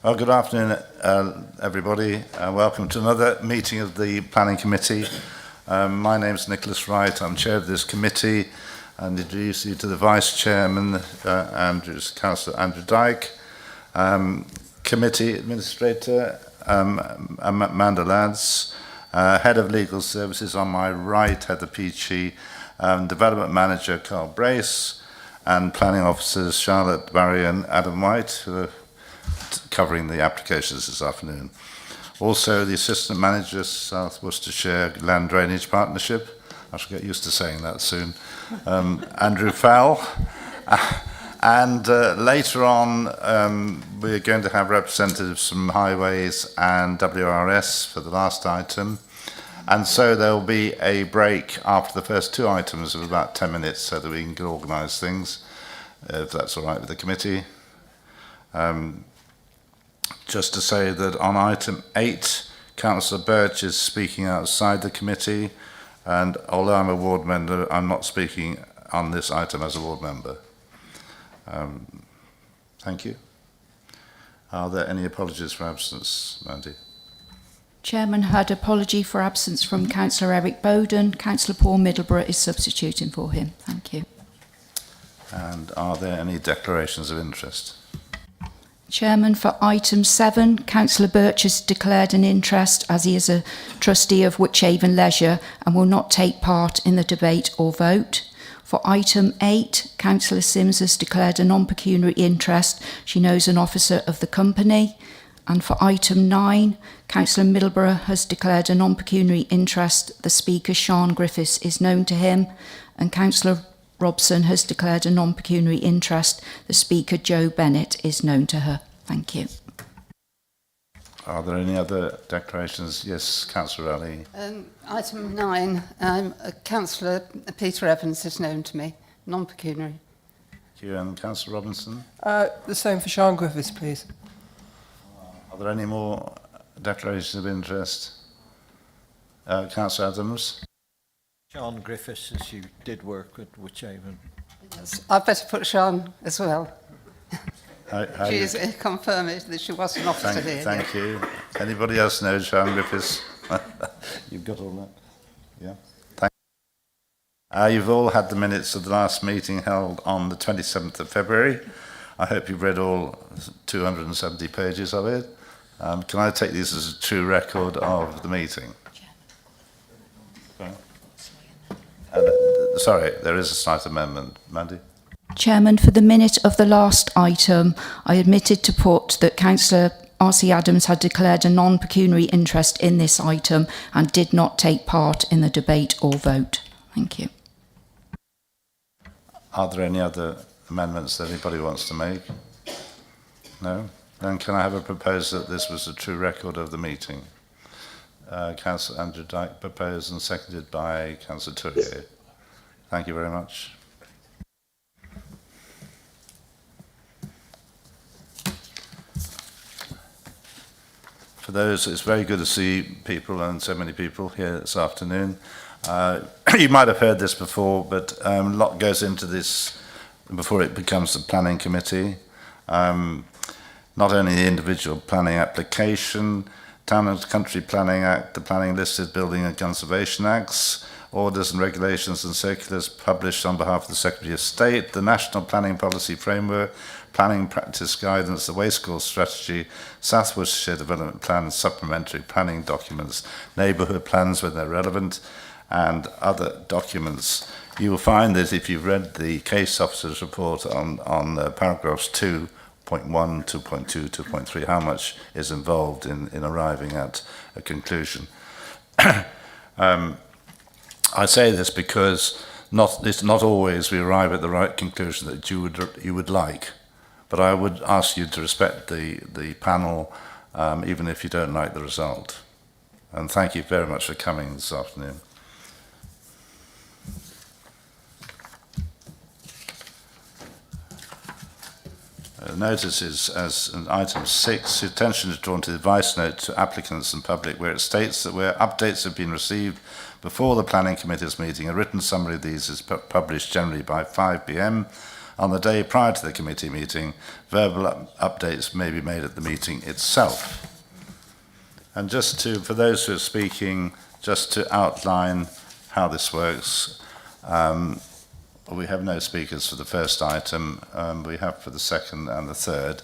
Well, good afternoon, everybody. Welcome to another meeting of the Planning Committee. My name is Nicholas Wright. I'm chair of this committee, and introduce you to the Vice Chairman, Councillor Andrew Dyke, Committee Administrator, Amanda Lads, Head of Legal Services on my right, Heather Peachy, Development Manager Carl Brace, and Planning Officers Charlotte Barry and Adam White, who are covering the applications this afternoon. Also, the Assistant Manager, South Worcestershire Land Drainage Partnership, I shall get used to saying that soon, Andrew Fowle. And later on, we're going to have representatives from Highways and WRS for the last item. And so there'll be a break after the first two items of about 10 minutes so that we can organise things, if that's all right with the committee. Just to say that on item 8, Councillor Birch is speaking outside the committee, and although I'm a ward member, I'm not speaking on this item as a ward member. Thank you. Are there any apologies for absence, Mandy? Chairman had apology for absence from Councillor Eric Bowden. Councillor Paul Middleborough is substituting for him. Thank you. And are there any declarations of interest? Chairman, for item 7, Councillor Birch has declared an interest as he is a trustee of Wychavon Leisure and will not take part in the debate or vote. For item 8, Councillor Sims has declared a non-pecuniary interest. She knows an officer of the company. And for item 9, Councillor Middleborough has declared a non-pecuniary interest. The Speaker, Sian Griffiths, is known to him. And Councillor Robson has declared a non-pecuniary interest. The Speaker, Jo Bennett, is known to her. Thank you. Are there any other declarations? Yes, Councillor Ali. Item 9, Councillor Peter Evans is known to me, non-pecuniary. Thank you. And Councillor Robinson? The same for Sian Griffiths, please. Are there any more declarations of interest? Councillor Adams? Sian Griffiths, as you did work with Wychavon. Yes, I'd better put Sian as well. How She is confirmed that she was an officer here. Thank you. Anybody else know Sian Griffiths? You've got all that? Yeah. Thank you. You've all had the minutes of the last meeting held on the 27th of February. I hope you've read all 270 pages of it. Can I take these as a true record of the meeting? Sorry, there is a slight amendment. Mandy? Chairman, for the minute of the last item, I admitted to put that Councillor R.C. Adams had declared a non-pecuniary interest in this item and did not take part in the debate or vote. Thank you. Are there any other amendments that anybody wants to make? No? Then can I have a proposal that this was a true record of the meeting? Councillor Andrew Dyke proposed and seconded by Councillor Tourier. Thank you very much. For those, it's very good to see people and so many people here this afternoon. You might have heard this before, but a lot goes into this before it becomes the planning committee. Not only the individual planning application, Town and Country Planning Act, the Planning Listed Building and Conservation Acts, orders and regulations and circulars published on behalf of the Secretary of State, the National Planning Policy Framework, Planning Practice Guidance, the Waste Course Strategy, South Worcestershire Development Plan, supplementary planning documents, neighbourhood plans when they're relevant, and other documents. You will find that if you've read the case officer's report on paragraphs 2.1, 2.2, 2.3, how much is involved in arriving at a conclusion. I say this because it's not always we arrive at the right conclusion that you would like, but I would ask you to respect the panel, even if you don't like the result. And thank you very much for coming this afternoon. Notices as an item 6, attention is drawn to the advice note to applicants and public where it states that where updates have been received before the planning committee's meeting, a written summary of these is published generally by 5 p.m. on the day prior to the committee meeting, verbal updates may be made at the meeting itself. And just to, for those who are speaking, just to outline how this works, we have no speakers for the first item, we have for the second and the third.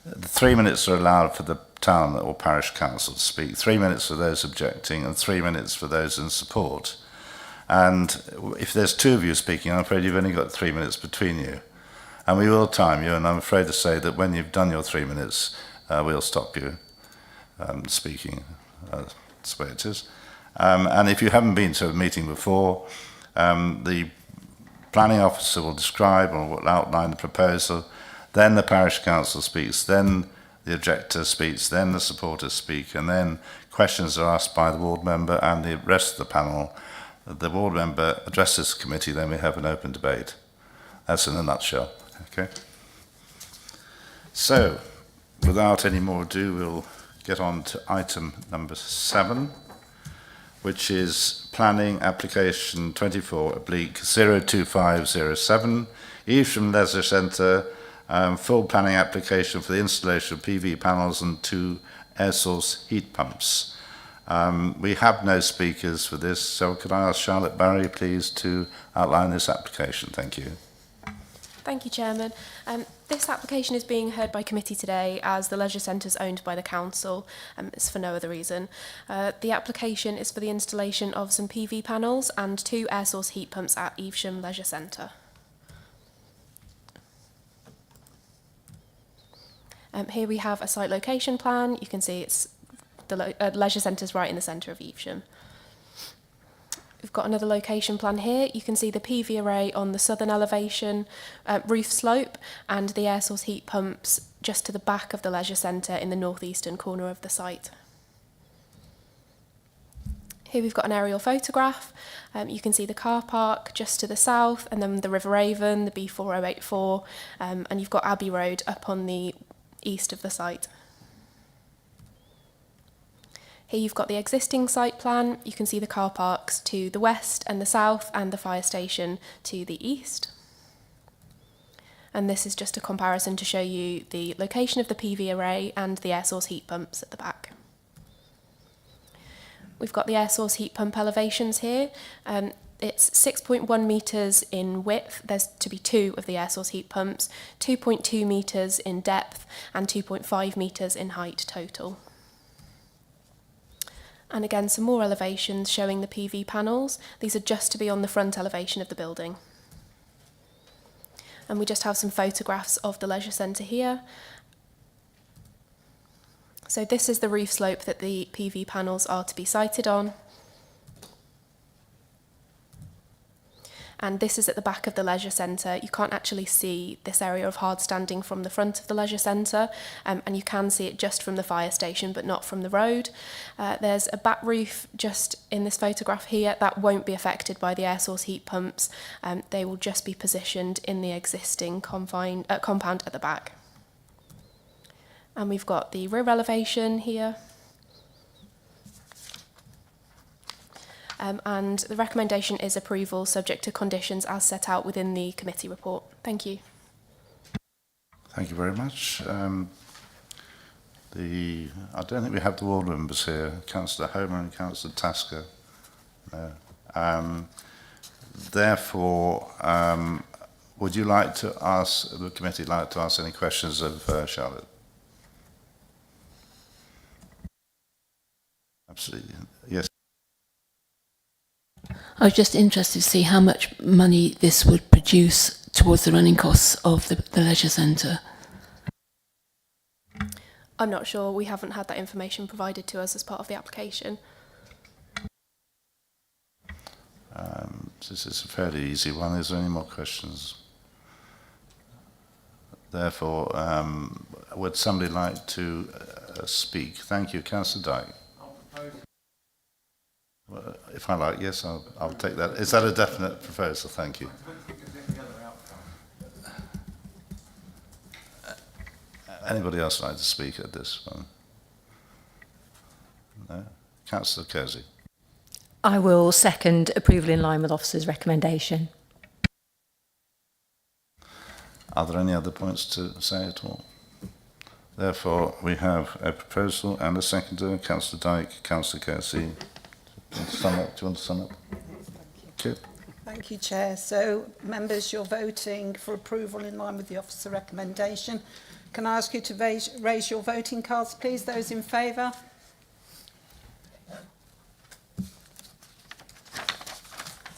The 3 minutes are allowed for the town or parish council to speak, 3 minutes for those objecting and 3 minutes for those in support. And if there's two of you speaking, I'm afraid you've only got 3 minutes between you. And we will time you, and I'm afraid to say that when you've done your 3 minutes, we'll stop you speaking. That's the way it is. And if you haven't been to a meeting before, the planning officer will describe or will outline the proposal, then the parish council speaks, then the objector speaks, then the supporters speak, and then questions are asked by the ward member and the rest of the panel. The ward member addresses the committee, then we have an open debate. That's in a nutshell. Okay. So, without any more ado, we'll get on to item number 7, which is planning application 24/02507, Evesham Leisure Centre, full planning application for the installation of PV panels and 2 air source heat pumps. We have no speakers for this, so could I ask Charlotte Barry, please, to outline this application? Thank you. Thank you, Chairman. This application is being heard by committee today as the leisure centre is owned by the council. It's for no other reason. The application is for the installation of some PV panels and 2 air source heat pumps at Evesham Leisure Centre. Here we have a site location plan. You can see it's the leisure centre is right in the centre of Evesham. We've got another location plan here. You can see the PV array on the southern elevation, roof slope, and the air source heat pumps just to the back of the leisure centre in the northeastern corner of the site. Here we've got an aerial photograph. You can see the car park just to the south, and then the River Avon, the B4084, and you've got Abbey Road up on the east of the site. Here you've got the existing site plan. You can see the car parks to the west and the south, and the fire station to the east. And this is just a comparison to show you the location of the PV array and the air source heat pumps at the back. We've got the air source heat pump elevations here. It's 6.1 metres in width. There's to be 2 of the air source heat pumps, 2.2 metres in depth, and 2.5 metres in height total. And again, some more elevations showing the PV panels. These are just to be on the front elevation of the building. And we just have some photographs of the leisure centre here. So this is the roof slope that the PV panels are to be sited on. And this is at the back of the leisure centre. You can't actually see this area of hard standing from the front of the leisure centre, and you can see it just from the fire station, but not from the road. There's a bat roof just in this photograph here that won't be affected by the air source heat pumps. They will just be positioned in the existing compound at the back. And we've got the rear elevation here. And the recommendation is approval subject to conditions as set out within the committee report. Thank you. Thank you very much. I don't think we have the ward members here, Councillor Homer and Councillor Tasker. No. Therefore, would you like to ask, the committee like to ask any questions of Charlotte? Absolutely. Yes. I was just interested to see how much money this would produce towards the running costs of the leisure centre. I'm not sure. We haven't had that information provided to us as part of the application. This is a fairly easy one. Is there any more questions? Therefore, would somebody like to speak? Thank you, Councillor Dyke. Well, if I like, yes, I'll take that. Is that a definite proposal? Thank you. Anybody else like to speak at this one? No? Councillor Kersey. I will second approval in line with officer's recommendation. Are there any other points to say at all? Therefore, we have a proposal and a seconder. Councillor Dyke, Councillor Kersey. Do you want to sum up? Thank you. Thank you, Chair. So, members, you're voting for approval in line with the officer recommendation. Can I ask you to raise your voting cards, please? Those in favour?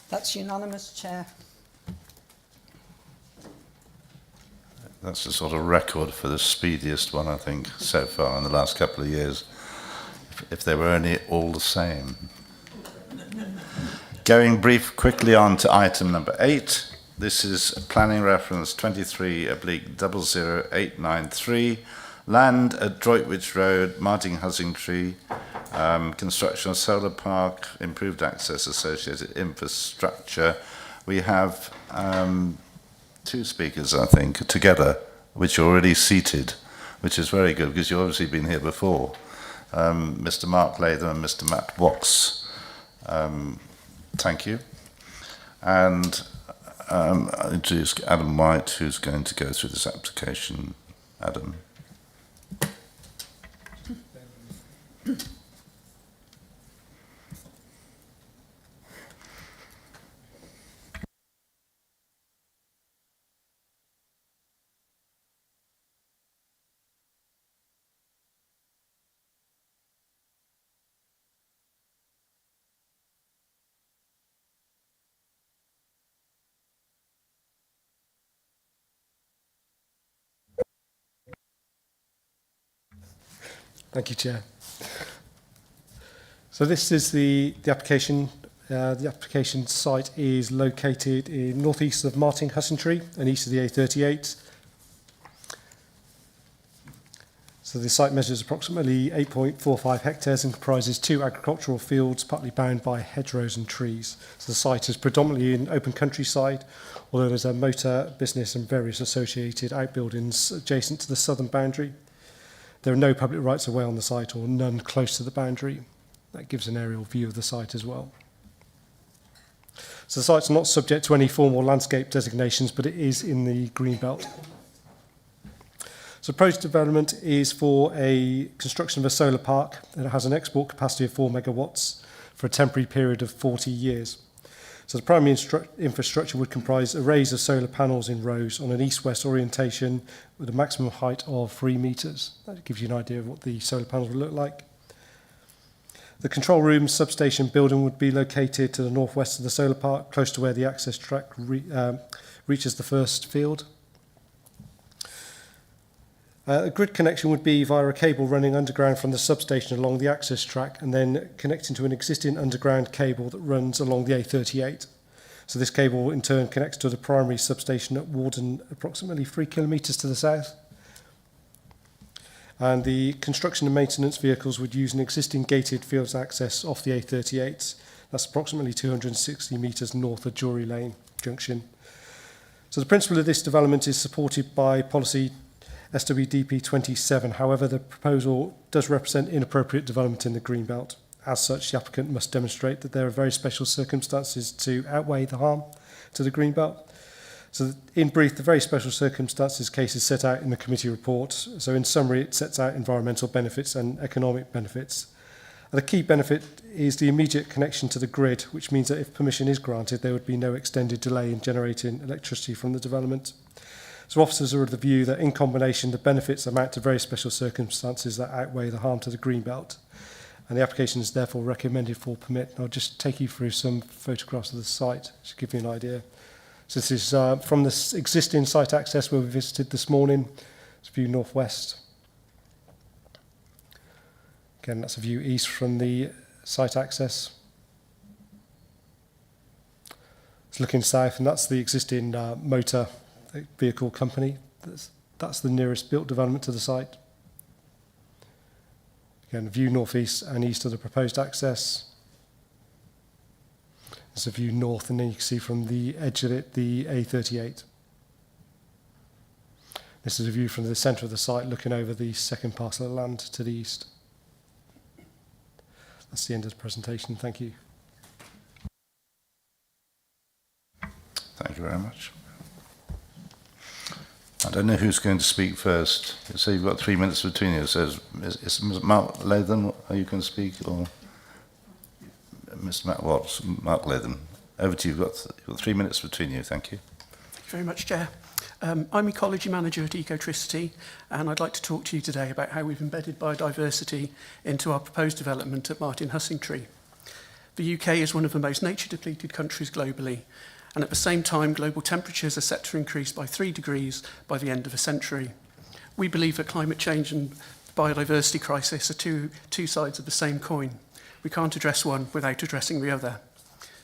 That's unanimous, Chair. That's a sort of record for the speediest one, I think, so far in the last couple of years. If they were only all the same. Going quickly on to item number 8. This is planning reference 23/00893. Land at Droitwich Road, Martin Hussingtree. Construction of solar park, improved access, associated infrastructure. We have 2 speakers, I think, together, which are already seated, which is very good because you've obviously been here before. Mr. Mark Latham and Mr. Matt Watts. Thank you. And I'll introduce Adam White, who's going to go through this application. Adam. Thank you, Chair. So this is the application. The application site is located in northeast of Martin Hussingtree and east of the A38. So the site measures approximately 8.45 hectares and comprises 2 agricultural fields, partly bound by hedgerows and trees. So the site is predominantly in open countryside, although there's a motor, business and various associated outbuildings adjacent to the southern boundary. There are no public rights of way on the site or none close to the boundary. That gives an aerial view of the site as well. So the site's not subject to any formal landscape designations, but it is in the green belt. So proposed development is for a construction of a solar park, and it has an export capacity of 4 megawatts for a temporary period of 40 years. So the primary infrastructure would comprise arrays of solar panels in rows on an east-west orientation with a maximum height of 3 metres. That gives you an idea of what the solar panels would look like. The control room substation building would be located to the northwest of the solar park, close to where the access track reaches the first field. A grid connection would be via a cable running underground from the substation along the access track and then connecting to an existing underground cable that runs along the A38. So this cable in turn connects to the primary substation at Warden, approximately 3 kilometres to the south. And the construction and maintenance vehicles would use an existing gated fields access off the A38. That's approximately 260 metres north of Drury Lane Junction. So the principle of this development is supported by policy SWDP 27. However, the proposal does represent inappropriate development in the Greenbelt. As such, the applicant must demonstrate that there are very special circumstances to outweigh the harm to the Greenbelt. So in brief, the very special circumstances case is set out in the committee report. So in summary, it sets out environmental benefits and economic benefits. And the key benefit is the immediate connection to the grid, which means that if permission is granted, there would be no extended delay in generating electricity from the development. So officers are of the view that in combination, the benefits amount to very special circumstances that outweigh the harm to the Greenbelt. And the application is therefore recommended for permit. And I'll just take you through some photographs of the site to give you an idea. So this is from the existing site access where we visited this morning. It's a view northwest. Again, that's a view east from the site access. It's looking south, and that's the existing motor vehicle company. That's the nearest built development to the site. Again, a view northeast and east of the proposed access. There's a view north, and then you can see from the edge of it the A38. This is a view from the centre of the site looking over the second parcel of land to the east. That's the end of the presentation. Thank you. Thank you very much. I don't know who's going to speak first. So you've got 3 minutes between you. So is Mark Latham, are you going to speak, or Mr. Matt Watts? Mark Latham, over to you. You've got 3 minutes between you. Thank you. Thank you very much, Chair. I'm Ecology Manager at Ecotricity, and I'd like to talk to you today about how we've embedded biodiversity into our proposed development at Martin Hussingtree. The UK is one of the most nature-depleted countries globally, and at the same time, global temperatures are set to increase by 3 degrees by the end of the century. We believe that climate change and the biodiversity crisis are two sides of the same coin. We can't address one without addressing the other.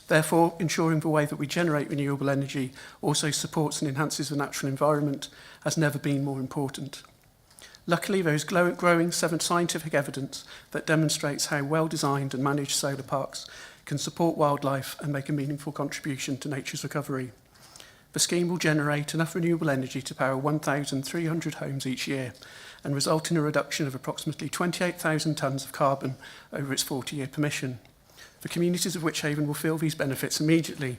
Therefore, ensuring the way that we generate renewable energy also supports and enhances the natural environment has never been more important. Luckily, there is growing scientific evidence that demonstrates how well-designed and managed solar parks can support wildlife and make a meaningful contribution to nature's recovery. The scheme will generate enough renewable energy to power 1,300 homes each year and result in a reduction of approximately 28,000 tonnes of carbon over its 40-year permission. The communities of Wychavon will feel these benefits immediately.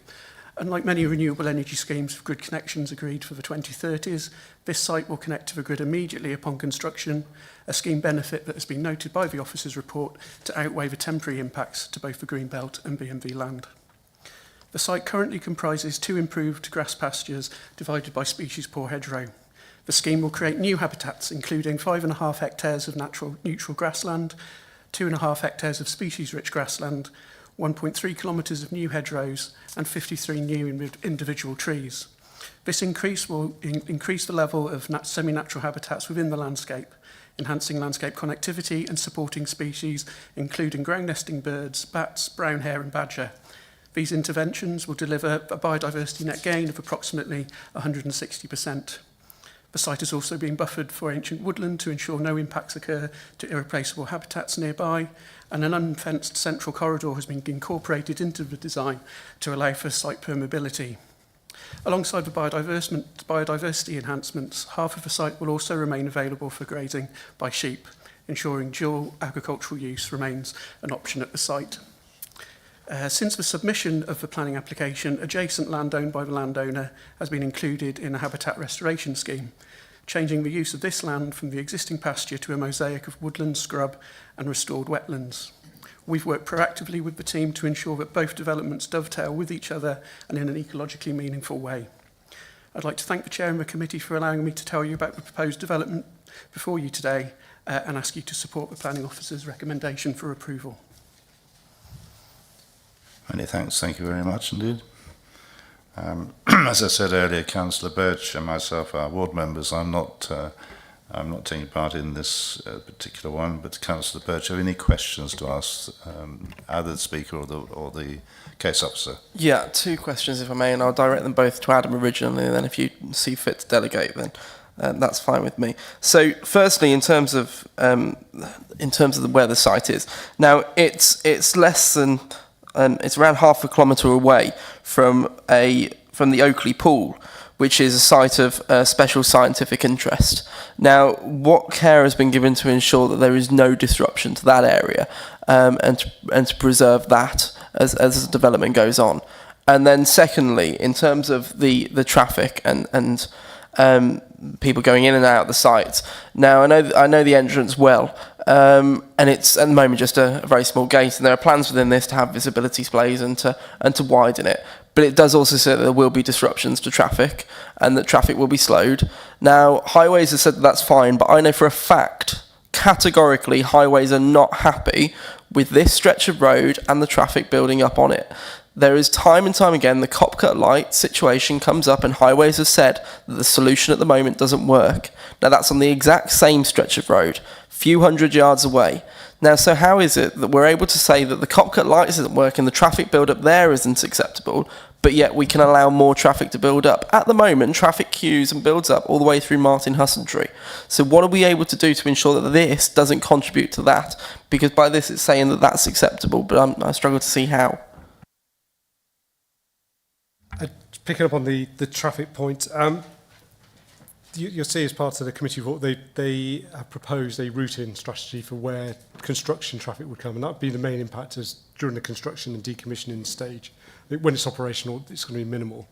Unlike many renewable energy schemes with grid connections agreed for the 2030s, this site will connect to the grid immediately upon construction, a scheme benefit that has been noted by the officer's report to outweigh the temporary impacts to both the Greenbelt and BMV land. The site currently comprises 2 improved grass pastures divided by species-poor hedgerow. The scheme will create new habitats, including 5.5 hectares of neutral grassland, 2.5 hectares of species-rich grassland, 1.3 kilometres of new hedgerows and 53 new individual trees. This increase will increase the level of semi-natural habitats within the landscape, enhancing landscape connectivity and supporting species including ground nesting birds, bats, brown hare and badger. These interventions will deliver a biodiversity net gain of approximately 160%. The site has also been buffered for ancient woodland to ensure no impacts occur to irreplaceable habitats nearby, and an unfenced central corridor has been incorporated into the design to allow for site permeability. Alongside the biodiversity enhancements, half of the site will also remain available for grazing by sheep, ensuring dual agricultural use remains an option at the site. Since the submission of the planning application, adjacent land owned by the landowner has been included in a habitat restoration scheme, changing the use of this land from the existing pasture to a mosaic of woodland, scrub and restored wetlands. We've worked proactively with the team to ensure that both developments dovetail with each other and in an ecologically meaningful way. I'd like to thank the Chair and the Committee for allowing me to tell you about the proposed development before you today and ask you to support the Planning Officer's recommendation for approval. Many thanks. Thank you very much indeed. As I said earlier, Councillor Birch and myself are ward members. I'm not taking part in this particular one, but Councillor Birch, have you any questions to ask either the Speaker or the case officer? Yeah, 2 questions if I may, and I'll direct them both to Adam originally, and then if you see fit to delegate, then that's fine with me. So, firstly, in terms of where the site is, now it's less than. It's around half a kilometre away from the Oakley Pool, which is a site of special scientific interest. Now, what care has been given to ensure that there is no disruption to that area and to preserve that as the development goes on? And then secondly, in terms of the traffic and people going in and out of the site. Now, I know the entrance well, and it's at the moment just a very small gate, and there are plans within this to have visibility displays and to widen it. But it does also say that there will be disruptions to traffic and that traffic will be slowed. Now, Highways has said that that's fine, but I know for a fact, categorically, Highways are not happy with this stretch of road and the traffic building up on it. There is time and time again, the cop cut light situation comes up and Highways have said that the solution at the moment doesn't work. Now that's on the exact same stretch of road, few hundred yards away. Now, so how is it that we're able to say that the cop cut lights isn't working, the traffic build up there isn't acceptable, but yet we can allow more traffic to build up? At the moment, traffic queues and builds up all the way through Martin Hussingtree. So what are we able to do to ensure that this doesn't contribute to that? Because by this it's saying that that's acceptable, but I struggle to see how. Picking up on the traffic point, you'll see as part of the committee report, they have proposed a routing strategy for where construction traffic would come, and that would be the main impactors during the construction and decommissioning stage. When it's operational, it's going to be minimal.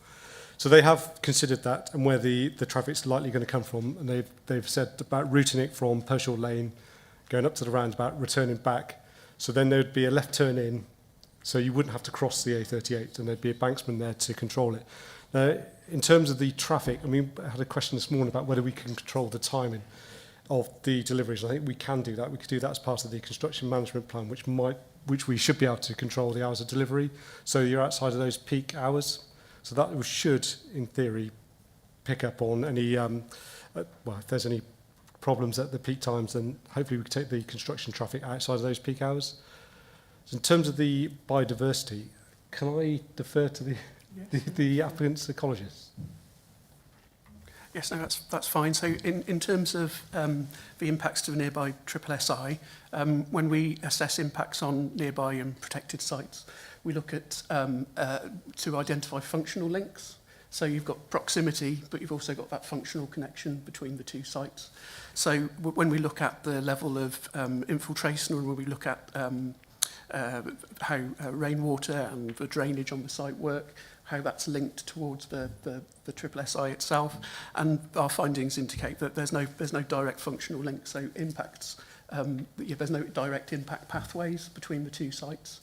So they have considered that and where the traffic's likely going to come from, and they've said about routing it from Pershore Lane, going up to the roundabout, returning back. So then there'd be a left turn in, so you wouldn't have to cross the A38, and there'd be a banksman there to control it. Now, in terms of the traffic, I mean, I had a question this morning about whether we can control the timing of the deliveries. I think we can do that. We could do that as part of the construction management plan, which we should be able to control the hours of delivery. So you're outside of those peak hours. So that should, in theory, pick up on any, if there's any problems at the peak times, then hopefully we can take the construction traffic outside of those peak hours. So in terms of the biodiversity, can I defer to the applicant's ecologists? Yes, no, that's fine. So in terms of the impacts to the nearby SSSI, when we assess impacts on nearby and protected sites, we look at to identify functional links. So you've got proximity, but you've also got that functional connection between the two sites. So when we look at the level of infiltration, or when we look at how rainwater and the drainage on the site work, how that's linked towards the SSSI itself, and our findings indicate that there's no direct functional link. So impacts, there's no direct impact pathways between the two sites.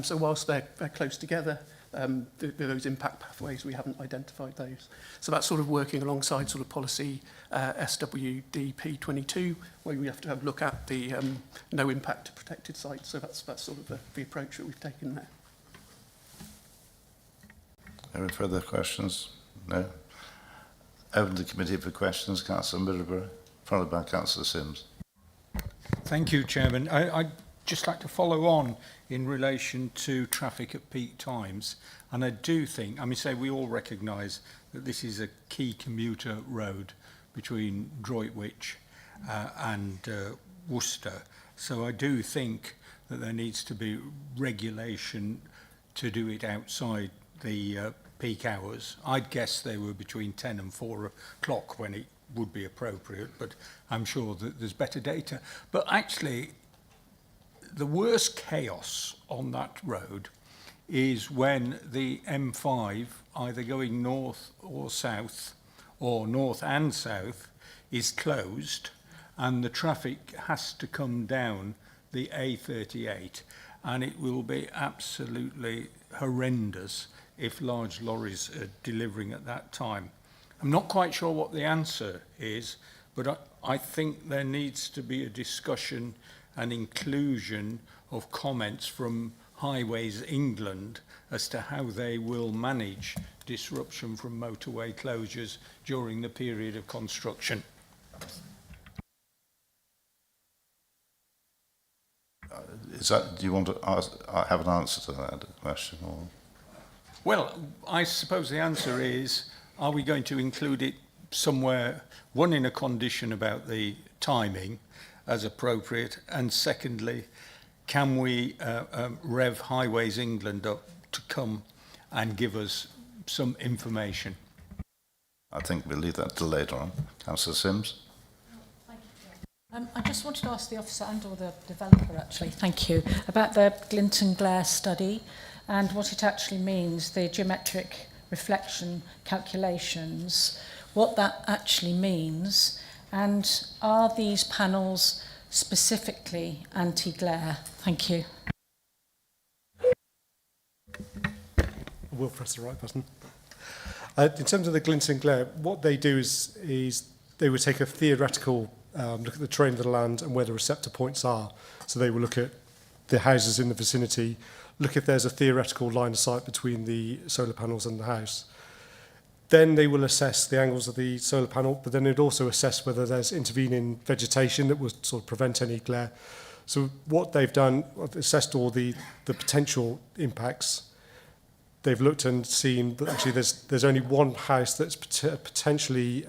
So whilst they're close together, those impact pathways, we haven't identified those. So that's sort of working alongside sort of policy SWDP22, where we have to have a look at the no impact to protected sites. So that's sort of the approach that we've taken there. Any further questions? No? Open the committee for questions. Councillor Middlebury, followed by Councillor Sims. Thank you, Chairman. I'd just like to follow on in relation to traffic at peak times. And I do think, we all recognise that this is a key commuter road between Droitwich and Worcester. So I do think that there needs to be regulation to do it outside the peak hours. I'd guess they were between 10 and 4 o'clock when it would be appropriate, but I'm sure that there's better data. But actually, the worst chaos on that road is when the M5, either going north or south, or north and south, is closed, and the traffic has to come down the A38, and it will be absolutely horrendous if large lorries are delivering at that time. I'm not quite sure what the answer is, but I think there needs to be a discussion and inclusion of comments from Highways England as to how they will manage disruption from motorway closures during the period of construction. Do you want to have an answer to that question? Or? Well, I suppose the answer is, are we going to include it somewhere, one, in a condition about the timing as appropriate, and secondly, can we rev Highways England up to come and give us some information? I think we'll leave that till later on. Councillor Sims. I just wanted to ask the officer and or the developer, actually, thank you, about the glint and glare study and what it actually means, the geometric reflection calculations, what that actually means, and are these panels specifically anti-glare? Thank you. I will press the right button. In terms of the glint and glare, what they do is they would take a theoretical look at the terrain of the land and where the receptor points are. So they will look at the houses in the vicinity, look if there's a theoretical line of sight between the solar panels and the house. Then they will assess the angles of the solar panel, but then they'd also assess whether there's intervening vegetation that would sort of prevent any glare. So what they've done, assessed all the potential impacts. They've looked and seen that actually there's only one house that's potentially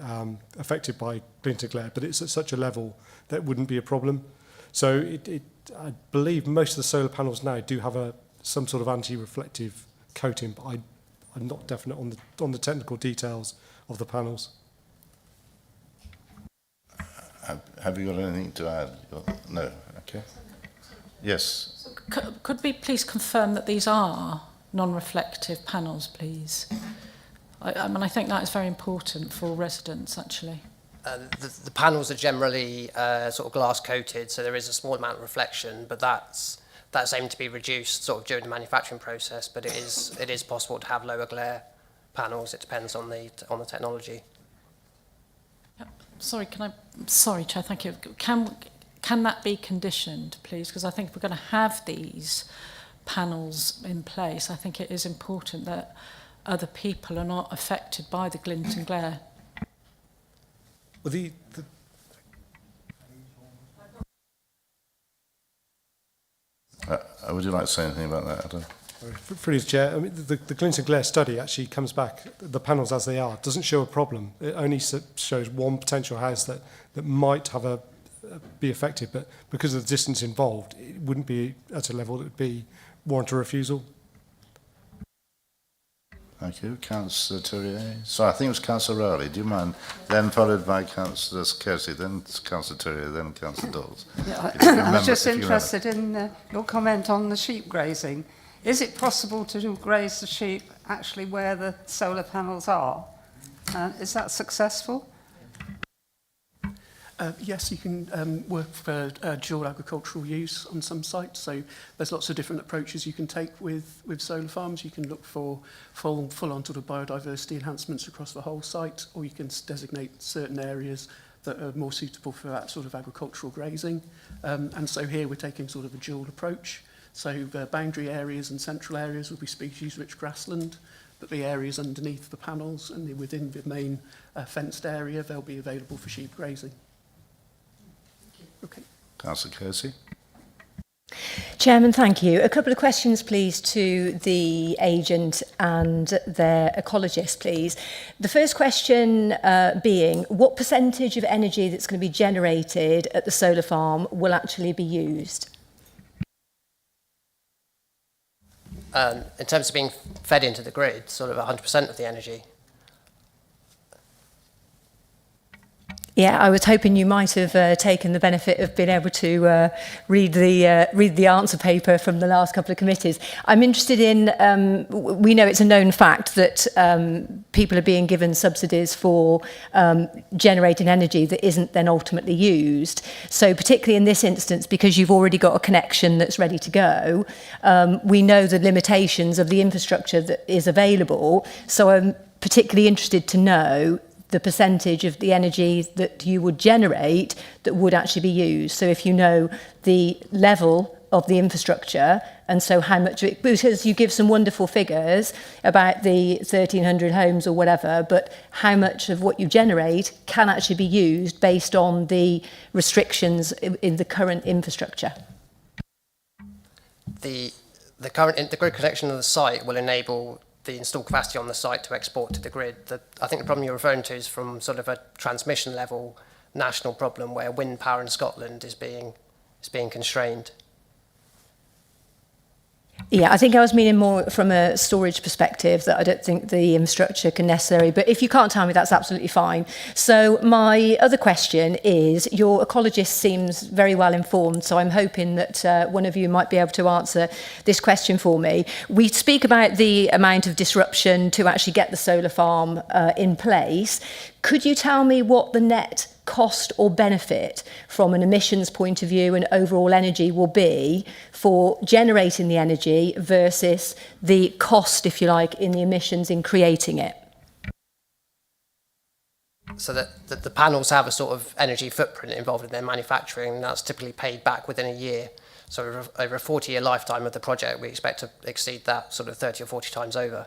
affected by glint and glare, but it's at such a level that wouldn't be a problem. So I believe most of the solar panels now do have some sort of anti-reflective coating, but I'm not definite on the technical details of the panels. Have you got anything to add? No. Okay. Yes. Could we please confirm that these are non-reflective panels, please? I think that is very important for residents, actually. The panels are generally sort of glass coated, so there is a small amount of reflection, but that's aimed to be reduced sort of during the manufacturing process. But it is possible to have lower glare panels. It depends on the technology. Sorry, Chair, thank you. Can that be conditioned, please? Because I think if we're going to have these panels in place, I think it is important that other people are not affected by the glint and glare. Well, would you like to say anything about that, Adam? Through the Chair, I mean, the glint and glare study actually comes back, the panels as they are, doesn't show a problem. It only shows one potential house that might have be affected, but because of the distance involved, it wouldn't be at a level that would be warrant a refusal. Thank you. Councillor Tourier. So I think it was Councillor Rowley. Do you mind? Then followed by Councillor Kersey, then Councillor Tourier, then Councillor Dawes. Yeah, I was just interested in your comment on the sheep grazing. Is it possible to graze the sheep actually where the solar panels are? Is that successful? Yes, you can work for dual agricultural use on some sites. So there's lots of different approaches you can take with solar farms. You can look for full-on sort of biodiversity enhancements across the whole site, or you can designate certain areas that are more suitable for that sort of agricultural grazing. And so here we're taking sort of a dual approach. So the boundary areas and central areas will be species-rich grassland, but the areas underneath the panels and within the main fenced area, they'll be available for sheep grazing. Okay. Councillor Kersey. Chairman, thank you. A couple of questions, please, to the agent and their ecologist, please. The first question being, what percentage of energy that's going to be generated at the solar farm will actually be used? In terms of being fed into the grid, sort of 100% of the energy. Yeah, I was hoping you might have taken the benefit of being able to read the answer paper from the last couple of committees. I'm interested in, we know it's a known fact that people are being given subsidies for generating energy that isn't then ultimately used. So particularly in this instance, because you've already got a connection that's ready to go, we know the limitations of the infrastructure that is available. So I'm particularly interested to know the percentage of the energy that you would generate that would actually be used. So if you know the level of the infrastructure and so how much of it, because you give some wonderful figures about the 1,300 homes or whatever, but how much of what you generate can actually be used based on the restrictions in the current infrastructure. The grid connection of the site will enable the installed capacity on the site to export to the grid. I think the problem you're referring to is from sort of a transmission level national problem where wind power in Scotland is being constrained. Yeah, I think I was meaning more from a storage perspective, that I don't think the infrastructure can necessarily, but if you can't tell me, that's absolutely fine. So my other question is, your ecologist seems very well informed, so I'm hoping that one of you might be able to answer this question for me. We speak about the amount of disruption to actually get the solar farm in place. Could you tell me what the net cost or benefit from an emissions point of view and overall energy will be for generating the energy versus the cost, if you like, in the emissions in creating it? So that the panels have a sort of energy footprint involved in their manufacturing, and that's typically paid back within a year. So over a 40-year lifetime of the project, we expect to exceed that sort of 30 or 40 times over.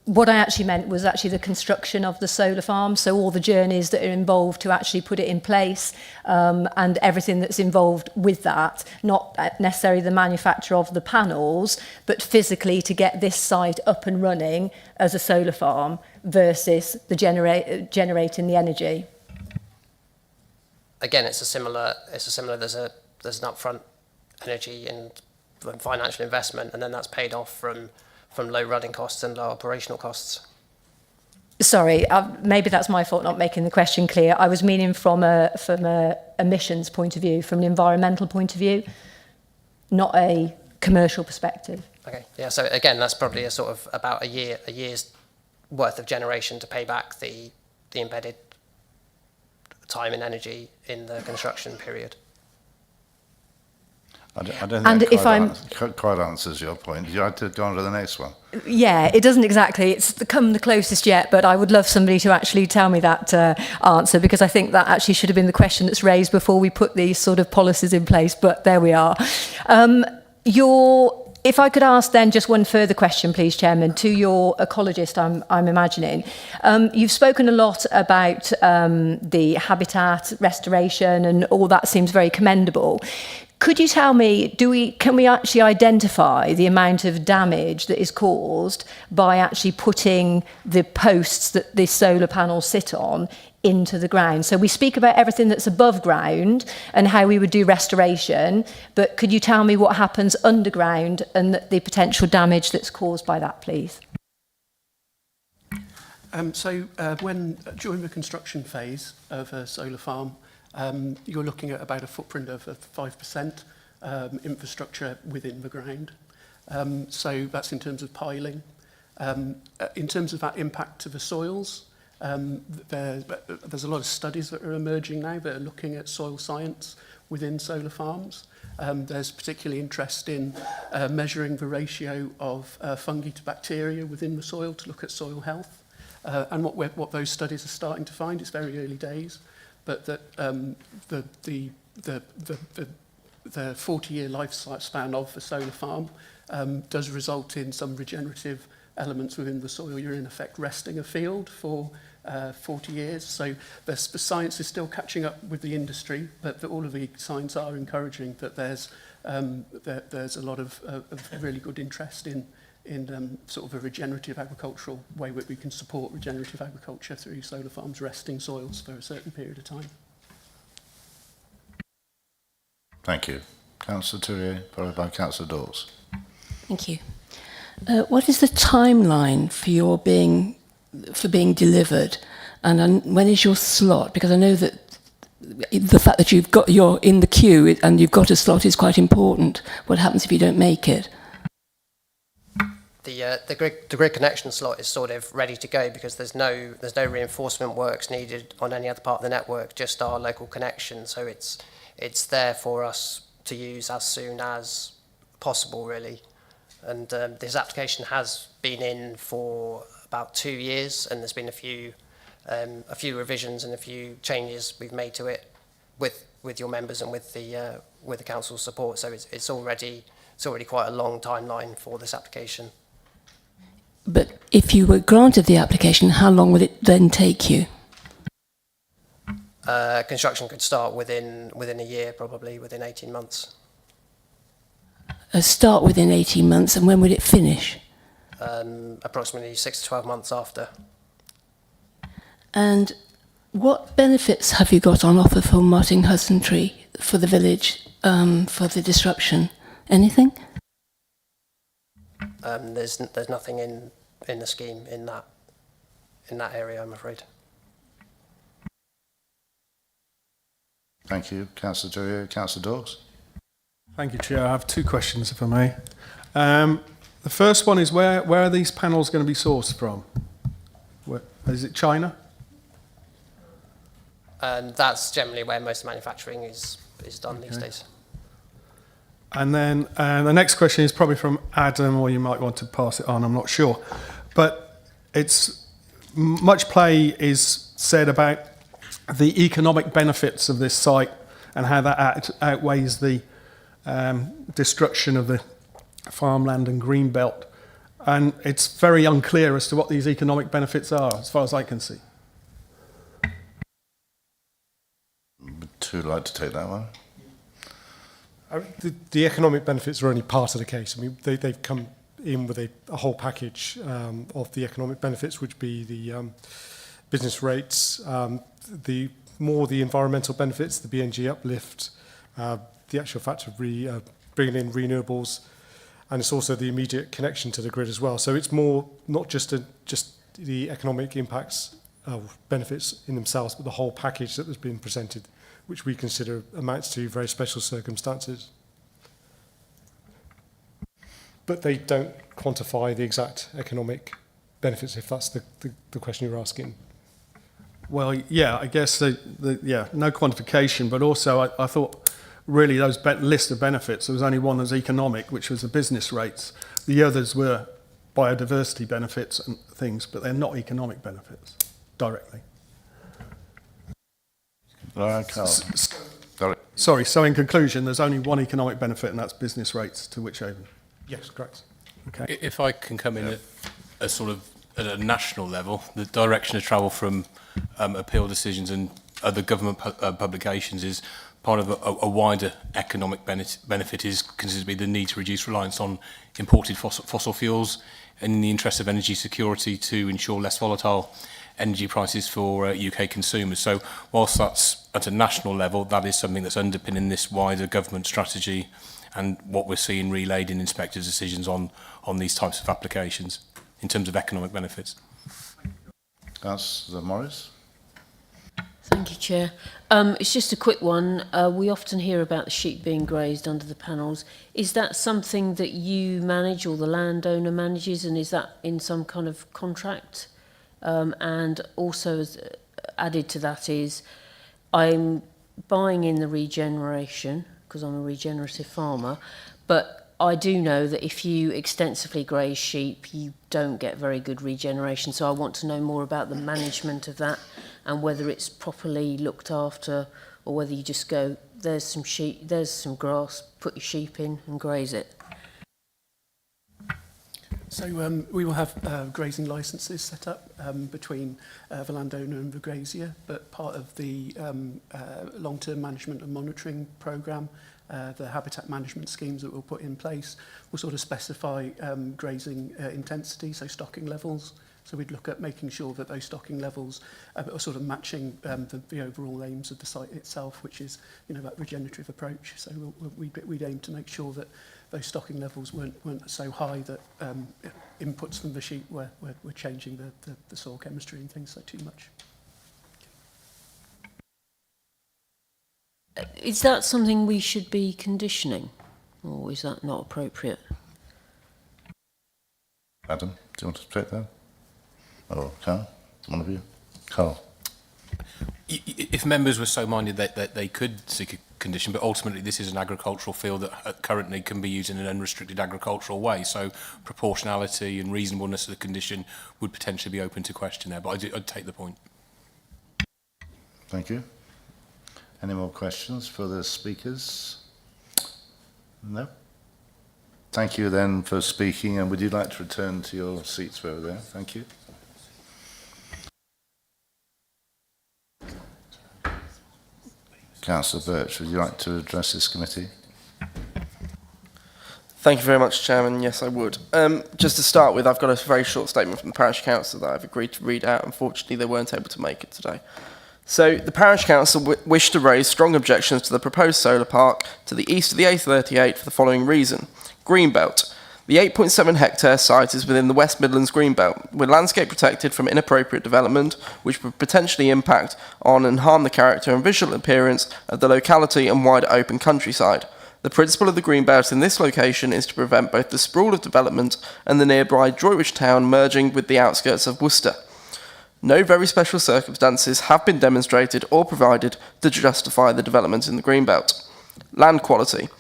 What I actually meant was actually the construction of the solar farm, so all the journeys that are involved to actually put it in place and everything that's involved with that, not necessarily the manufacture of the panels, but physically to get this site up and running as a solar farm versus the generating the energy. Again, it's a similar. There's an upfront energy and financial investment, and then that's paid off from low running costs and low operational costs. Sorry, maybe that's my fault not making the question clear. I was meaning from a emissions point of view, from an environmental point of view, not a commercial perspective. Okay, yeah. So again, that's probably a sort of about a year's worth of generation to pay back the embedded time and energy in the construction period. I don't And think if I'm- quite answers your point. You had to go on to the next one. Yeah, it doesn't exactly. It's come the closest yet, but I would love somebody to actually tell me that answer, because I think that actually should have been the question that's raised before we put these sort of policies in place. But there we are. If I could ask then just one further question, please, Chairman, to your ecologist, I'm imagining. You've spoken a lot about the habitat restoration, and all that seems very commendable. Could you tell me, can we actually identify the amount of damage that is caused by actually putting the posts that the solar panels sit on into the ground? So we speak about everything that's above ground and how we would do restoration, but could you tell me what happens underground and the potential damage that's caused by that, please? When during the construction phase of a solar farm, you're looking at about a footprint of 5% infrastructure within the ground. So that's in terms of piling. In terms of that impact to the soils, there's a lot of studies that are emerging now that are looking at soil science within solar farms. There's particularly interest in measuring the ratio of fungi to bacteria within the soil to look at soil health. And what those studies are starting to find, it's very early days, but that the 40-year lifespan of the solar farm does result in some regenerative elements within the soil. You're in effect resting a field for 40 years. So the science is still catching up with the industry, but all of the signs are encouraging that there's a lot of really good interest in sort of a regenerative agricultural way that we can support regenerative agriculture through solar farms resting soils for a certain period of time. Thank you. Councillor Tourier, followed by Councillor Dawes. Thank you. What is the timeline for being delivered, and when is your slot? Because I know that the fact that you're in the queue and you've got a slot is quite important. What happens if you don't make it? The grid connection slot is sort of ready to go because there's no reinforcement works needed on any other part of the network, just our local connection. So it's there for us to use as soon as possible, really. And this application has been in for about 2 years, and there's been a few revisions and a few changes we've made to it with your members and with the council's support. So it's already quite a long timeline for this application. But if you were granted the application, how long would it then take you? Construction could start within a year, probably within 18 months. Start within 18 months, and when would it finish? Approximately 6 to 12 months after. And what benefits have you got on offer for Martin Hussingtree, for the village, for the disruption? Anything? There's nothing in the scheme in that area, I'm afraid. Thank you. Councillor Tourier, Councillor Dawes. Thank you, Chair. I have 2 questions, if I may. The first one is where are these panels going to be sourced from? Is it China? That's generally where most manufacturing is done these days. And then the next question is probably from Adam, or you might want to pass it on, I'm not sure. But much play is said about the economic benefits of this site and how that outweighs the destruction of the farmland and green belt. And it's very unclear as to what these economic benefits are, as far as I can see. Would you like to take that one? The economic benefits are only part of the case. I mean, they've come in with a whole package of the economic benefits, which be the business rates, the environmental benefits, the BNG uplift, the actual fact of bringing in renewables, and it's also the immediate connection to the grid as well. So it's more not just the economic impacts of benefits in themselves, but the whole package that was being presented, which we consider amounts to very special circumstances. But they don't quantify the exact economic benefits, if that's the question you're asking. Well, yeah, I guess no quantification, but also I thought really those list of benefits, there was only one that was economic, which was the business rates. The others were biodiversity benefits and things, but they're not economic benefits directly. Carl. Sorry, so in conclusion, there's only one economic benefit, and that's business rates to Wychavon. Yes, correct. Okay. If I can come in at a sort of at a national level, the direction of travel from appeal decisions and other government publications is part of a wider economic benefit is considered to be the need to reduce reliance on imported fossil fuels in the interest of energy security to ensure less volatile energy prices for UK consumers. So whilst that's at a national level, that is something that's underpinning this wider government strategy and what we're seeing relayed in inspectors' decisions on these types of applications in terms of economic benefits. Councillor Morris. Thank you, Chair. It's just a quick one. We often hear about the sheep being grazed under the panels. Is that something that you manage or the landowner manages, and is that in some kind of contract? And also as added to that is I'm buying in the regeneration because I'm a regenerative farmer, but I do know that if you extensively graze sheep, you don't get very good regeneration. So I want to know more about the management of that and whether it's properly looked after or whether you just go, there's some sheep, there's some grass, put your sheep in and graze it. So we will have grazing licences set up between the landowner and the grazier, but part of the long-term management and monitoring programme, the habitat management schemes that we'll put in place will sort of specify grazing intensity, so stocking levels. So we'd look at making sure that those stocking levels are sort of matching the overall aims of the site itself, which is, you know, that regenerative approach. So we'd aim to make sure that those stocking levels weren't so high that inputs from the sheep were changing the soil chemistry and things so too much. Is that something we should be conditioning, or is that not appropriate? Adam, do you want to take that? Or Carl? One of you? Carl. If members were so minded that they could seek a condition, but ultimately this is an agricultural field that currently can be used in an unrestricted agricultural way, so proportionality and reasonableness of the condition would potentially be open to question there, but I'd take the point. Thank you. Any more questions for the speakers? No? Thank you then for speaking, and would you like to return to your seats over there? Thank you. Councillor Birch, would you like to address this committee? Thank you very much, Chairman. Yes, I would. Just to start with, I've got a very short statement from the Parish Council that I've agreed to read out. Unfortunately, they weren't able to make it today. So, the Parish Council wish to raise strong objections to the proposed solar park to the east of the A38 for the following reason. Greenbelt. The 8.7 hectare site is within the West Midlands Greenbelt, with landscape protected from inappropriate development, which would potentially impact on and harm the character and visual appearance of the locality and wider open countryside. The principle of the Greenbelt in this location is to prevent both the sprawl of development and the nearby Droitwich town merging with the outskirts of Worcester. No very special circumstances have been demonstrated or provided to justify the development in the Greenbelt. Land quality.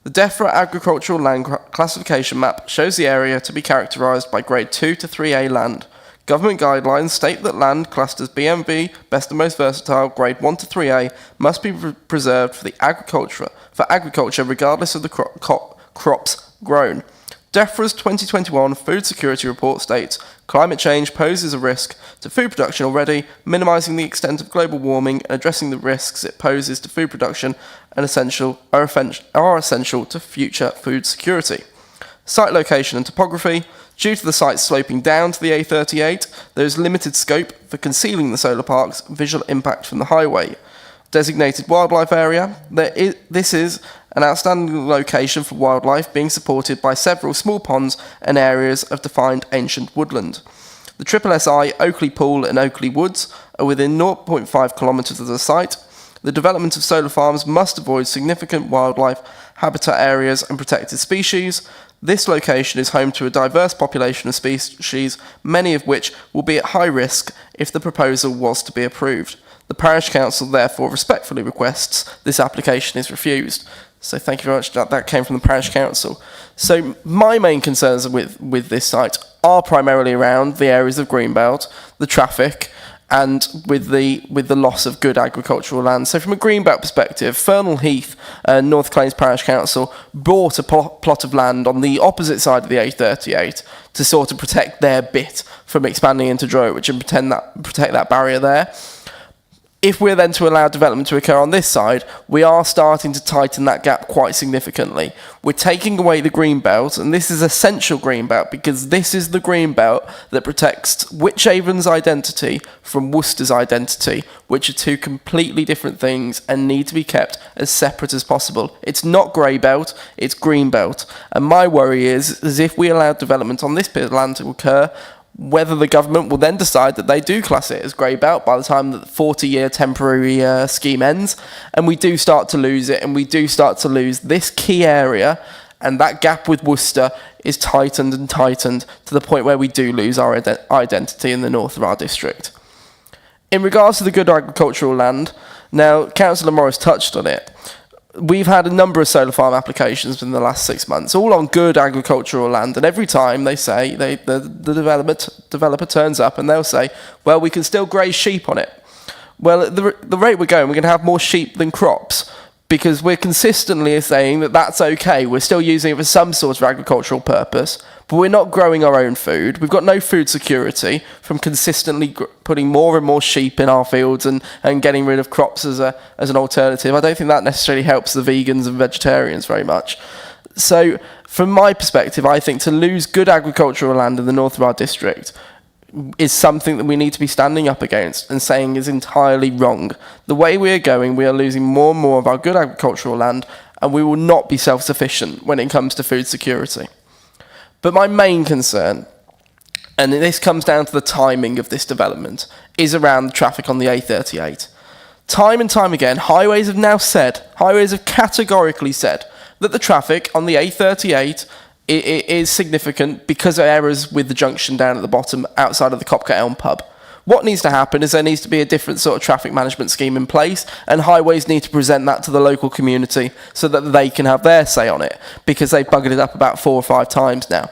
The DEFRA agricultural land classification map shows the area to be characterised by grade 2 to 3A land. Government guidelines state that land classed as BMV, best and most versatile, grade 1 to 3A, must be preserved for agriculture regardless of the crops grown. DEFRA's 2021 Food Security Report states, climate change poses a risk to food production already, minimising the extent of global warming and addressing the risks it poses to food production and are essential to future food security. Site location and topography. Due to the site sloping down to the A38, there is limited scope for concealing the solar park's visual impact from the highway. Designated wildlife area. This is an outstanding location for wildlife, being supported by several small ponds and areas of defined ancient woodland. The SSSI, Oakley Pool and Oakley Woods are within 0.5 kilometres of the site. The development of solar farms must avoid significant wildlife habitat areas and protected species. This location is home to a diverse population of species, many of which will be at high risk if the proposal was to be approved. The Parish Council therefore respectfully requests this application is refused. So thank you very much. That came from the Parish Council. So my main concerns with this site are primarily around the areas of Greenbelt, the traffic, and with the loss of good agricultural land. So from a Greenbelt perspective, Fernal Heath, North Clays Parish Council, bought a plot of land on the opposite side of the A38 to sort of protect their bit from expanding into Droitwich and protect that barrier there. If we're then to allow development to occur on this side, we are starting to tighten that gap quite significantly. We're taking away the green belt, and this is essential green belt because this is the green belt that protects Wychavon's identity from Worcester's identity, which are two completely different things and need to be kept as separate as possible. It's not grey belt, it's green belt. And my worry is if we allow development on this bit of land to occur, whether the government will then decide that they do class it as grey belt by the time that the 40-year temporary scheme ends, and we do start to lose it, and we do start to lose this key area, and that gap with Worcester is tightened and tightened to the point where we do lose our identity in the north of our district. In regards to the good agricultural land, now Councillor Morris touched on it. We've had a number of solar farm applications in the last 6 months, all on good agricultural land, and every time they say, the developer turns up and they'll say, well, we can still graze sheep on it. Well, at the rate we're going, we're going to have more sheep than crops, because we're consistently saying that that's okay, we're still using it for some sort of agricultural purpose, but we're not growing our own food. We've got no food security from consistently putting more and more sheep in our fields and getting rid of crops as an alternative. I don't think that necessarily helps the vegans and vegetarians very much. So from my perspective, I think to lose good agricultural land in the north of our district is something that we need to be standing up against and saying is entirely wrong. The way we are going, we are losing more and more of our good agricultural land, and we will not be self-sufficient when it comes to food security. But my main concern, and this comes down to the timing of this development, is around the traffic on the A38. Time and time again, highways have categorically said that the traffic on the A38 it is significant because of errors with the junction down at the bottom outside of the Copcat Elm pub. What needs to happen is there needs to be a different sort of traffic management scheme in place, and highways need to present that to the local community so that they can have their say on it, because they've buggered it up about 4 or 5 times now.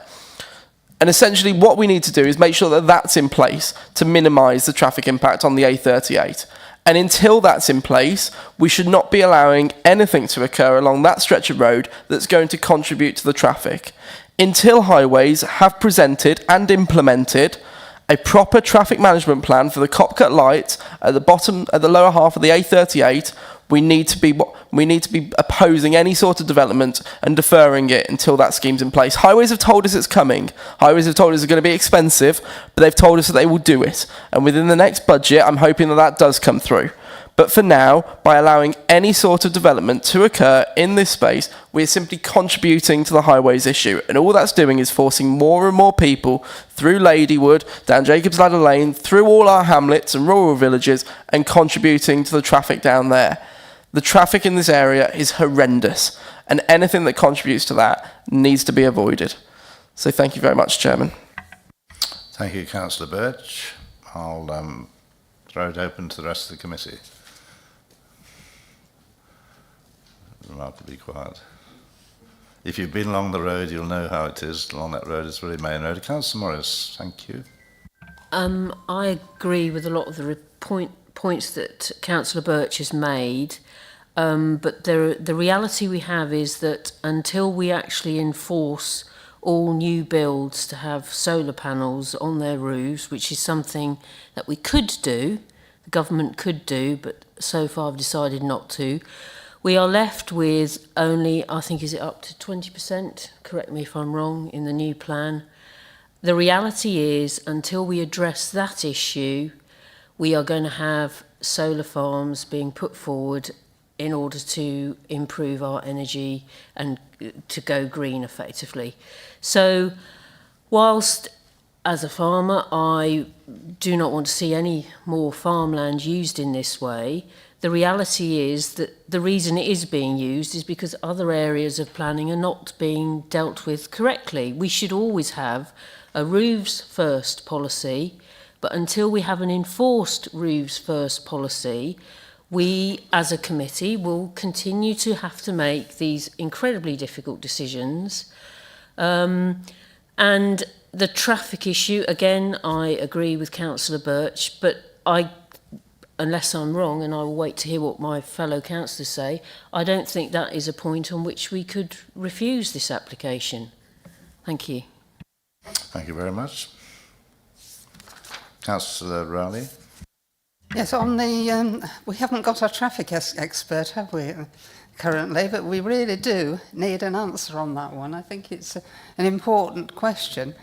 And essentially what we need to do is make sure that that's in place to minimise the traffic impact on the A38. And until that's in place, we should not be allowing anything to occur along that stretch of road that's going to contribute to the traffic. Until highways have presented and implemented a proper traffic management plan for the Copcat light at the lower half of the A38, we need to be opposing any sort of development and deferring it until that scheme's in place. Highways have told us it's coming. Highways have told us it's going to be expensive, but they've told us that they will do it. And within the next budget, I'm hoping that that does come through. But for now, by allowing any sort of development to occur in this space, we're simply contributing to the highways issue. And all that's doing is forcing more and more people through Ladywood, down Jacob's Ladder Lane, through all our hamlets and rural villages, and contributing to the traffic down there. The traffic in this area is horrendous, and anything that contributes to that needs to be avoided. So thank you very much, Chairman. Thank you, Councillor Birch. I'll throw it open to the rest of the committee. Remarkably quiet. If you've been along the road, you'll know how it is along that road. It's really main road. Councillor Morris, thank you. I agree with a lot of the points that Councillor Birch has made, but the reality we have is that until we actually enforce all new builds to have solar panels on their roofs, which is something that we could do, the government could do, but so far have decided not to, we are left with only, I think, is it up to 20%? Correct me if I'm wrong, in the new plan. The reality is, until we address that issue, we are going to have solar farms being put forward in order to improve our energy and to go green effectively. So whilst as a farmer I do not want to see any more farmland used in this way, the reality is that the reason it is being used is because other areas of planning are not being dealt with correctly. We should always have a roofs first policy, but until we have an enforced roofs first policy, we as a committee will continue to have to make these incredibly difficult decisions. And the traffic issue, again, I agree with Councillor Birch, but unless I'm wrong, and I will wait to hear what my fellow councillors say, I don't think that is a point on which we could refuse this application. Thank you. Thank you very much. Councillor Rowley. Yes, on the we haven't got a traffic expert, have we, currently? But we really do need an answer on that one. I think it's an important question.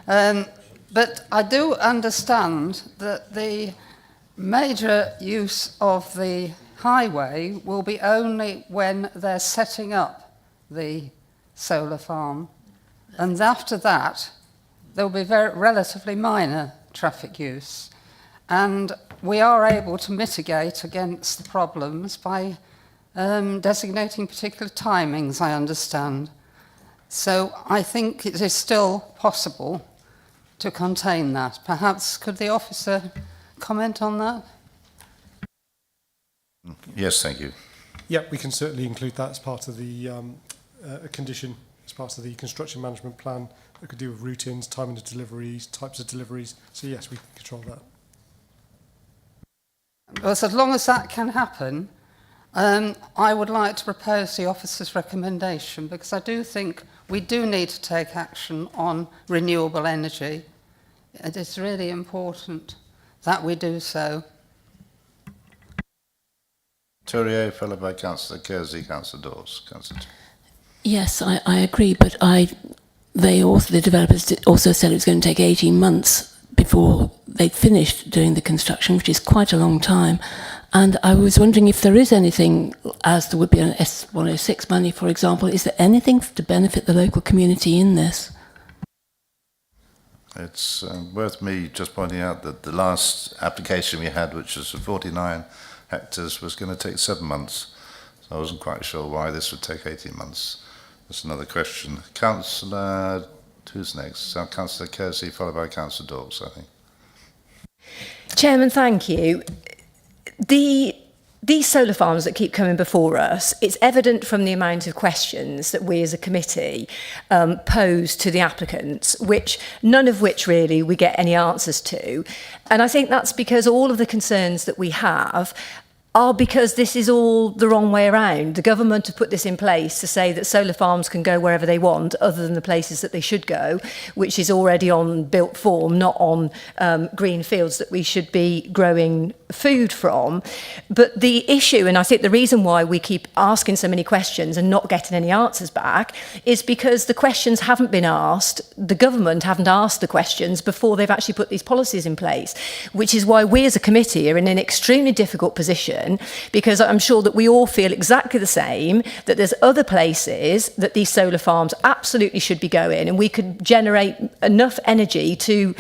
But I do understand that the major use of the highway will be only when they're setting up the solar farm, and after that there will be relatively minor traffic use, and we are able to mitigate against the problems by designating particular timings, I understand. So I think it is still possible to contain that. Perhaps could the officer comment on that? Yes, thank you. Yeah, we can certainly include that as part of the a condition, as part of the construction management plan that could do with routines, timing of deliveries, types of deliveries. So yes, we can control that. Well, so as long as that can happen, I would like to propose the officer's recommendation, because I do think we do need to take action on renewable energy. It is really important that we do so. Tourier, followed by Councillor Kersey, Councillor Dawes. Councillor. Yes, I agree, but the developers also said it was going to take 18 months before they'd finished doing the construction, which is quite a long time. And I was wondering if there is anything, as there would be on S106 money, for example, is there anything to benefit the local community in this? It's worth me just pointing out that the last application we had, which was for 49 hectares, was going to take 7 months. So I wasn't quite sure why this would take 18 months. That's another question. Councillor, who's next? Councillor Kersey, followed by Councillor Dawes, I think. Chairman, thank you. These solar farms that keep coming before us, it's evident from the amount of questions that we as a committee pose to the applicants, none of which really we get any answers to. And I think that's because all of the concerns that we have are because this is all the wrong way around. The government have put this in place to say that solar farms can go wherever they want, other than the places that they should go, which is already on built form, not on green fields that we should be growing food from. But the issue, and I think the reason why we keep asking so many questions and not getting any answers back, is because the questions haven't been asked, the government haven't asked the questions before they've actually put these policies in place, which is why we as a committee are in an extremely difficult position, because I'm sure that we all feel exactly the same, that there's other places that these solar farms absolutely should be going, and we could generate enough energy to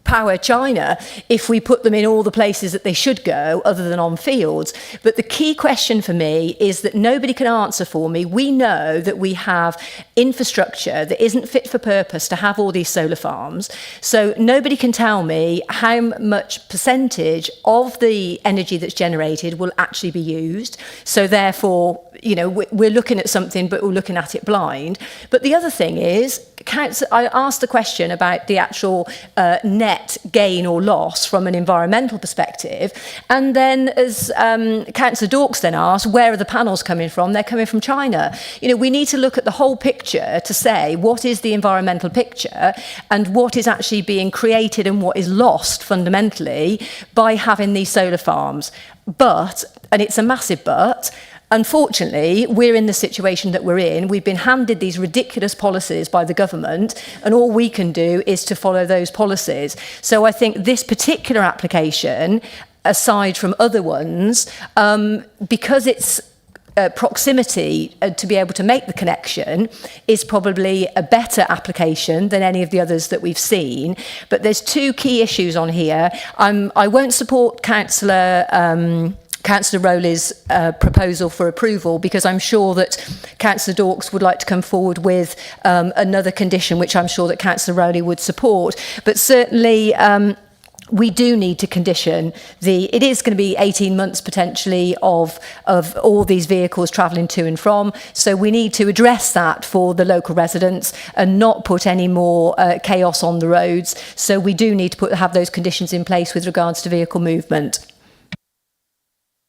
power China if we put them in all the places that they should go other than on fields. But the key question for me is that nobody can answer for me. We know that we have infrastructure that isn't fit for purpose to have all these solar farms. So nobody can tell me how much percentage of the energy that's generated will actually be used. So therefore, you know, we're looking at something, but we're looking at it blind. But the other thing is, I asked the question about the actual net gain or loss from an environmental perspective. And then as Councillor Dawkes then asked, where are the panels coming from? They're coming from China. You know, we need to look at the whole picture to say what is the environmental picture and what is actually being created and what is lost fundamentally by having these solar farms. But, and it's a massive but, unfortunately, we're in the situation that we're in. We've been handed these ridiculous policies by the government, and all we can do is to follow those policies. So I think this particular application, aside from other ones, because it's proximity to be able to make the connection, is probably a better application than any of the others that we've seen. But there's two key issues on here. I won't support Councillor Councillor Rowley's proposal for approval, because I'm sure that Councillor Dawkes would like to come forward with another condition, which I'm sure that Councillor Rowley would support. But certainly, we do need to condition it is going to be 18 months potentially of all these vehicles travelling to and from. So we need to address that for the local residents and not put any more chaos on the roads. So we do need to have those conditions in place with regards to vehicle movement.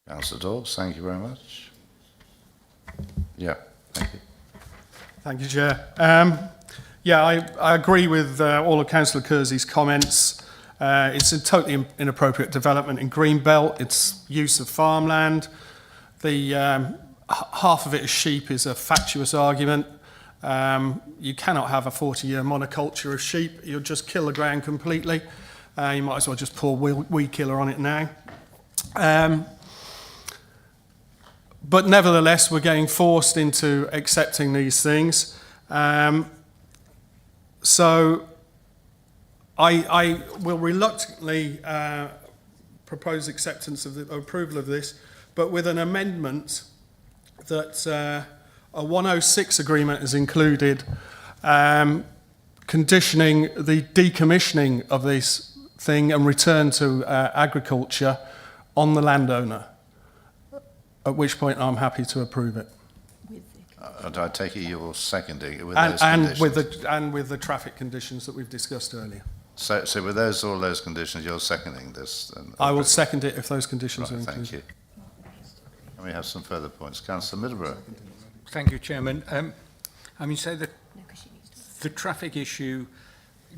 Councillor Dawes, thank you very much. Yeah, thank you. Thank you, Chair. I agree with all of Councillor Kersey's comments. It's a totally inappropriate development in Greenbelt. It's use of farmland. The half of it is sheep is a fatuous argument. You cannot have a 40-year monoculture of sheep. You'll just kill the ground completely. You might as well just pour weed killer on it now. But nevertheless, we're getting forced into accepting these things. So I will reluctantly propose acceptance of the approval of this, but with an amendment that a 106 agreement is included, conditioning the decommissioning of this thing and return to agriculture on the landowner, at which point I'm happy to approve it. I take it you're seconding it with and, those and conditions? with the traffic conditions that we've discussed earlier. So with all those conditions, you're seconding this? I will second it if those conditions are included. Thank you. And we have some further points. Councillor Middleborough. Thank you, Chairman. Say the traffic issue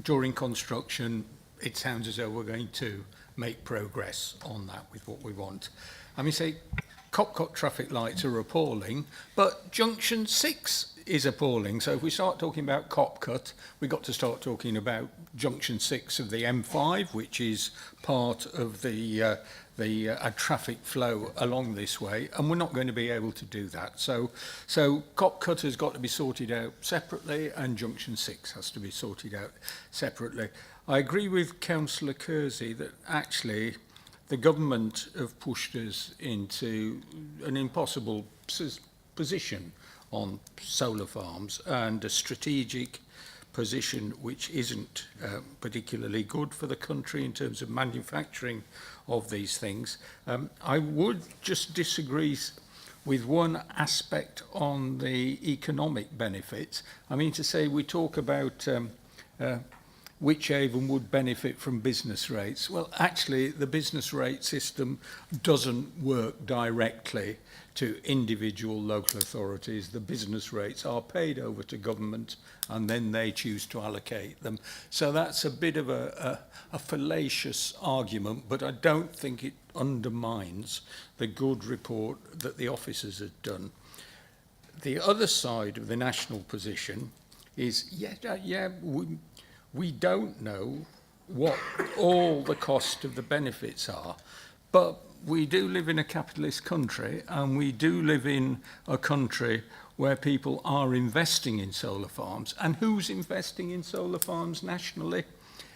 during construction, it sounds as though we're going to make progress on that with what we want. Say Copcot traffic lights are appalling, but Junction 6 is appalling. So if we start talking about Copcut, we've got to start talking about Junction 6 of the M5, which is part of the traffic flow along this way, and we're not going to be able to do that. So Copcut has got to be sorted out separately, and Junction 6 has to be sorted out separately. I agree with Councillor Kersey that actually the government have pushed us into an impossible position on solar farms and a strategic position which isn't particularly good for the country in terms of manufacturing of these things. I would just disagree with one aspect on the economic benefits. To say we talk about Wychavon would benefit from business rates. Well, actually, the business rate system doesn't work directly to individual local authorities. The business rates are paid over to government and then they choose to allocate them. So that's a bit of a fallacious argument, but I don't think it undermines the good report that the officers have done. The other side of the national position is, we don't know what all the cost of the benefits are, but we do live in a capitalist country, and we do live in a country where people are investing in solar farms. And who's investing in solar farms nationally?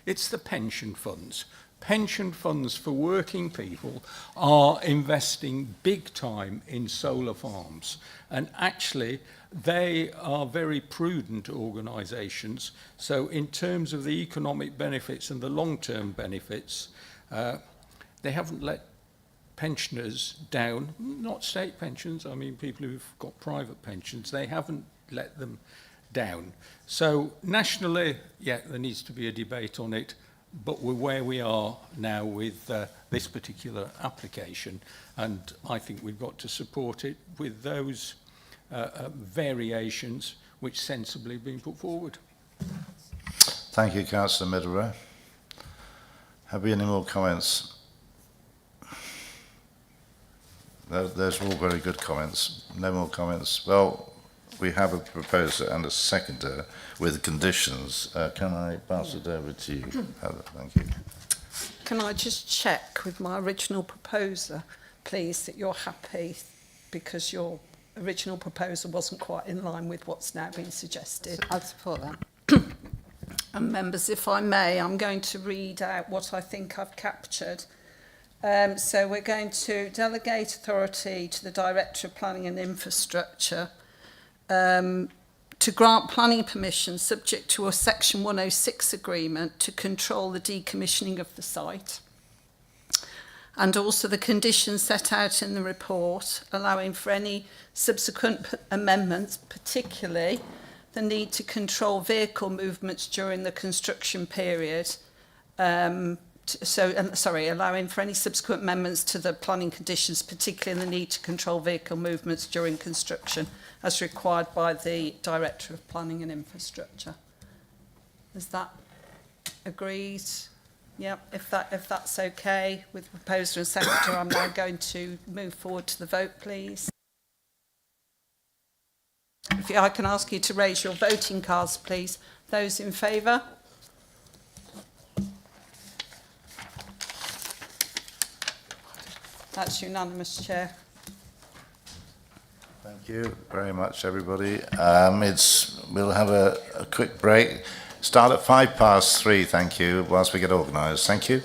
It's the pension funds. Pension funds for working people are investing big time in solar farms. And actually, they are very prudent organisations. So in terms of the economic benefits and the long-term benefits, they haven't let pensioners down, not state pensions, people who've got private pensions, they haven't let them down. So nationally, there needs to be a debate on it, but we're where we are now with this particular application, and I think we've got to support it with those variations which sensibly have been put forward. Thank you, Councillor Middleborough. Have we any more comments? Those are all very good comments. No more comments. Well, we have a proposer and a seconder with conditions. Can I pass it over to you, Heather? Thank you. Can I just check with my original proposer, please, that you're happy, because your original proposal wasn't quite in line with what's now been suggested? I'd support that. And members, if I may, I'm going to read out what I think I've captured. So we're going to delegate authority to the Director of Planning and Infrastructure to grant planning permission subject to a Section 106 agreement to control the decommissioning of the site, and also the conditions set out in the report, allowing for any subsequent amendments, particularly the need to control vehicle movements during the construction period. Allowing for any subsequent amendments to the planning conditions, particularly the need to control vehicle movements during construction, as required by the Director of Planning and Infrastructure. Is that agreed? Yep, if that's okay with the proposer and secretary, I'm now going to move forward to the vote, please. If I can ask you to raise your voting cards, please. Those in favour? That's unanimous, Chair. Thank you very much, everybody. We'll have a quick break. Start at 3:05, thank you, whilst we get organised. Thank you.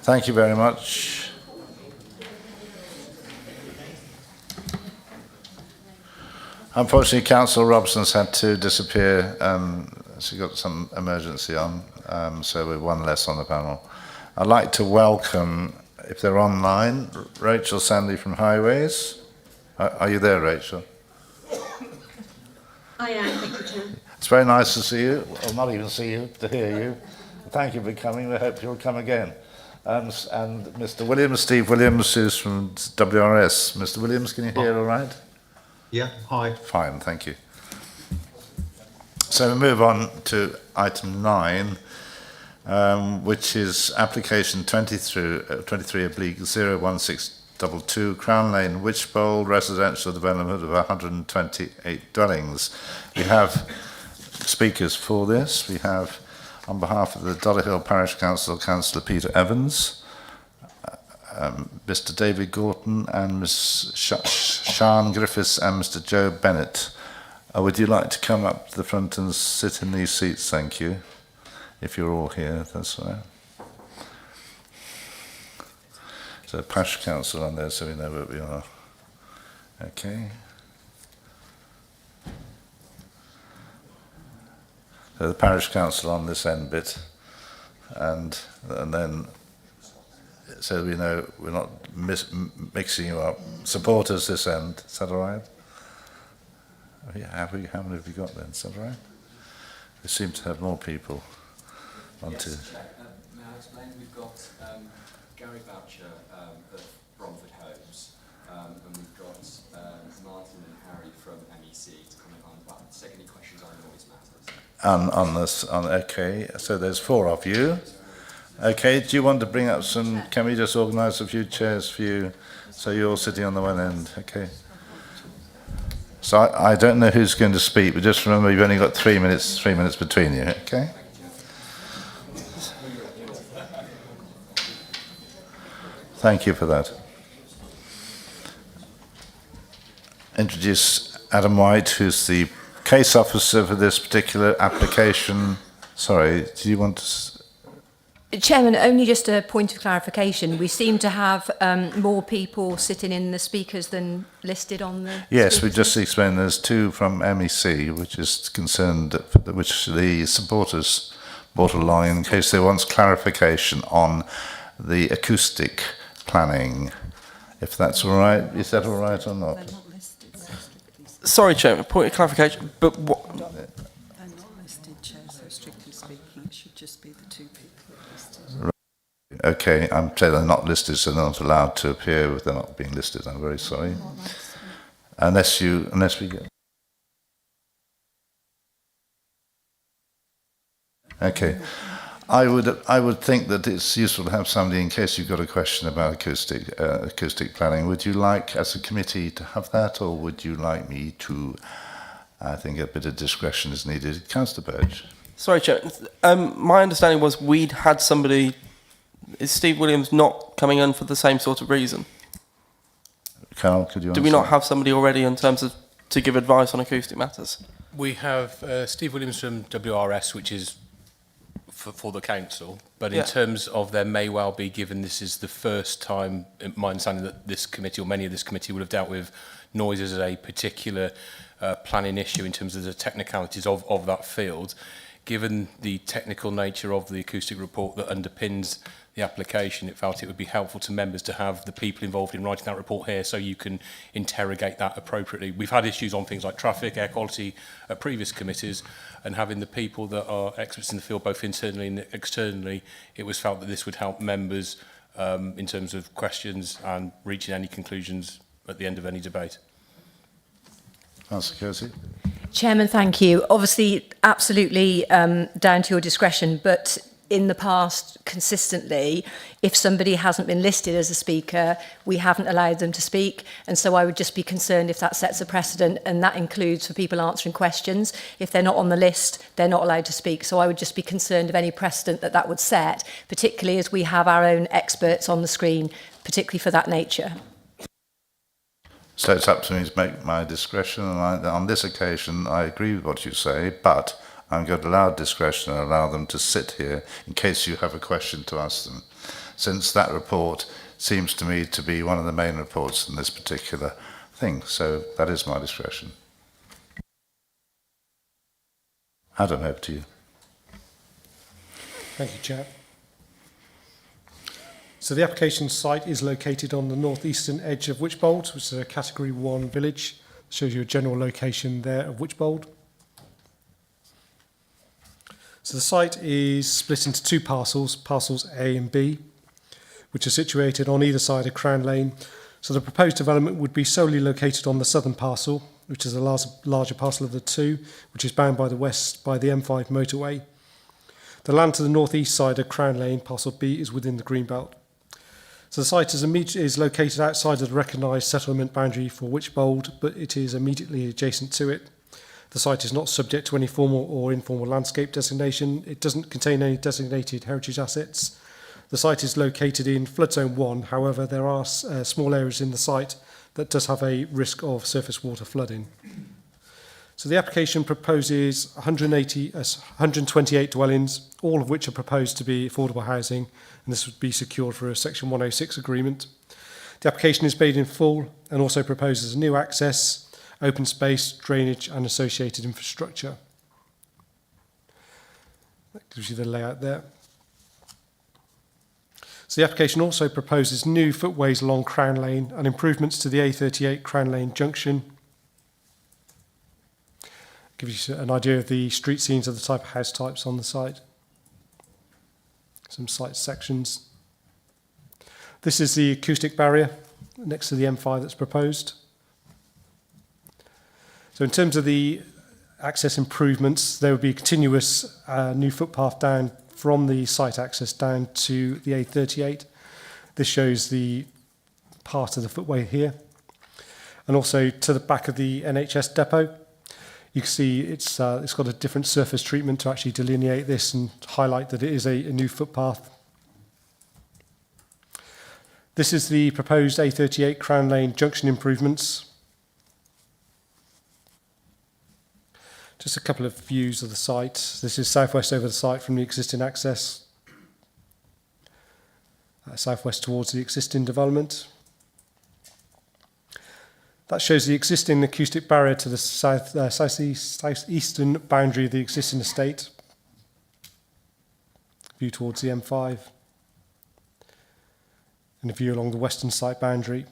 Thank you very much. Unfortunately, Councillor Robson's had to disappear. She got some emergency on, so we're one less on the panel. I'd like to welcome, if they're online, Rachel Sandy from Highways. Are you there, Rachel? I am, thank you, Chair. It's very nice to see you, or not even see you, to hear you. Thank you for coming. We hope you'll come again. And Mr. Williams, Steve Williams, who's from WRS. Mr. Williams, can you hear all right? Yeah, hi. Fine, thank you. So we move on to item 9, which is application 23/01622, Crown Lane, Wychavon, residential development of 128 dwellings. We have speakers for this. We have, on behalf of the Dollar Parish Council, Councillor Peter Evans, Mr. David Gorton, and Ms. Sian Griffiths, and Mr. Joe Bennett. Would you like to come up to the front and sit in these seats? Thank you. If you're all here, that's right. So Parish Council on there, so we know where we are. Okay. So the Parish Council on this end bit, and then, so we know we're not mixing you up. Supporters this end, is that all right? Yeah, how many have you got then? Is that all right? We seem to have more people. Onto. Yes, may I explain? We've got Gary Boucher of Bromford Homes, and we've got Martin and Harry from MEC to comment on that. Take any questions on noise matters. On this, okay, so there's 4 of you. Okay, do you want to bring up some, can we just organise a few chairs for you, so you're all sitting on the one end, okay? So I don't know who's going to speak, but just remember you've only got 3 minutes between you, okay? Thank you for that. Introduce Adam White, who's the case officer for this particular application. Sorry, do you want to... Chairman, only just a point of clarification. We seem to have more people sitting in the speakers than listed on the... Yes, we just explained there's 2 from MEC, which is concerned, which the supporters brought along in case they want clarification on the acoustic planning. If that's all right, is that all right or not? Sorry, Chairman, point of clarification, but what... They're not listed, Chair, so strictly speaking, it should just be the 2 people listed. Right. Okay, I'm saying they're not listed, so they're not allowed to appear if they're not being listed. I'm very sorry. Unless we get... Okay. I would think that it's useful to have somebody in case you've got a question about acoustic planning. Would you like, as a committee, to have that, or would you like me to? I think a bit of discretion is needed. Councillor Burge. Sorry, Chair. My understanding was we'd had somebody. Is Steve Williams not coming in for the same sort of reason? Carl, could you? Do we not have somebody already in terms of to give advice on acoustic matters? We have Steve Williams from WRS, which is for the council, but in terms of there may well be, given this is the first time, my understanding that this committee or many of this committee would have dealt with noise as a particular planning issue in terms of the technicalities of that field. Given the technical nature of the acoustic report that underpins the application, it felt it would be helpful to members to have the people involved in writing that report here so you can interrogate that appropriately. We've had issues on things like traffic, air quality at previous committees, and having the people that are experts in the field both internally and externally, it was felt that this would help members in terms of questions and reaching any conclusions at the end of any debate. Councillor Kersey. Chairman, thank you. Obviously, absolutely down to your discretion, but in the past, consistently, if somebody hasn't been listed as a speaker, we haven't allowed them to speak. And so I would just be concerned if that sets a precedent, and that includes for people answering questions. If they're not on the list, they're not allowed to speak. So I would just be concerned of any precedent that that would set, particularly as we have our own experts on the screen, particularly for that nature. So it's up to me to make my discretion, and on this occasion I agree with what you say, but I'm going to allow discretion and allow them to sit here in case you have a question to ask them. since that report seems to me to be one of the main reports in this particular thing. So that is my discretion. Adam, over to you. Thank you, Chair. So the application site is located on the northeastern edge of Wychbold, which is a Category 1 village. It shows you a general location there of Wychbold. So the site is split into two parcels, parcels A and B, which are situated on either side of Crown Lane. So the proposed development would be solely located on the southern parcel, which is the larger parcel of the two, which is bound by the west by the M5 motorway. The land to the northeast side of Crown Lane, parcel B, is within the Greenbelt. So the site is located outside of the recognised settlement boundary for Wychbold, but it is immediately adjacent to it. The site is not subject to any formal or informal landscape designation. It doesn't contain any designated heritage assets. The site is located in Flood Zone 1. However, there are small areas in the site that does have a risk of surface water flooding. So the application proposes 128 dwellings, all of which are proposed to be affordable housing, and this would be secured for a Section 106 agreement. The application is paid in full and also proposes new access, open space, drainage and associated infrastructure. That gives you the layout there. So the application also proposes new footways along Crown Lane and improvements to the A38 Crown Lane junction. Gives you an idea of the street scenes of the type of house types on the site. Some site sections. This is the acoustic barrier next to the M5 that's proposed. So in terms of the access improvements, there would be a continuous new footpath down from the site access down to the A38. This shows the part of the footway here. And also to the back of the NHS depot. You can see it's got a different surface treatment to actually delineate this and highlight that it is a new footpath. This is the proposed A38 Crown Lane junction improvements. Just a couple of views of the site. This is southwest over the site from the existing access. Southwest towards the existing development. That shows the existing acoustic barrier to the southeastern boundary of the existing estate. View towards the M5. And a view along the western site boundary.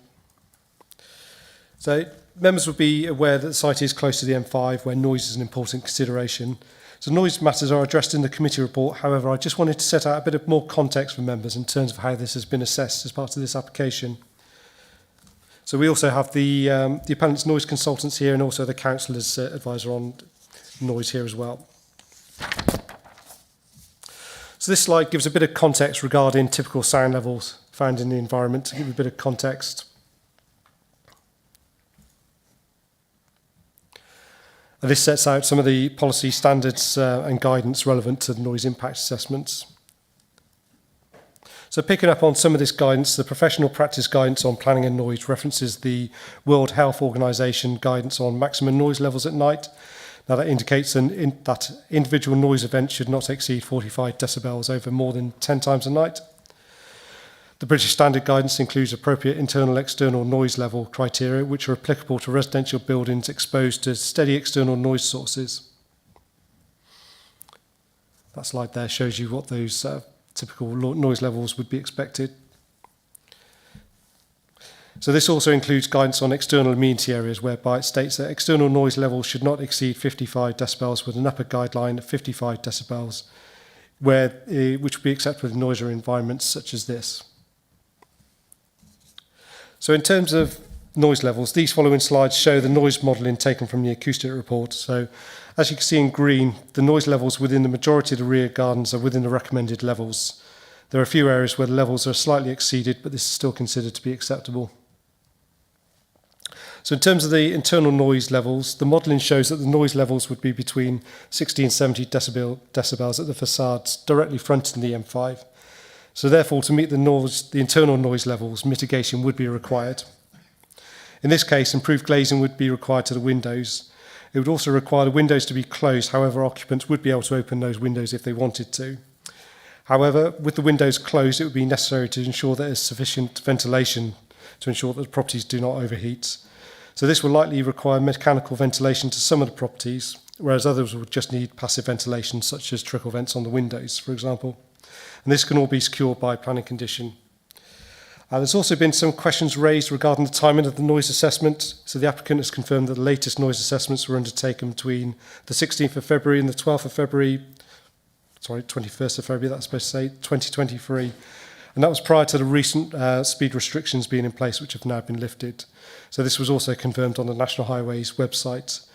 So members would be aware that the site is close to the M5 where noise is an important consideration. So noise matters are addressed in the committee report. However, I just wanted to set out a bit of more context for members in terms of how this has been assessed as part of this application. So we also have the appellant's noise consultants here and also the councillor's advisor on noise here as well. So this slide gives a bit of context regarding typical sound levels found in the environment, to give you a bit of context. And this sets out some of the policy standards and guidance relevant to the noise impact assessments. So picking up on some of this guidance, the professional practice guidance on planning and noise references the World Health Organization guidance on maximum noise levels at night. Now that indicates that individual noise events should not exceed 45 decibels over more than 10 times a night. The British Standard guidance includes appropriate internal external noise level criteria which are applicable to residential buildings exposed to steady external noise sources. That slide there shows you what those typical noise levels would be expected. So this also includes guidance on external amenity areas whereby it states that external noise levels should not exceed 55 decibels with an upper guideline of 55 decibels, which would be acceptable in noisier environments such as this. So in terms of noise levels, these following slides show the noise modelling taken from the acoustic report. So as you can see in green, the noise levels within the majority of the rear gardens are within the recommended levels. There are a few areas where the levels are slightly exceeded, but this is still considered to be acceptable. So in terms of the internal noise levels, the modelling shows that the noise levels would be between 60 and 70 decibels at the facades directly fronting the M5. So therefore, to meet the internal noise levels, mitigation would be required. In this case, improved glazing would be required to the windows. It would also require the windows to be closed, however, occupants would be able to open those windows if they wanted to. However, with the windows closed, it would be necessary to ensure that there is sufficient ventilation to ensure that the properties do not overheat. So this will likely require mechanical ventilation to some of the properties, whereas others will just need passive ventilation, such as trickle vents on the windows, for example. And this can all be secured by planning condition. There's also been some questions raised regarding the timing of the noise assessment. So the applicant has confirmed that the latest noise assessments were undertaken between the 16th of February and the 12th of February, 21st of February, that's supposed to say, 2023. And that was prior to the recent speed restrictions being in place, which have now been lifted. So this was also confirmed on the National Highways website.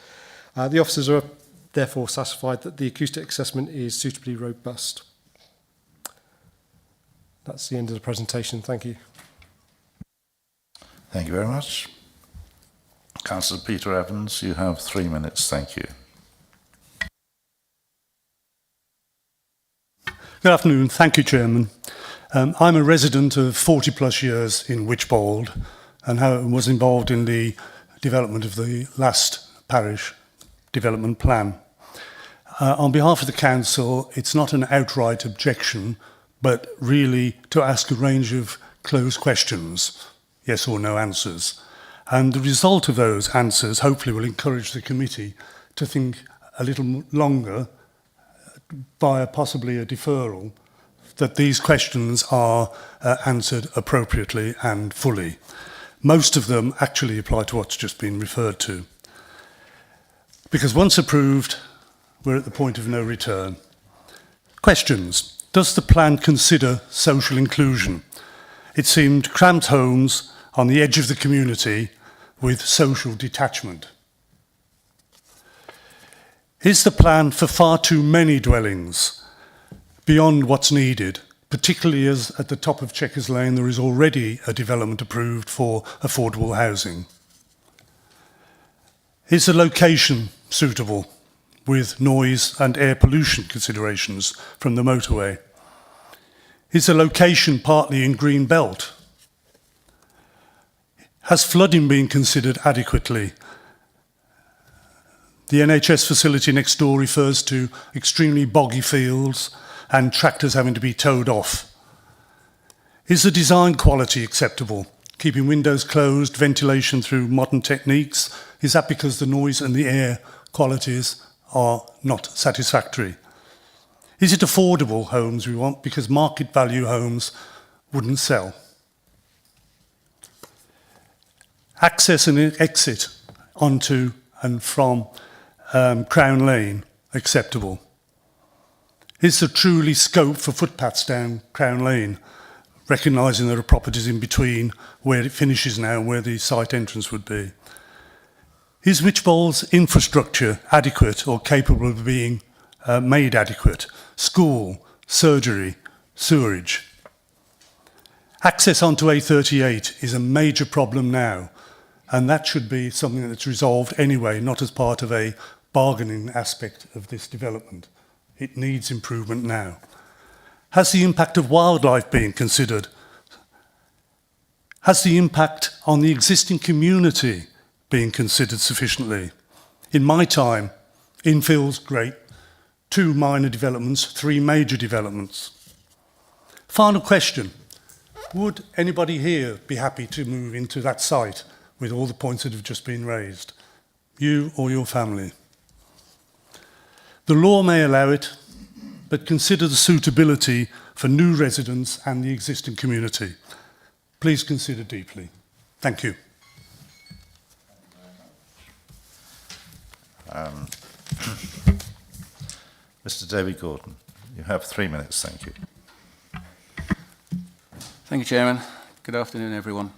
The officers are therefore satisfied that the acoustic assessment is suitably robust. That's the end of the presentation. Thank you. Thank you very much. Councillor Peter Evans, you have 3 minutes. Thank you. Good afternoon. Thank you, Chairman. I'm a resident of 40 plus years in Wychavon and was involved in the development of the last parish development plan. On behalf of the council, it's not an outright objection, but really to ask a range of closed questions, yes or no answers. And the result of those answers hopefully will encourage the committee to think a little longer via possibly a deferral, that these questions are answered appropriately and fully. Most of them actually apply to what's just been referred to. Because once approved, we're at the point of no return. Questions. Does the plan consider social inclusion? It seemed cramped homes on the edge of the community with social detachment. Is the plan for far too many dwellings beyond what's needed, particularly as at the top of Checkers Lane there is already a development approved for affordable housing? Is the location suitable with noise and air pollution considerations from the motorway? Is the location partly in green belt? Has flooding been considered adequately? The NHS facility next door refers to extremely boggy fields and tractors having to be towed off. Is the design quality acceptable? Keeping windows closed, ventilation through modern techniques, is that because the noise and the air qualities are not satisfactory? Is it affordable homes we want because market value homes wouldn't sell? Access and exit onto and from Crown Lane acceptable? Is there truly scope for footpaths down Crown Lane, recognising there are properties in between where it finishes now and where the site entrance would be? Is Wychavon's infrastructure adequate or capable of being made adequate? School, surgery, sewerage. Access onto A38 is a major problem now, and that should be something that's resolved anyway, not as part of a bargaining aspect of this development. It needs improvement now. Has the impact of wildlife been considered? Has the impact on the existing community been considered sufficiently? In my time, infill's great, 2 minor developments, 3 major developments. Final question. Would anybody here be happy to move into that site with all the points that have just been raised? You or your family? The law may allow it, but consider the suitability for new residents and the existing community. Please consider deeply. Thank you. Mr. David Gordon, you have 3 minutes. Thank you. Thank you, Chairman. Good afternoon, everyone.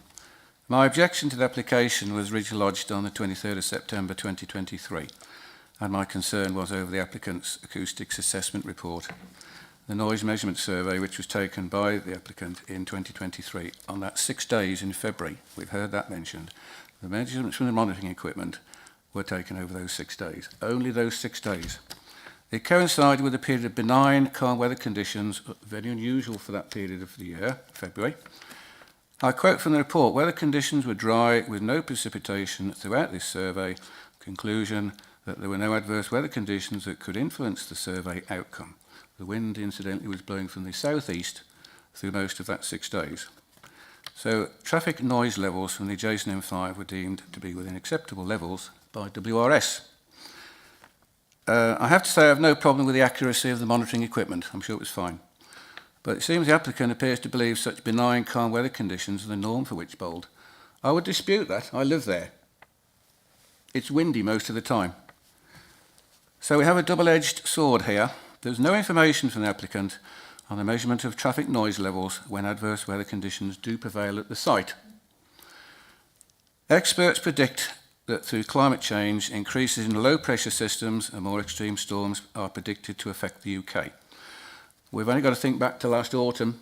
My objection to the application was originally lodged on the 23rd of September 2023, and my concern was over the applicant's acoustics assessment report. The noise measurement survey, which was taken by the applicant in 2023, on that 6 days in February, we've heard that mentioned, the measurements from the monitoring equipment were taken over those 6 days, only those 6 days. It coincided with a period of benign, calm weather conditions, very unusual for that period of the year, February. I quote from the report, weather conditions were dry with no precipitation throughout this survey, conclusion that there were no adverse weather conditions that could influence the survey outcome. The wind, incidentally, was blowing from the southeast through most of that 6 days. So traffic noise levels from the adjacent M5 were deemed to be within acceptable levels by WRS. I have to say I have no problem with the accuracy of the monitoring equipment. I'm sure it was fine. But it seems the applicant appears to believe such benign calm weather conditions are the norm for Wychbold. I would dispute that. I live there. It's windy most of the time. So we have a double-edged sword here. There's no information from the applicant on the measurement of traffic noise levels when adverse weather conditions do prevail at the site. Experts predict that through climate change, increases in low-pressure systems and more extreme storms are predicted to affect the UK. We've only got to think back to last autumn.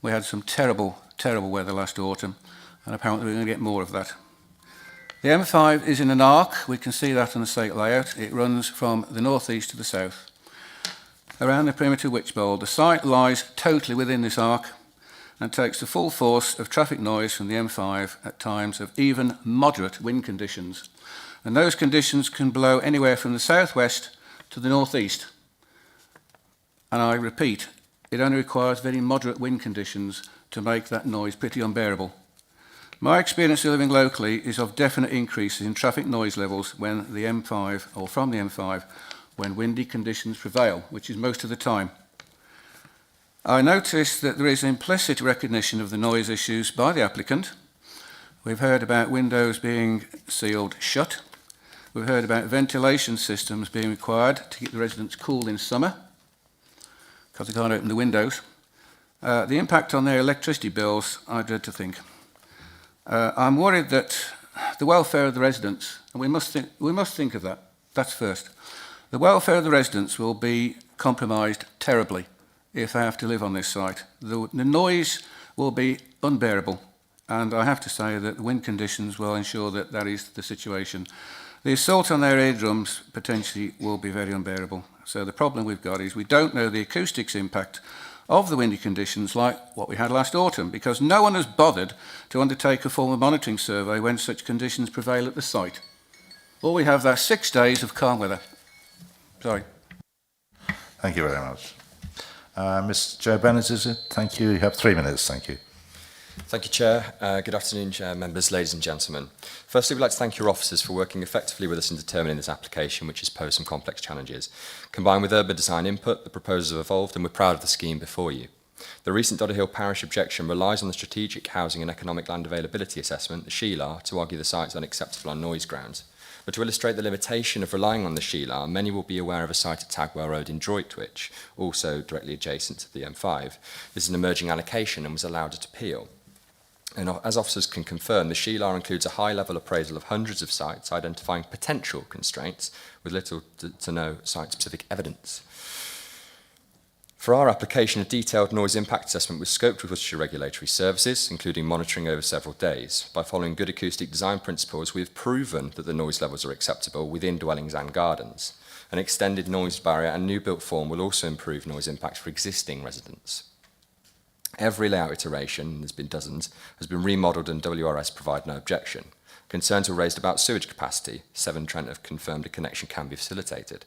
We had some terrible, terrible weather last autumn, and apparently we're going to get more of that. The M5 is in an arc. We can see that on the state layout. It runs from the northeast to the south, around the perimeter of Wychbold. The site lies totally within this arc and takes the full force of traffic noise from the M5 at times of even moderate wind conditions. And those conditions can blow anywhere from the southwest to the northeast. And I repeat, it only requires very moderate wind conditions to make that noise pretty unbearable. My experience of living locally is of definite increases in traffic noise levels when the M5, or from the M5, when windy conditions prevail, which is most of the time. I notice that there is implicit recognition of the noise issues by the applicant. We've heard about windows being sealed shut. We've heard about ventilation systems being required to keep the residents cool in summer, because they can't open the windows. The impact on their electricity bills, I dread to think. I'm worried that the welfare of the residents, and we must think of that. That's first. The welfare of the residents will be compromised terribly if they have to live on this site. The noise will be unbearable, and I have to say that the wind conditions will ensure that that is the situation. The assault on their eardrums potentially will be very unbearable. So the problem we've got is we don't know the acoustics impact of the windy conditions like what we had last autumn, because no one has bothered to undertake a formal monitoring survey when such conditions prevail at the site. All we have are 6 days of calm weather. Sorry. Thank you very much. Ms. Jo Bennett, is it? Thank you. You have 3 minutes. Thank you. Thank you, Chair. Good afternoon, Chair, members, ladies and gentlemen. Firstly, we'd like to thank your officers for working effectively with us in determining this application, which has posed some complex challenges. Combined with urban design input, the proposals have evolved, and we're proud of the scheme before you. The recent Dodderhill Parish objection relies on the Strategic Housing and Economic Land Availability Assessment, the SHELAR, to argue the site is unacceptable on noise grounds. But to illustrate the limitation of relying on the SHELAR, many will be aware of a site at Tagwell Road in Droitwich, also directly adjacent to the M5. This is an emerging allocation and was allowed at appeal. And as officers can confirm, the SHELAR includes a high-level appraisal of hundreds of sites, identifying potential constraints with little to no site-specific evidence. For our application, a detailed noise impact assessment was scoped with Worcestershire Regulatory Services, including monitoring over several days. By following good acoustic design principles, we have proven that the noise levels are acceptable within dwellings and gardens. An extended noise barrier and new built form will also improve noise impact for existing residents. Every layout iteration, there's been dozens, has been remodelled and WRS provide no objection. Concerns were raised about sewage capacity. Severn Trent have confirmed a connection can be facilitated.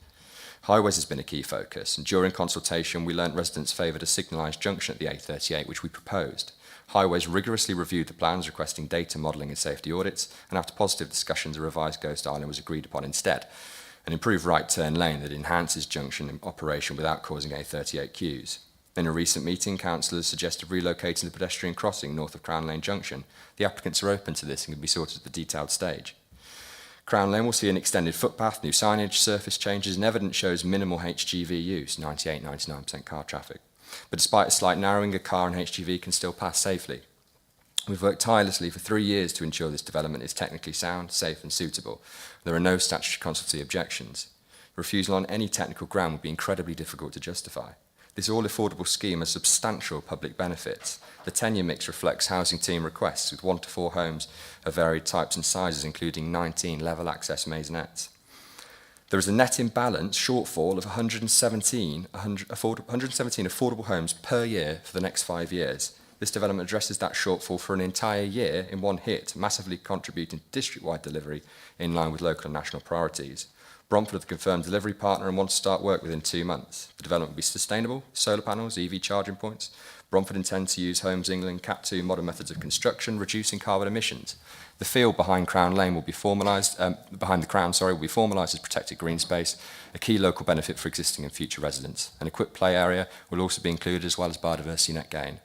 Highways has been a key focus, and during consultation we learnt residents favoured a signalised junction at the A38, which we proposed. Highways rigorously reviewed the plans, requesting data modelling and safety audits, and after positive discussions a revised Ghost Island was agreed upon instead. An improved right turn lane that enhances junction operation without causing A38 queues. In a recent meeting, councillors suggested relocating the pedestrian crossing north of Crown Lane Junction. The applicants are open to this and can be sorted at the detailed stage. Crown Lane will see an extended footpath, new signage, surface changes, and evidence shows minimal HGV use, 98–99% car traffic. But despite a slight narrowing, a car and HGV can still pass safely. We've worked tirelessly for 3 years to ensure this development is technically sound, safe and suitable. There are no statutory consultancy objections. Refusal on any technical ground would be incredibly difficult to justify. This all-affordable scheme has substantial public benefits. The tenure mix reflects housing team requests with 1 to 4 homes of varied types and sizes, including 19 level access maisonettes. There is a net imbalance shortfall of 117 affordable homes per year for the next 5 years. This development addresses that shortfall for an entire year in one hit, massively contributing to district-wide delivery in line with local and national priorities. Bromford are the confirmed delivery partner and want to start work within 2 months. The development will be sustainable, solar panels, EV charging points. Bromford intends to use Homes England Cat 2 modern methods of construction, reducing carbon emissions. The field behind Crown Lane will be formalised, behind the Crown, will be formalised as protected green space, a key local benefit for existing and future residents. An equipped play area will also be included, as well as biodiversity net gain.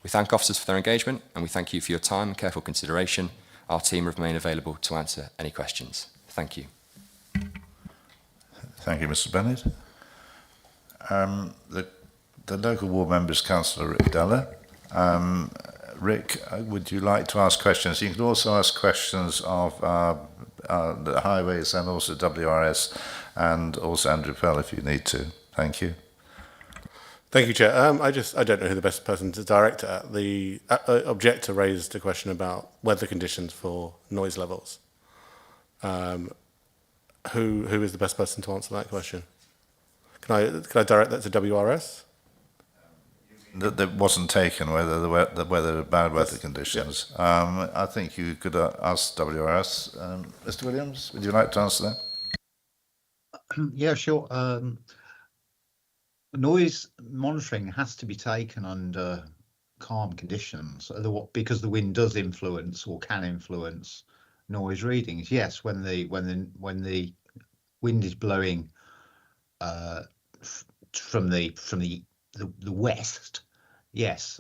We thank officers for their engagement, and we thank you for your time and careful consideration. Our team remain available to answer any questions. Thank you. Thank you, Mr. Bennett. The local ward member is Councillor Rick Deller. Rick, would you like to ask questions? You can also ask questions of the highways and also WRS and also Andrew Pell if you need to. Thank you. Thank you, Chair. I don't know who the best person to direct it at. The objector raised a question about weather conditions for noise levels. Who is the best person to answer that question? Can I direct that to WRS? That wasn't taken, whether the bad weather conditions. I think you could ask WRS. Mr. Williams, would you like to answer that? Yeah, sure. Noise monitoring has to be taken under calm conditions, because the wind does influence or can influence noise readings. Yes, when the wind is blowing from the west, yes,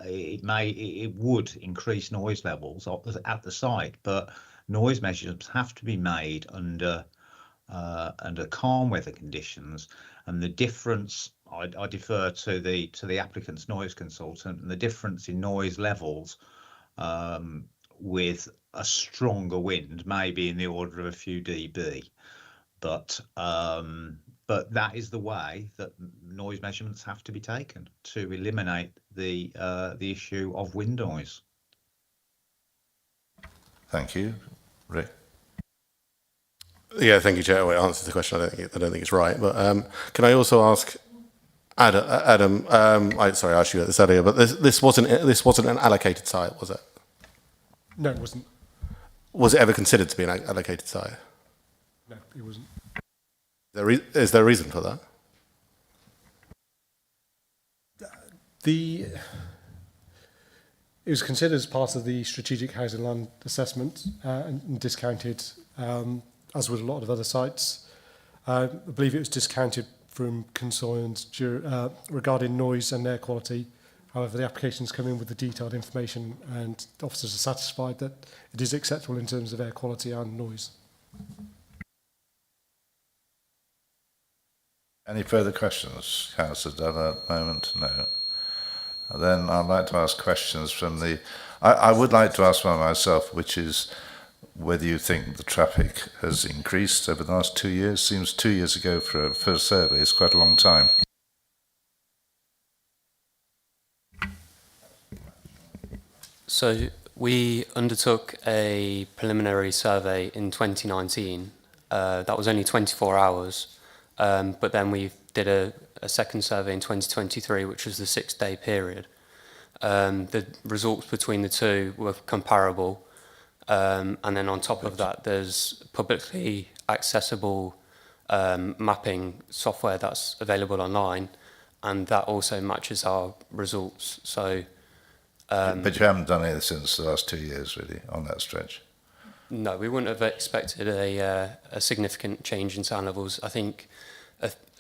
it would increase noise levels at the site, but noise measurements have to be made under calm weather conditions, and the difference, I defer to the applicant's noise consultant, and the difference in noise levels with a stronger wind may be in the order of a few dB, but that is the way that noise measurements have to be taken to eliminate the issue of wind noise. Thank you, Rick. Yeah, thank you, Chair. Well, it answers the question. I don't think it's right. But can I also ask Adam? Sorry, I asked you this earlier, but this wasn't an allocated site, was it? No, it wasn't. Was it ever considered to be an allocated site? No, it wasn't. Is there a reason for that? It was considered as part of the strategic housing land assessment and discounted, as with a lot of other sites. I believe it was discounted from concerns regarding noise and air quality. However, the applications come in with the detailed information, and officers are satisfied that it is acceptable in terms of air quality and noise. Any further questions, Councillor Dunn, at the moment? No. Then I'd like to ask questions from the... I would like to ask one myself, which is whether you think the traffic has increased over the last 2 years. Seems 2 years ago for a survey is quite a long time. So we undertook a preliminary survey in 2019. That was only 24 hours, but then we did a second survey in 2023, which was the 6-day period. The results between the two were comparable, and then on top of that, there's publicly accessible mapping software that's available online, and that also matches our results. So. But you haven't done anything since the last 2 years, really, on that stretch? No, we wouldn't have expected a significant change in sound levels. I think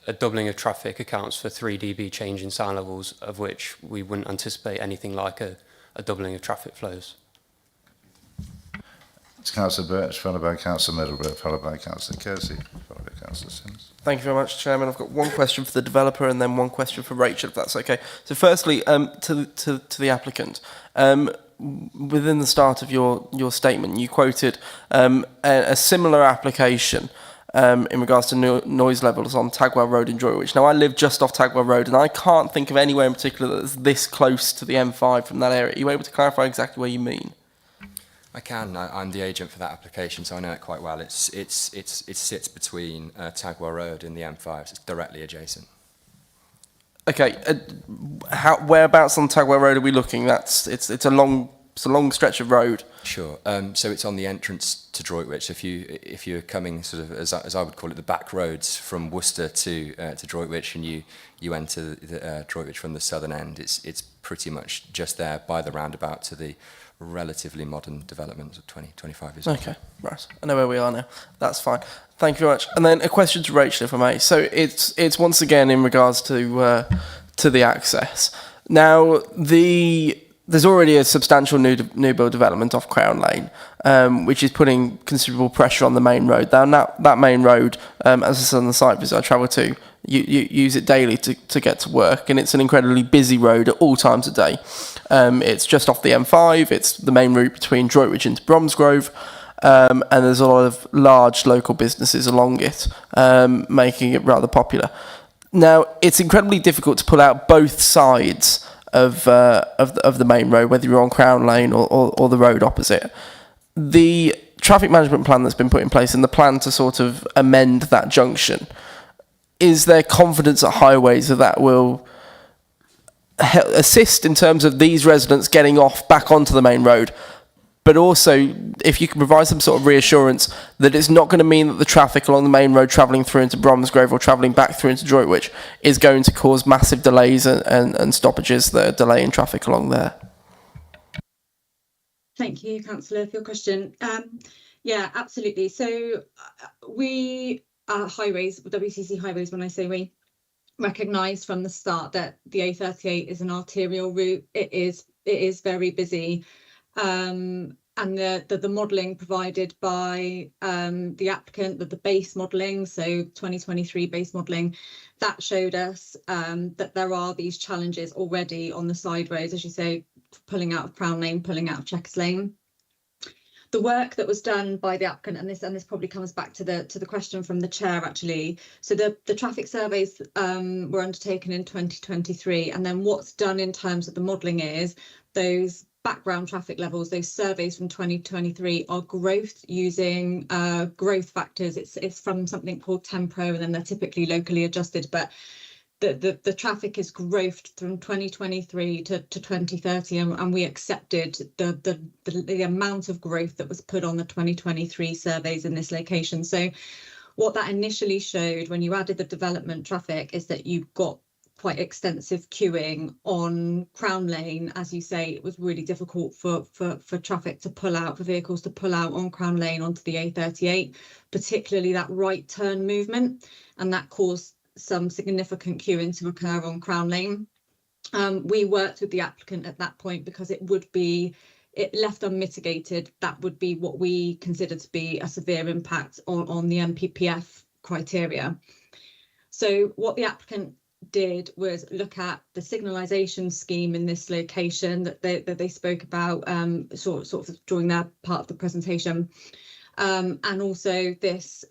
a doubling of traffic accounts for 3 dB change in sound levels, of which we wouldn't anticipate anything like a doubling of traffic flows. It's Councillor Birch, followed by Councillor Middlebrooke, followed by Councillor Kersey, followed by Councillor Sims. Thank you very much, Chairman. I've got one question for the developer and then one question for Rachel, if that's okay. So firstly, to the applicant, within the start of your statement, you quoted a similar application in regards to noise levels on Tagwell Road in Droitwich. Now, I live just off Tagwell Road, and I can't think of anywhere in particular that's this close to the M5 from that area. Are you able to clarify exactly where you mean? I can. I'm the agent for that application, so I know it quite well. It sits between Tagwell Road and the M5. It's directly adjacent. Okay. Whereabouts on Tagwell Road are we looking? It's a long It's a long stretch of road. Sure. So it's on the entrance to Droitwich. If you're coming sort of as I would call it, the back roads from Worcester to Droitwich, and you enter Droitwich from the southern end, it's pretty much just there by the roundabout to the relatively modern developments of 20-25 years ago. Okay, right. I know where we are now. That's fine. Thank you very much. And then a question to Rachel, if I may. So it's once again in regards to the access. Now, there's already a substantial new build development off Crown Lane, which is putting considerable pressure on the main road. Now, that main road, as I said on the site visit I travel to, you use it daily to get to work, and it's an incredibly busy road at all times of day. It's just off the M5, it's the main route between Droitwich into Bromsgrove, and there's a lot of large local businesses along it, making it rather popular. Now, it's incredibly difficult to pull out both sides of the main road, whether you're on Crown Lane or the road opposite. The traffic management plan that's been put in place and the plan to sort of amend that junction, is there confidence at Highways that will assist in terms of these residents getting off back onto the main road, but also if you can provide some sort of reassurance that it's not going to mean that the traffic along the main road travelling through into Bromsgrove or travelling back through into Droitwich is going to cause massive delays and stoppages that are delaying traffic along there? Thank you, Councillor, for your question. Yeah, absolutely. So we Highways, WCC Highways, when I say we, recognise from the start that the A38 is an arterial route. It is very busy. And the modelling provided by the applicant, the base modelling, so 2023 base modelling, that showed us that there are these challenges already on the side roads, as you say, pulling out of Crown Lane, pulling out of Chequers Lane. The work that was done by the applicant, and this probably comes back to the question from the chair actually. So the traffic surveys were undertaken in 2023, and then what's done in terms of the modelling is those background traffic levels, those surveys from 2023 are growth using growth factors. It's from something called Tempro, and then they're typically locally adjusted, but the traffic is growth from 2023 to 2030, and we accepted the amount of growth that was put on the 2023 surveys in this location. So what that initially showed when you added the development traffic is that you've got quite extensive queuing on Crown Lane. As you say, it was really difficult for traffic to pull out, for vehicles to pull out on Crown Lane onto the A38, particularly that right turn movement, and that caused some significant queuing to occur on Crown Lane. We worked with the applicant at that point because it left unmitigated, that would be what we consider to be a severe impact on the MPPF criteria. So what the applicant did was look at the signalisation scheme in this location that they spoke about sort of during their part of the presentation. And also this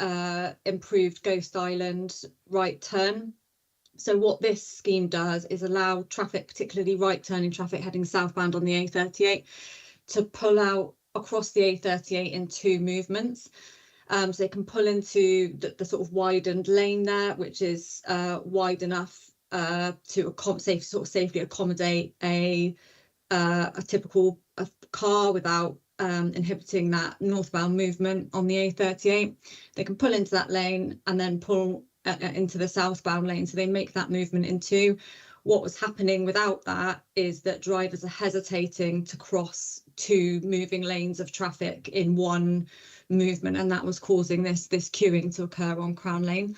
improved Ghost Island right turn. So what this scheme does is allow traffic, particularly right turning traffic heading southbound on the A38, to pull out across the A38 in two movements. So they can pull into the sort of widened lane there, which is wide enough to safely accommodate a typical car without inhibiting that northbound movement on the A38. They can pull into that lane and then pull into the southbound lane, so they make that movement in two. What was happening without that is that drivers are hesitating to cross two moving lanes of traffic in one movement, and that was causing this queuing to occur on Crown Lane.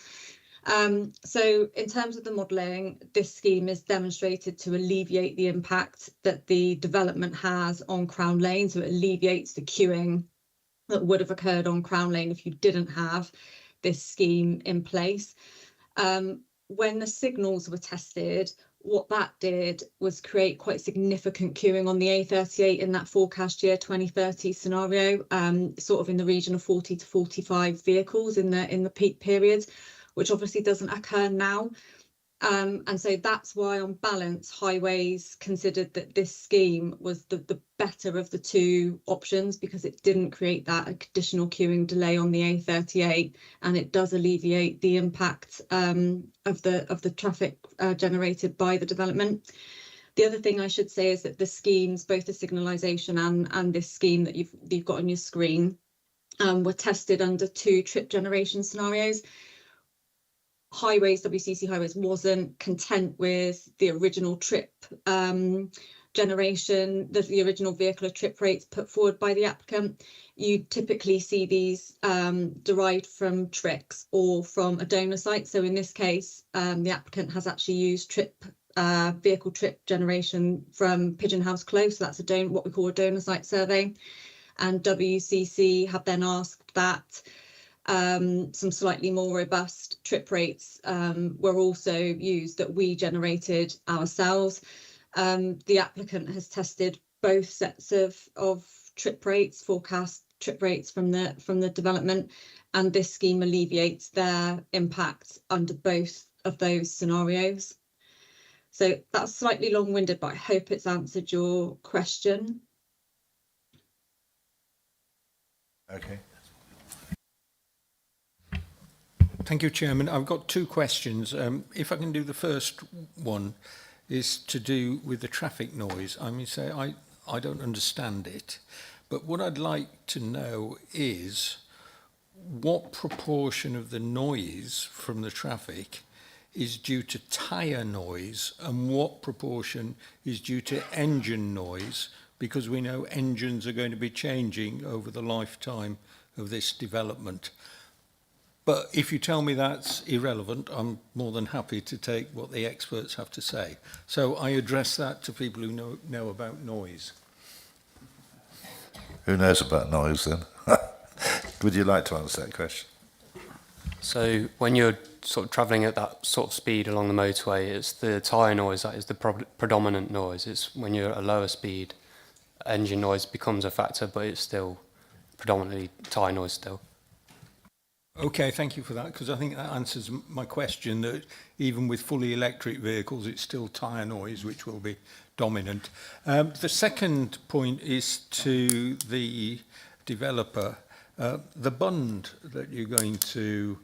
So in terms of the modelling, this scheme is demonstrated to alleviate the impact that the development has on Crown Lane. So it alleviates the queuing that would have occurred on Crown Lane if you didn't have this scheme in place. When the signals were tested, what that did was create quite significant queuing on the A38 in that forecast year 2030 scenario, sort of in the region of 40 to 45 vehicles in the peak periods, which obviously doesn't occur now. And so that's why, on balance, Highways considered that this scheme was the better of the two options, because it didn't create that additional queuing delay on the A38, and it does alleviate the impact of the traffic generated by the development. The other thing I should say is that the schemes, both the signalisation and this scheme that you've got on your screen, were tested under 2 trip generation scenarios. WCC Highways wasn't content with the original trip generation, the original vehicular trip rates put forward by the applicant. You typically see these derived from TRICs or from a donor site. So in this case, the applicant has actually used vehicle trip generation from Pigeon House Close. So that's what we call a donor site survey. And WCC have then asked that some slightly more robust trip rates were also used that we generated ourselves. The applicant has tested both sets of trip rates, forecast trip rates from the development, and this scheme alleviates their impact under both of those scenarios. So that's slightly long-winded, but I hope it's answered your question. Okay. Thank you, Chairman. I've got 2 questions. If I can do the first one, is to do with the traffic noise. I mean, say I don't understand it, but what I'd like to know is what proportion of the noise from the traffic is due to tyre noise and what proportion is due to engine noise, because we know engines are going to be changing over the lifetime of this development. But if you tell me that's irrelevant, I'm more than happy to take what the experts have to say. So I address that to people who know about noise. Who knows about noise then? Would you like to answer that question? So when you're sort of travelling at that sort of speed along the motorway, it's the tyre noise that is the predominant noise. It's when you're at a lower speed, engine noise becomes a factor, but it's still predominantly tyre noise still. Okay, thank you for that, because I think that answers my question that even with fully electric vehicles, it's still tyre noise, which will be dominant. The second point is to the developer. The bund that you're going to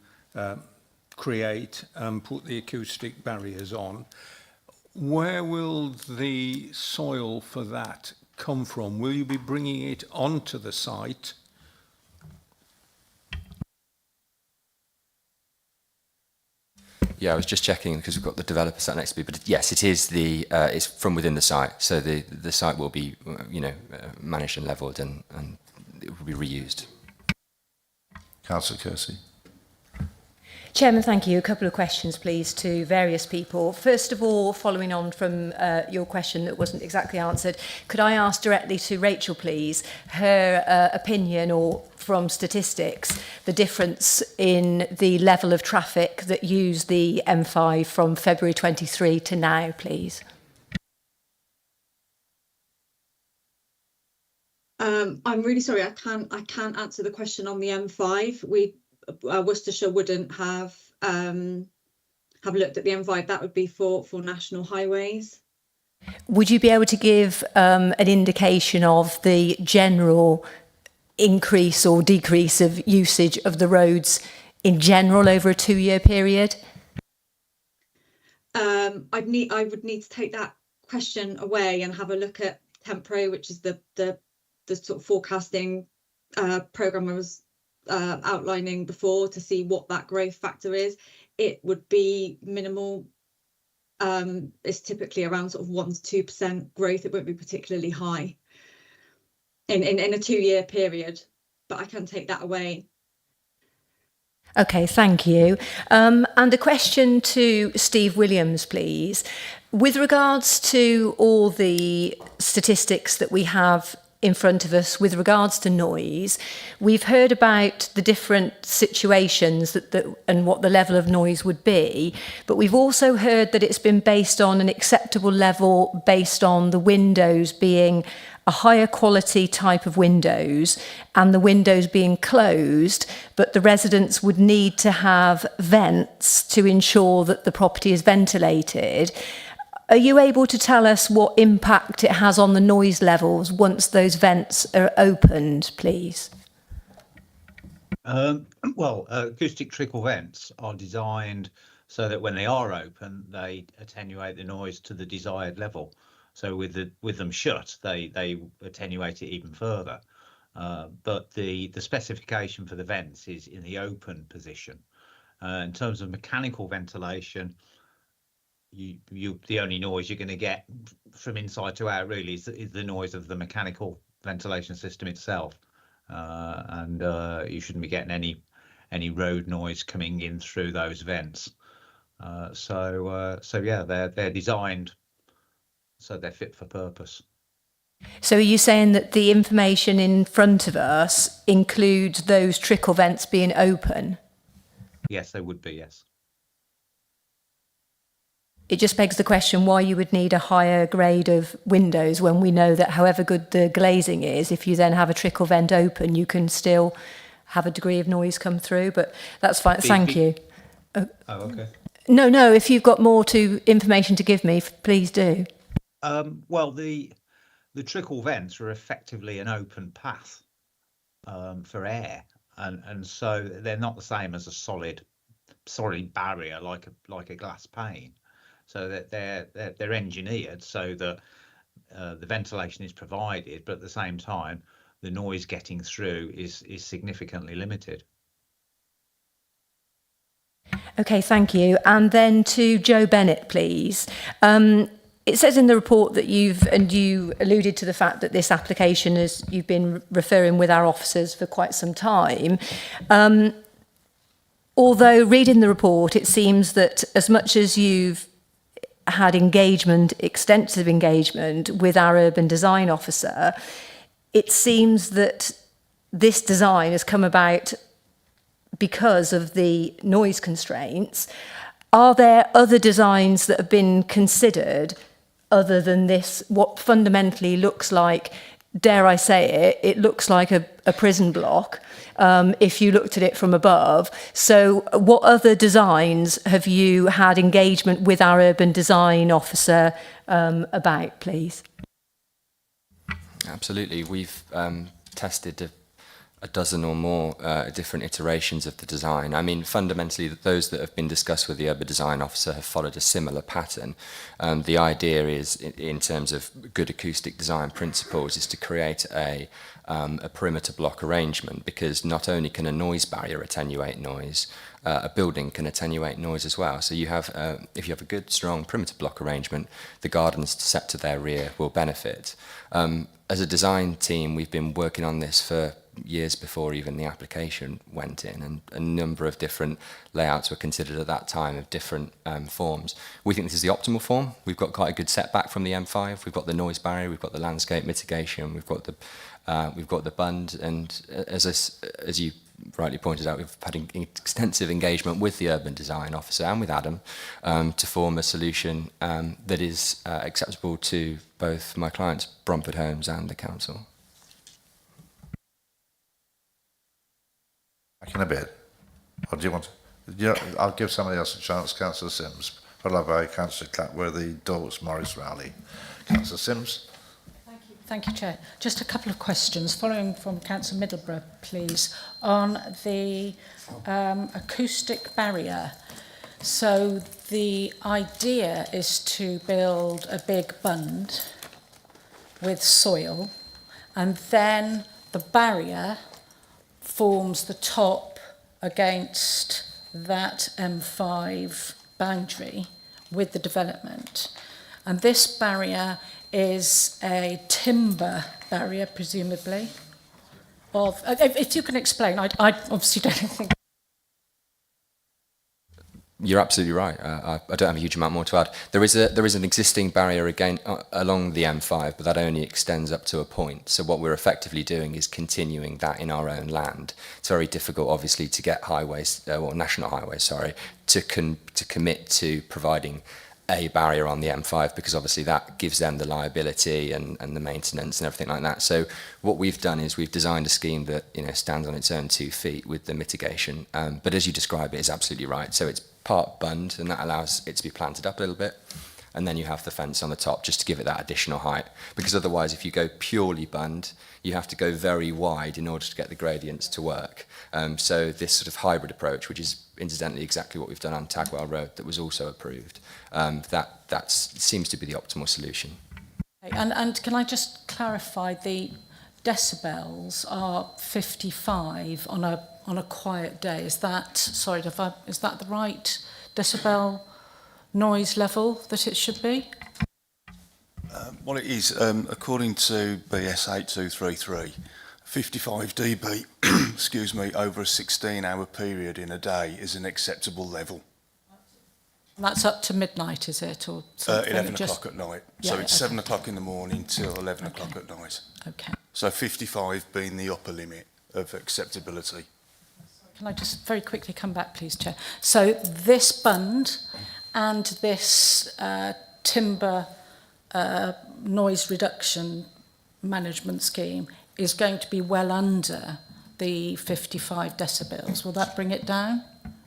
create and put the acoustic barriers on, where will the soil for that come from? Will you be bringing it onto the site? Yeah, I was just checking because we've got the developer sat next to me, but yes, it is it's from within the site. So the site will be, managed and levelled and it will be reused. Councillor Kersey. Chairman, thank you. A couple of questions, please, to various people. First of all, following on from your question that wasn't exactly answered, could I ask directly to Rachel, please, her opinion or from statistics, the difference in the level of traffic that used the M5 from February 23 to now, please? I'm really sorry, I can't answer the question on the M5. Worcestershire wouldn't have looked at the M5. That would be for national highways. Would you be able to give an indication of the general increase or decrease of usage of the roads in general over a 2-year period? I would need to take that question away and have a look at Tempro, which is the sort of forecasting programme I was outlining before, to see what that growth factor is. It would be minimal. It's typically around sort of 1 to 2% growth. It won't be particularly high in a 2-year period, but I can take that away. Okay, thank you. And a question to Steve Williams, please. With regards to all the statistics that we have in front of us with regards to noise, we've heard about the different situations and what the level of noise would be, but we've also heard that it's been based on an acceptable level based on the windows being a higher quality type of windows and the windows being closed, but the residents would need to have vents to ensure that the property is ventilated. Are you able to tell us what impact it has on the noise levels once those vents are opened, please? Acoustic trickle vents are designed so that when they are open, they attenuate the noise to the desired level. So with them shut, they attenuate it even further. But the specification for the vents is in the open position. In terms of mechanical ventilation, the only noise you're going to get from inside to out really is the noise of the mechanical ventilation system itself, and you shouldn't be getting any road noise coming in through those vents. So yeah, they're designed so they're fit for purpose. So are you saying that the information in front of us includes those trickle vents being open? Yes, they would be, yes. It just begs the question why you would need a higher grade of windows when we know that however good the glazing is, if you then have a trickle vent open, you can still have a degree of noise come through. But that's fine. Thank you. Oh, okay. No, if you've got more information to give me, please do. Well, the trickle vents are effectively an open path for air, and so they're not the same as a solid barrier like a glass pane. So that they're engineered so that the ventilation is provided, but at the same time the noise getting through is significantly limited. Okay, thank you. And then to Joe Bennett, please. It says in the report that you alluded to the fact that this application you've been referring with our officers for quite some time. Although reading the report, it seems that as much as you've had extensive engagement with our urban design officer, it seems that this design has come about because of the noise constraints. Are there other designs that have been considered other than this, what fundamentally looks like, dare I say it looks like a prison block if you looked at it from above? So what other designs have you had engagement with our urban design officer about, please? Absolutely. We've tested a dozen or more different iterations of the design. I mean, fundamentally, those that have been discussed with the urban design officer have followed a similar pattern. The idea is, in terms of good acoustic design principles, is to create a perimeter block arrangement, because not only can a noise barrier attenuate noise, a building can attenuate noise as well. So you have, if you have a good, strong perimeter block arrangement, the gardens set to their rear will benefit. As a design team, we've been working on this for years before even the application went in, and a number of different layouts were considered at that time of different forms. We think this is the optimal form. We've got quite a good setback from the M5. We've got the noise barrier, we've got the landscape mitigation, we've got the bund, and as you rightly pointed out, we've had extensive engagement with the urban design officer and with Adam to form a solution that is acceptable to both my clients, Bromford Homes, and the council. Back in a bit. Or do you want to? I'll give somebody else a chance. Councillor Sims, followed by Councillor Clapworthy, Dawes, Morris, Rowley. Councillor Sims. Thank you, Chair. Just a couple of questions, following from Councillor Middleborough, please, on the acoustic barrier. So the idea is to build a big bund with soil, and then the barrier forms the top against that M5 boundary with the development. And this barrier is a timber barrier, presumably. If you can explain, I obviously don't think. You're absolutely right. I don't have a huge amount more to add. There is an existing barrier again along the M5, but that only extends up to a point. So what we're effectively doing is continuing that in our own land. It's very difficult, obviously, to get national highways, to commit to providing a barrier on the M5, because obviously that gives them the liability and the maintenance and everything like that. So what we've done is we've designed a scheme that stands on its own 2 feet with the mitigation. But as you describe it, is absolutely right. So it's part bund, and that allows it to be planted up a little bit, and then you have the fence on the top just to give it that additional height, because otherwise if you go purely bund, you have to go very wide in order to get the gradients to work. So this sort of hybrid approach, which is incidentally exactly what we've done on Tagwell Road, that was also approved, that seems to be the optimal solution. And can I just clarify, the decibels are 55 on a quiet day. Is that, sorry, is that the right decibel noise level that it should be? Well, it is, according to BS 8233, 55 dB, excuse me, over a 16-hour period in a day is an acceptable level. And that's up to midnight, is it? Or 11 o'clock at night. Yeah, So it's okay. 7 o'clock in the morning till 11 o'clock at night. Okay. So 55 being the upper limit of acceptability. Can I just very quickly come back, please, Chair? So this bund and this timber noise reduction management scheme is going to be well under the 55 decibels. Will that bring it down?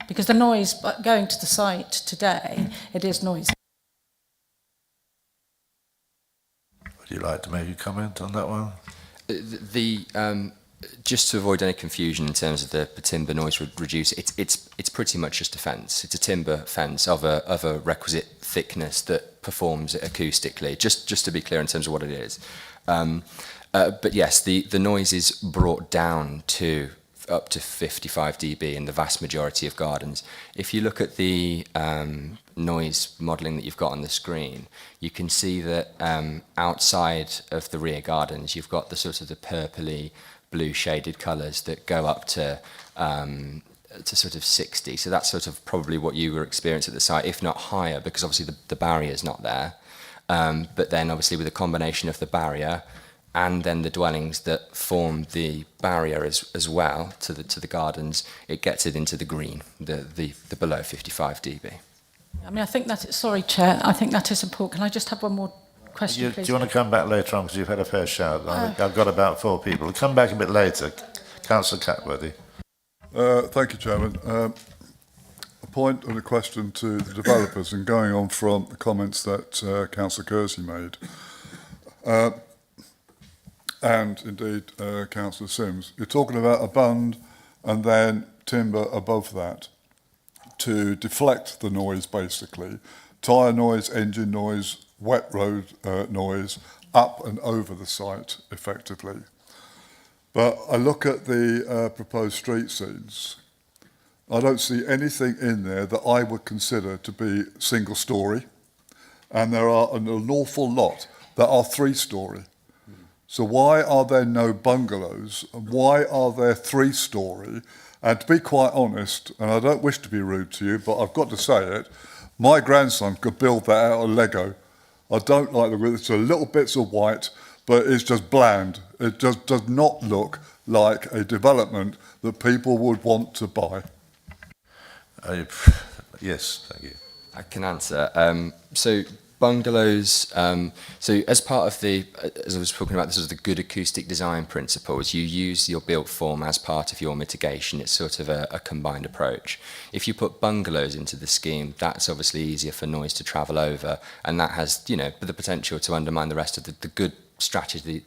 Because the noise going to the site today, it is noisy. Would you like to make a comment on that one? Just to avoid any confusion in terms of the timber noise reducer, it's pretty much just a fence. It's a timber fence of a requisite thickness that performs acoustically. Just to be clear in terms of what it is. But yes, the noise is brought down to up to 55 dB in the vast majority of gardens. If you look at the noise modelling that you've got on the screen, you can see that outside of the rear gardens, you've got the sort of the purpley blue shaded colours that go up to sort of 60. So that's sort of probably what you were experiencing at the site, if not higher, because obviously the barrier's not there. But then obviously with a combination of the barrier and then the dwellings that form the barrier as well to the gardens, it gets it into the green, the below 55 dB. I mean, I think that, sorry, Chair, I think that is important. Can I just have one more question, please? Do you want to come back later on, because you've had a fair shout? I've got about 4 people. Come back a bit later. Councillor Catworthy. Thank you, Chairman. A point and a question to the developers, and going on from the comments that Councillor Kersey made, and indeed Councillor Sims. You're talking about a bund and then timber above that to deflect the noise, basically. Tyre noise, engine noise, wet road noise, up and over the site, effectively. But I look at the proposed street scenes. I don't see anything in there that I would consider to be single story. And there are an awful lot that are 3-story. So why are there no bungalows? And why are there 3-story? And to be quite honest, and I don't wish to be rude to you, but I've got to say it, my grandson could build that out of Lego. I don't like the, it's a little bits of white, but it's just bland. It just does not look like a development that people would want to buy. Yes, thank you. I can answer. So bungalows, so as part of the, as I was talking about, the sort of the good acoustic design principles, you use your built form as part of your mitigation. It's sort of a combined approach. If you put bungalows into the scheme, that's obviously easier for noise to travel over, and that has, you know, the potential to undermine the rest of the good strategy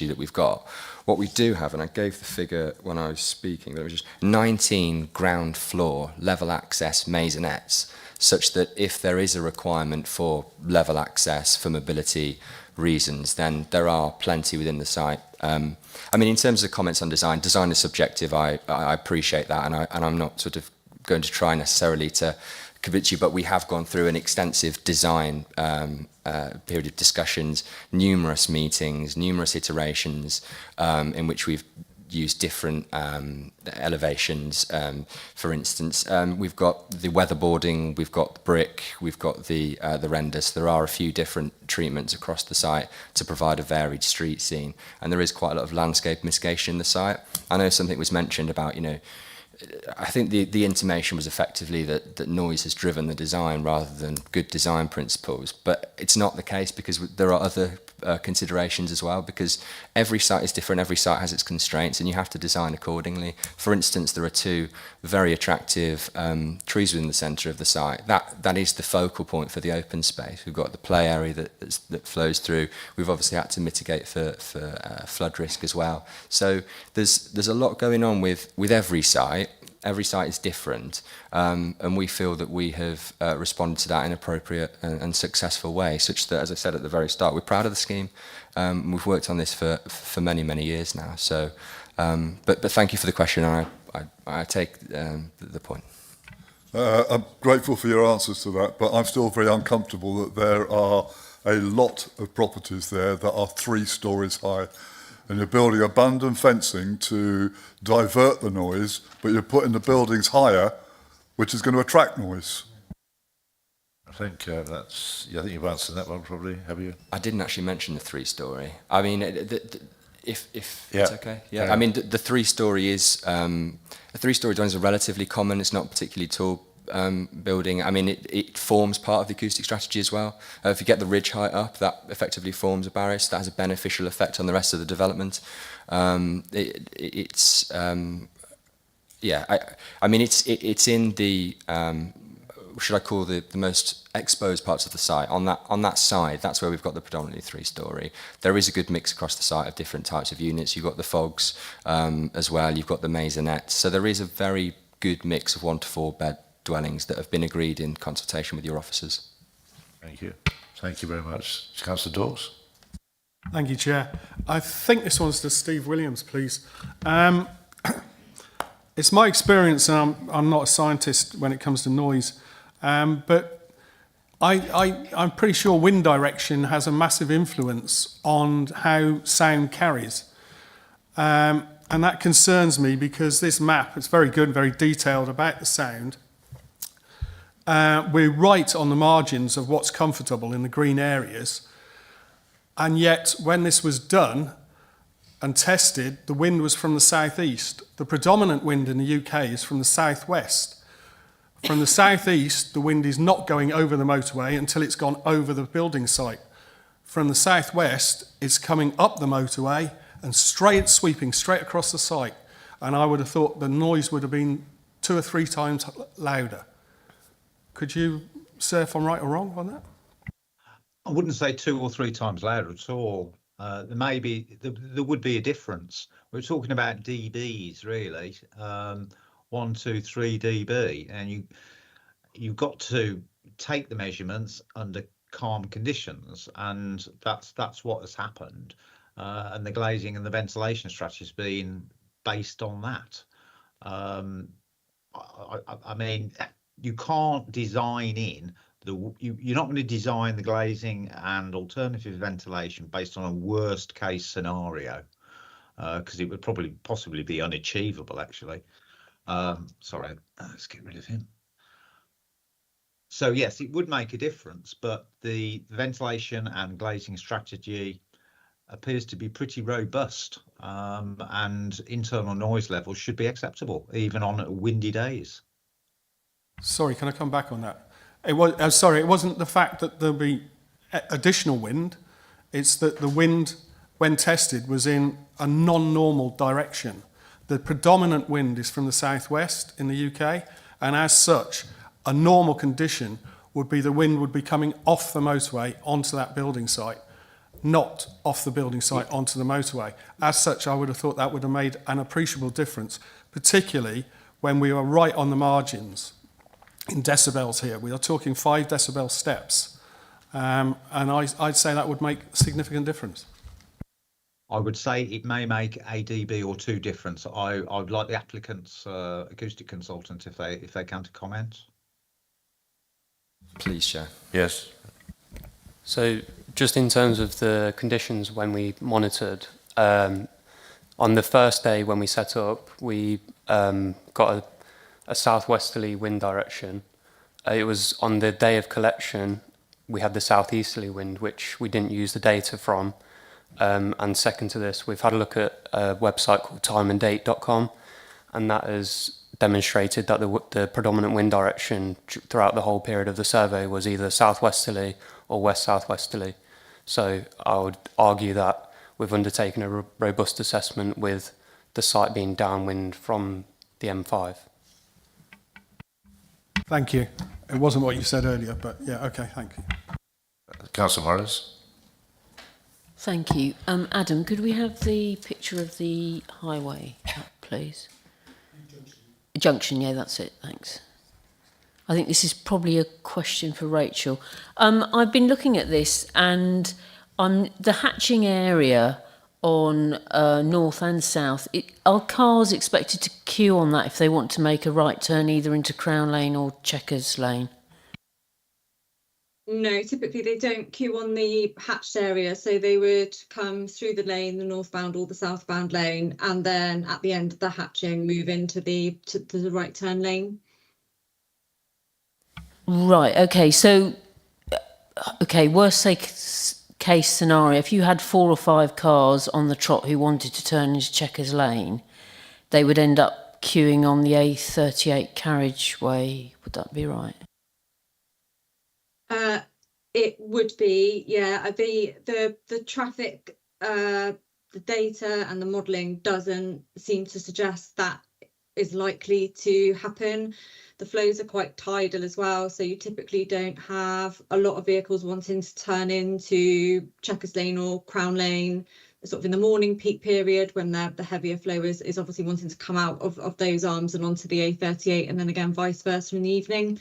that we've got. What we do have, and I gave the figure when I was speaking, there was just 19 ground floor level access maisonettes, such that if there is a requirement for level access for mobility reasons, then there are plenty within the site. I mean, in terms of comments on design is subjective. I appreciate that, and I'm not sort of going to try necessarily to convince you, but we have gone through an extensive design period of discussions, numerous meetings, numerous iterations in which we've used different elevations. For instance, we've got the weatherboarding, we've got the brick, we've got the renders. There are a few different treatments across the site to provide a varied street scene, and there is quite a lot of landscape mitigation in the site. I know something was mentioned about, you know, I think the intimation was effectively that noise has driven the design rather than good design principles, but it's not the case, because there are other considerations as well, because every site is different, every site has its constraints, and you have to design accordingly. For instance, there are 2 very attractive trees within the centre of the site. That is the focal point for the open space. We've got the play area that flows through. We've obviously had to mitigate for flood risk as well. So there's a lot going on with every site. every site is different, and we feel that we have responded to that in an appropriate and successful way, such that, as I said at the very start, we're proud of the scheme. We've worked on this for many, many years now. So, but thank you for the question, and I take the point. I'm grateful for your answers to that, but I'm still very uncomfortable that there are a lot of properties there that are 3 stories high. And you're building abundant fencing to divert the noise, but you're putting the buildings higher, which is going to attract noise. I think that's. I think you've answered that one probably. Have you? I didn't actually mention the 3-story. I mean, if Yeah. it's okay. Yeah. I mean, the 3-story is a 3-story dwelling is a relatively common. It's not particularly tall building. I mean, it forms part of the acoustic strategy as well. If you get the ridge height up, that effectively forms a barrier. So that has a beneficial effect on the rest of the development. I mean, it's in the should I call the most exposed parts of the site. On that side, that's where we've got the predominantly 3-story. There is a good mix across the site of different types of units. You've got the fogs as well. You've got the maisonettes. So there is a very good mix of 1 to 4 bed dwellings that have been agreed in consultation with your officers. Thank you. Thank you very much. Councillor Dawes. Thank you, Chair. I think this one's to Steve Williams, please. It's my experience, and I'm not a scientist when it comes to noise, but I'm pretty sure wind direction has a massive influence on how sound carries. And that concerns me because this map, it's very good, very detailed about the sound. We're right on the margins of what's comfortable in the green areas. And yet, when this was done and tested, the wind was from the southeast. The predominant wind in the UK is from the southwest. From the southeast, the wind is not going over the motorway until it's gone over the building site. From the southwest, it's coming up the motorway and sweeping straight across the site. And I would have thought the noise would have been 2 or 3 times louder. Could you say if I'm right or wrong on that? I wouldn't say 2 or 3 times louder at all. There would be a difference. We're talking about dBs really, 1, 2, 3 dB, and you've got to take the measurements under calm conditions, and that's what has happened. And the glazing and the ventilation strategy has been based on that. I mean, you can't design in you're not going to design the glazing and alternative ventilation based on a worst case scenario, because it would possibly be unachievable actually. Sorry, let's get rid of him. So yes, it would make a difference, but the ventilation and glazing strategy appears to be pretty robust, and internal noise levels should be acceptable even on windy days. Sorry, can I come back on that? It wasn't the fact that there'll be additional wind. It's that the wind, when tested, was in a non-normal direction. The predominant wind is from the southwest in the UK, and as such, a normal condition would be the wind would be coming off the motorway onto that building site, not off the building site onto the motorway. As such, I would have thought that would have made an appreciable difference, particularly when we were right on the margins in decibels here. We are talking 5 decibel steps, and I'd say that would make a significant difference. I would say it may make a dB or 2 difference. I would like the applicant's acoustic consultant if they can to comment. Please, Chair. Yes. So just in terms of the conditions when we monitored, on the first day when we set up, we got a southwesterly wind direction. It was on the day of collection, we had the southeasterly wind, which we didn't use the data from. And second to this, we've had a look at a website called timeanddate.com, and that has demonstrated that the predominant wind direction throughout the whole period of the survey was either southwesterly or west southwesterly. So I would argue that we've undertaken a robust assessment with the site being downwind from the M5. Thank you. It wasn't what you said earlier, but yeah, okay, thank you. Councillor Morris. Thank you. Adam, could we have the picture of the highway up, please? Junction, yeah, that's it, thanks. I think this is probably a question for Rachel. I've been looking at this, and on the hatching area on north and south, are cars expected to queue on that if they want to make a right turn either into Crown Lane or Chequers Lane? No, typically they don't queue on the hatched area, so they would come through the lane, the northbound or the southbound lane, and then at the end of the hatching move into the right turn lane. Right, okay, so, okay, worst case scenario, if you had 4 or 5 cars on the trot who wanted to turn into Chequers Lane, they would end up queuing on the A38 carriageway, would that be right? It would be, yeah. The traffic, the data and the modelling doesn't seem to suggest that is likely to happen. The flows are quite tidal as well, so you typically don't have a lot of vehicles wanting to turn into Chequers Lane or Crown Lane sort of in the morning peak period when the heavier flow is obviously wanting to come out of those arms and onto the A38, and then again vice versa in the evening.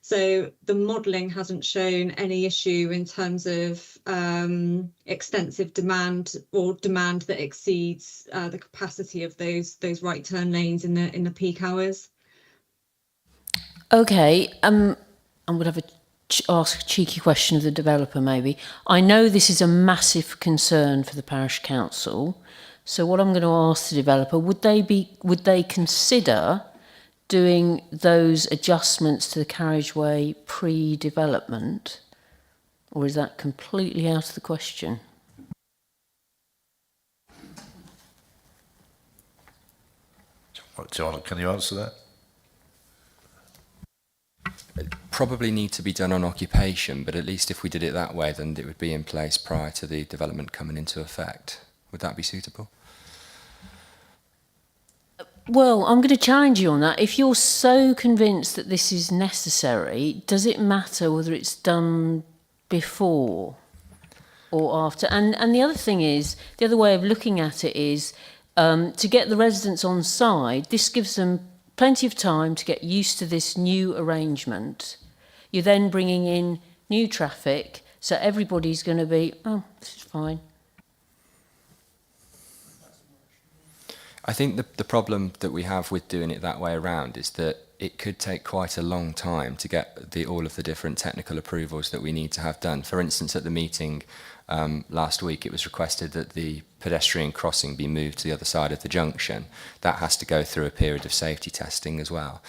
So the modelling hasn't shown any issue in terms of extensive demand or demand that exceeds the capacity of those right turn lanes in the peak hours. Okay, I'm going to have ask a cheeky question of the developer maybe. I know this is a massive concern for the parish council, so what I'm going to ask the developer, would they consider doing those adjustments to the carriageway pre-development, or is that completely out of the question? Can you answer that? It probably need to be done on occupation, but at least if we did it that way, then it would be in place prior to the development coming into effect. Would that be suitable? Well, I'm going to challenge you on that. If you're so convinced that this is necessary, does it matter whether it's done before or after? And the other thing is, the other way of looking at it is to get the residents on side, this gives them plenty of time to get used to this new arrangement. You're then bringing in new traffic, so everybody's going to be, oh, this is fine. I think the problem that we have with doing it that way around is that it could take quite a long time to get all of the different technical approvals that we need to have done. For instance, at the meeting last week, it was requested that the pedestrian crossing be moved to the other side of the junction. That has to go through a period of safety testing as well.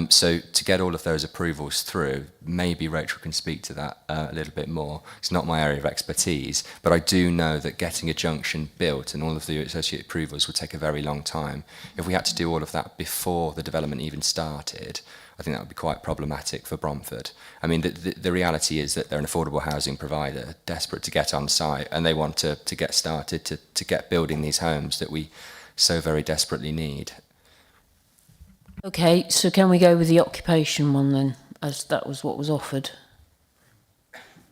So to get all of those approvals through, maybe Rachel can speak to that a little bit more. It's not my area of expertise, but I do know that getting a junction built and all of the associated approvals would take a very long time. If we had to do all of that before the development even started, I think that would be quite problematic for Bromford. I mean, the reality is that they're an affordable housing provider, desperate to get on site, and they want to get started to get building these homes that we so very desperately need. Okay, so can we go with the occupation one then, as that was what was offered?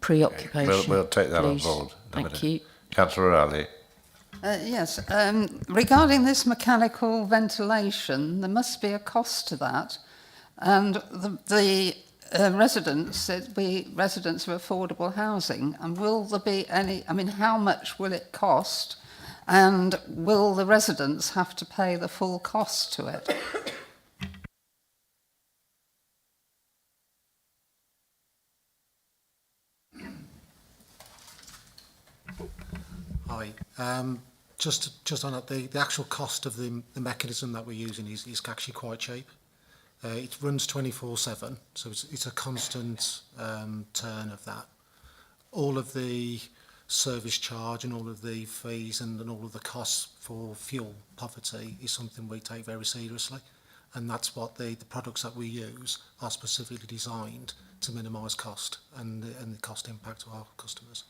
Pre-occupation. We'll take that please. on board. Thank you. Councillor O'Reilly. Yes, regarding this mechanical ventilation, there must be a cost to that. And the residents said we residents of affordable housing, and will there be any, I mean, how much will it cost, and will the residents have to pay the full cost to it? Hi. Just on that, the actual cost of the mechanism that we're using is actually quite cheap. It runs 24/7, so it's a constant turn of that. All of the service charge and all of the fees and all of the costs for fuel poverty is something we take very seriously, and that's what the products that we use are specifically designed to minimise cost and the cost impact to our customers.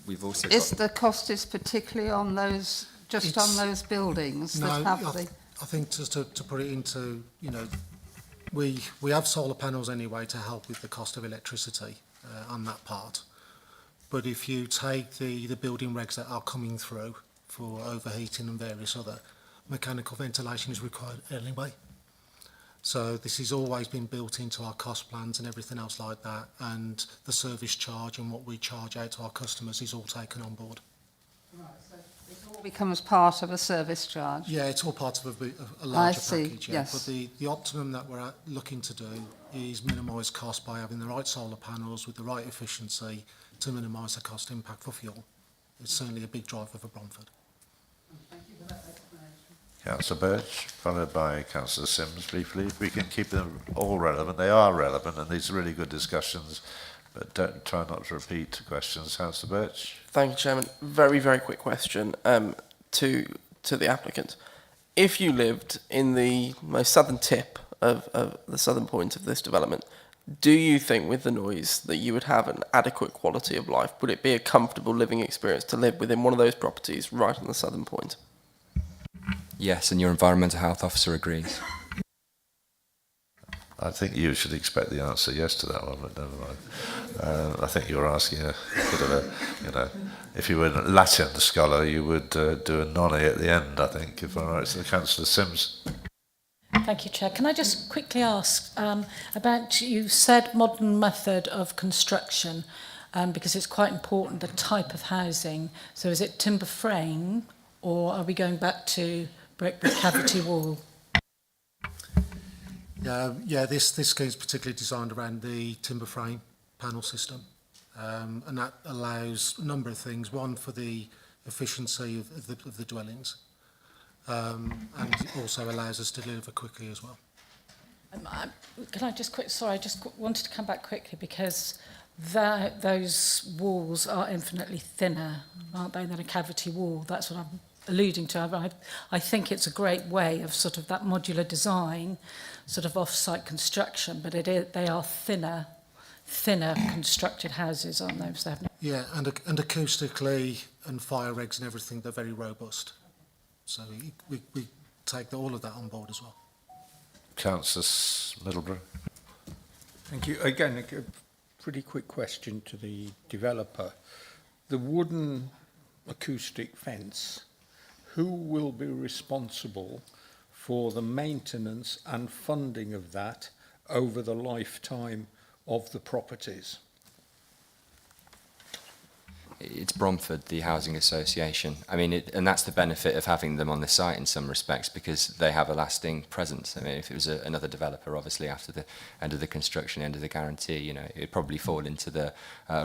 We've also the cost is particularly on those, just on those buildings that have the... I think just to put it into, you know, we have solar panels anyway to help with the cost of electricity on that part. But if you take the building regs that are coming through for overheating and various other, mechanical ventilation is required anyway. So this has always been built into our cost plans and everything else like that, and the service charge and what we charge out to our customers is all taken on board. Right, so it all becomes part of a service charge? Yeah, it's all part of a larger see, package. Yeah. yes. But the optimum that we're looking to do is minimise cost by having the right solar panels with the right efficiency to minimise the cost impact for fuel. It's certainly a big driver for Bromford. Thank you for that explanation. Councillor Birch, followed by Councillor Sims briefly. If we can keep them all relevant, they are relevant, and these are really good discussions, but don't try not to repeat questions. Councillor Birch. Thank you, Chairman. Very, very quick question to the applicant. If you lived in the most southern tip of the southern point of this development, do you think with the noise that you would have an adequate quality of life? Would it be a comfortable living experience to live within one of those properties right on the southern point? Yes, and your environmental health officer agrees. I think you should expect the answer yes to that one, but never mind. I think you're asking a bit of a, if you were a Latin scholar, you would do a nonny at the end, I think, if I'm right. So Councillor Sims. Thank you, Chair. Can I just quickly ask about, you said modern method of construction, because it's quite important, the type of housing. So is it timber frame, or are we going back to brick with cavity wall? Yeah, this scheme is particularly designed around the timber frame panel system, and that allows a number of things. One, for the efficiency of the dwellings, and also allows us to deliver quickly as well. Can I just sorry, I just wanted to come back quickly because those walls are infinitely thinner, aren't they, than a cavity wall? That's what I'm alluding to. I think it's a great way of sort of that modular design, sort of off-site construction, but they are thinner constructed houses, aren't they? So yeah, and acoustically and fire regs and everything, they're very robust. So we take all of that on board as well. Councillor Middlebury. Thank you. Again, a pretty quick question to the developer. The wooden acoustic fence, who will be responsible for the maintenance and funding of that over the lifetime of the properties? It's Bromford, the housing association. I mean, and that's the benefit of having them on the site in some respects, because they have a lasting presence. I mean, if it was another developer, obviously after the end of the construction, end of the guarantee, it'd probably fall into the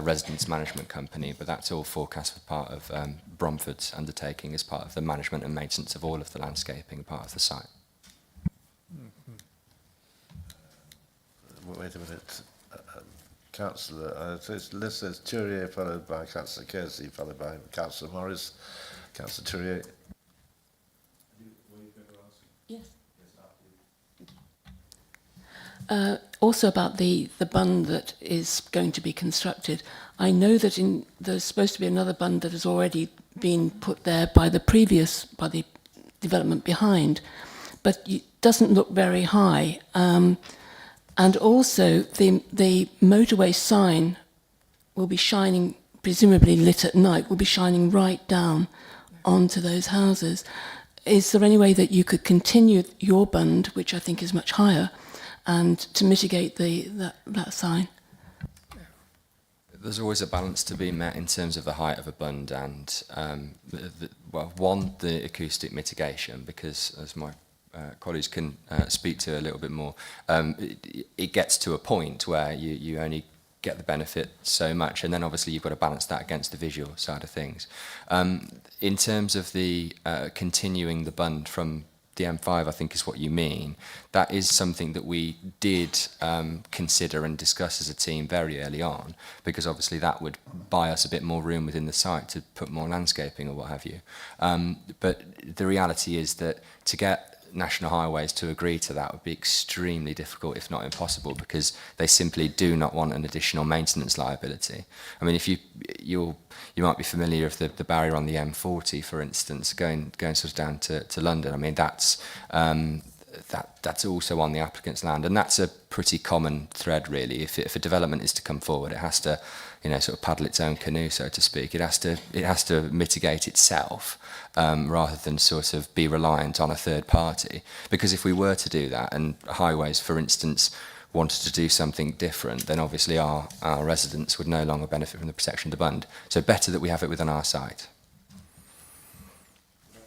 residence management company, but that's all forecast for part of Bromford's undertaking as part of the management and maintenance of all of the landscaping part of the site. Wait a minute. Councillor, it's listed as Turier, followed by Councillor Kersey, followed by Councillor Morris. Councillor Turier. Yes. Also about the bund that is going to be constructed. I know that there's supposed to be another bund that has already been put there by the development behind, but it doesn't look very high. And also, the motorway sign will be shining, presumably lit at night, will be shining right down onto those houses. Is there any way that you could continue your bund, which I think is much higher, and to mitigate that sign? There's always a balance to be met in terms of the height of a bund and, the acoustic mitigation, because as my colleagues can speak to a little bit more, it gets to a point where you only get the benefit so much, and then obviously you've got to balance that against the visual side of things. In terms of the continuing the bund from the M5, I think is what you mean. That is something that we did consider and discuss as a team very early on, because obviously that would buy us a bit more room within the site to put more landscaping or what have you. But the reality is that to get National Highways to agree to that would be extremely difficult, if not impossible, because they simply do not want an additional maintenance liability. I mean, if you might be familiar with the barrier on the M40, for instance, going sort of down to London. I mean, that's also on the applicant's land, and that's a pretty common thread, really. If a development is to come forward, it has to sort of paddle its own canoe, so to speak. It has to mitigate itself rather than sort of be reliant on a third party. Because if we were to do that, and highways, for instance, wanted to do something different, then obviously our residents would no longer benefit from the protection of the bund. So better that we have it within our site.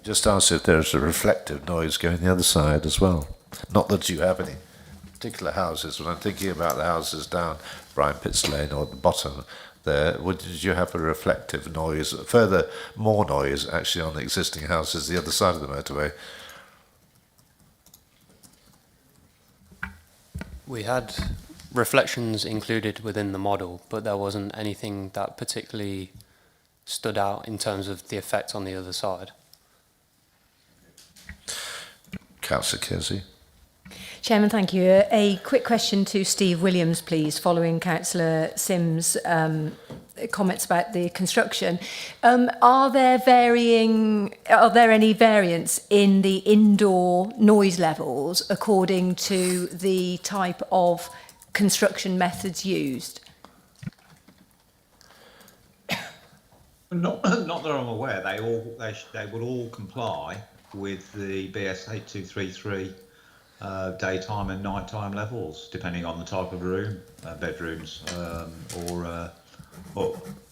Just ask if there's a reflective noise going the other side as well. Not that you have any particular houses. When I'm thinking about the houses down Brian Pitts Lane or at the bottom there, did you have a reflective noise, further more noise actually on the existing houses the other side of the motorway? We had reflections included within the model, but there wasn't anything that particularly stood out in terms of the effect on the other side. Councillor Kersey. Chairman, thank you. A quick question to Steve Williams, please, following Councillor Sims' comments about the construction. Are there any variants in the indoor noise levels according to the type of construction methods used? Not that I'm aware. They would all comply with the BS 8233 daytime and nighttime levels, depending on the type of room, bedrooms or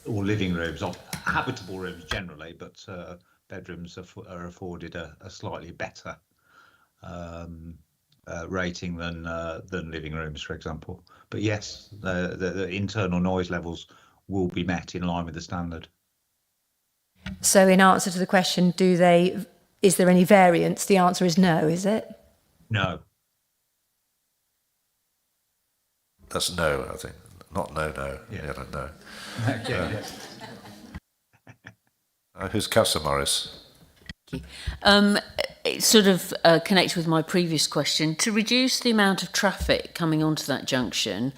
living rooms, or habitable rooms generally, but bedrooms are afforded a slightly better rating than living rooms, for example. But yes, the internal noise levels will be met in line with the standard. So in answer to the question, is there any variance? The answer is no, is it? No. That's no, I think. Not no. Yeah, no. Yeah. Who's Councillor Morris? It's sort of connected with my previous question. To reduce the amount of traffic coming onto that junction,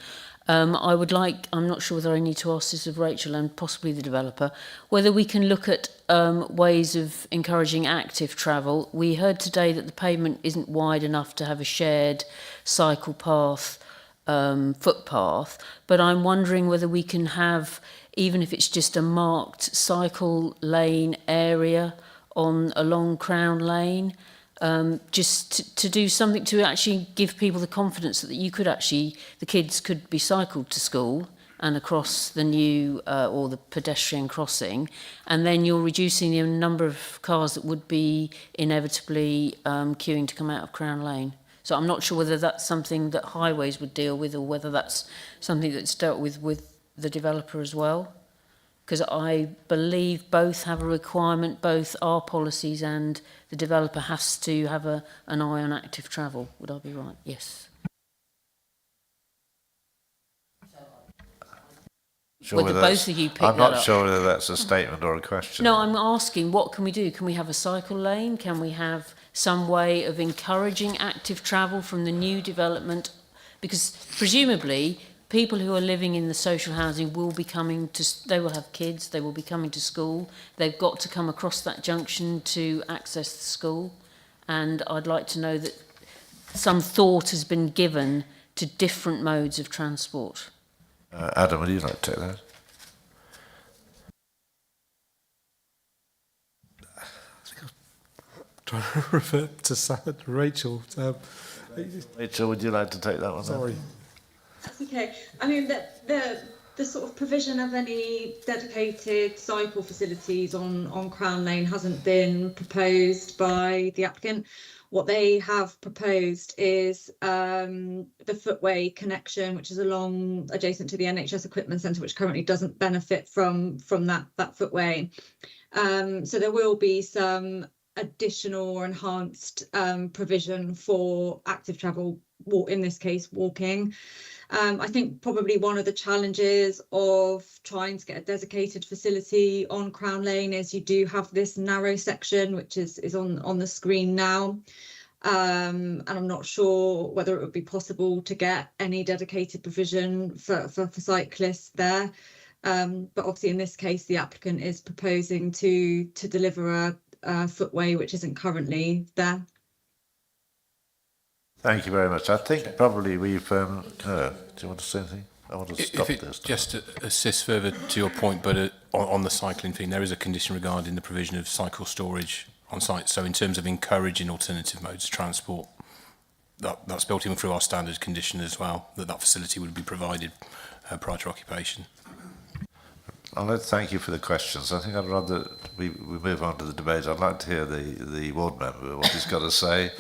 I'm not sure whether I need to ask this of Rachel and possibly the developer, whether we can look at ways of encouraging active travel. We heard today that the pavement isn't wide enough to have a shared cycle path, footpath, but I'm wondering whether we can have, even if it's just a marked cycle lane area along Crown Lane, just to do something to actually give people the confidence that the kids could be cycled to school and across the new or the pedestrian crossing, and then you're reducing the number of cars that would be inevitably queuing to come out of Crown Lane. So I'm not sure whether that's something that highways would deal with, or whether that's something that's dealt with the developer as well. Because I believe both have a requirement, both our policies and the developer has to have an eye on active travel. Would I be right? Yes. Both of you pick I'm that not up. sure whether that's a statement or a question. No, I'm asking, what can we do? Can we have a cycle lane? Can we have some way of encouraging active travel from the new development? Because presumably people who are living in the social housing will have kids, they will be coming to school, they've got to come across that junction to access the school, and I'd like to know that some thought has been given to different modes of transport. Adam, would you like to take that? Trying to refer to Rachel. Rachel, would you like to take that one? Sorry. That's okay. I mean, the sort of provision of any dedicated cycle facilities on Crown Lane hasn't been proposed by the applicant. What they have proposed is the footway connection, which is adjacent to the NHS Equipment Centre, which currently doesn't benefit from that footway. So there will be some additional or enhanced provision for active travel, in this case walking. I think probably one of the challenges of trying to get a dedicated facility on Crown Lane is you do have this narrow section, which is on the screen now. And I'm not sure whether it would be possible to get any dedicated provision for cyclists there. But obviously in this case, the applicant is proposing to deliver a footway which isn't currently there. Thank you very much. I think probably we've... do you want to say anything? I want to stop this. Just to assist further to your point, but on the cycling thing, there is a condition regarding the provision of cycle storage on site. So in terms of encouraging alternative modes of transport, that's built in through our standard condition as well, that facility would be provided prior to occupation. I'd like to thank you for the questions. I think I'd rather we move on to the debate. I'd like to hear the ward member, what he's got to say.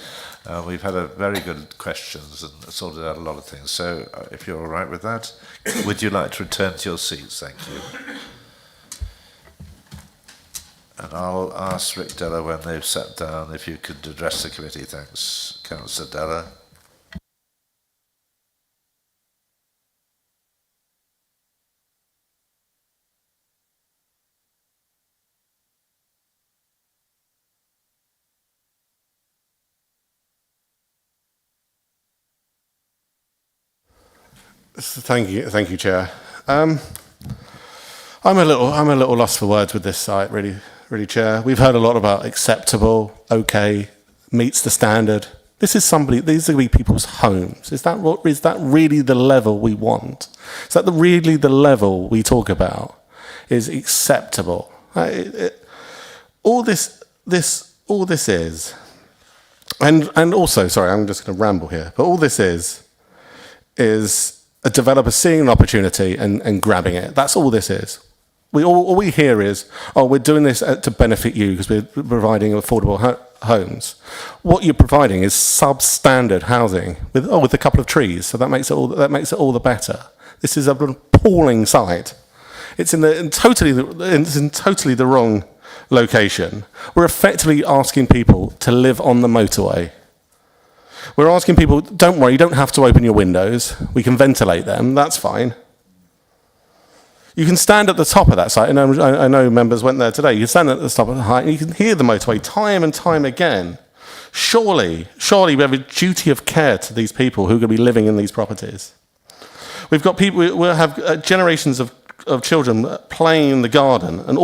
We've had a very good questions and sorted out a lot of things. So if you're all right with that, would you like to return to your seats? Thank you. And I'll ask Rick Della when they've sat down if you could address the committee. Thanks, Councillor Della. Thank you, Chair. I'm a little lost for words with this site, really, Chair. We've heard a lot about acceptable, okay, meets the standard. These are going to be people's homes. Is that really the level we want? Is that really the level we talk about? Is acceptable? All this is, and also, sorry, I'm just going to ramble here, but all this is a developer seeing an opportunity and grabbing it. That's all this is. All we hear is, oh, we're doing this to benefit you because we're providing affordable homes. What you're providing is substandard housing with a couple of trees, so that makes it all the better. This is an appalling site. It's in totally the wrong location. We're effectively asking people to live on the motorway. We're asking people, don't worry, you don't have to open your windows. We can ventilate them, that's fine. You can stand at the top of that site. I know members went there today. You can stand at the top of the height and you can hear the motorway time and time again. Surely we have a duty of care to these people who are going to be living in these properties. We've got people, we'll have generations of children playing in the garden and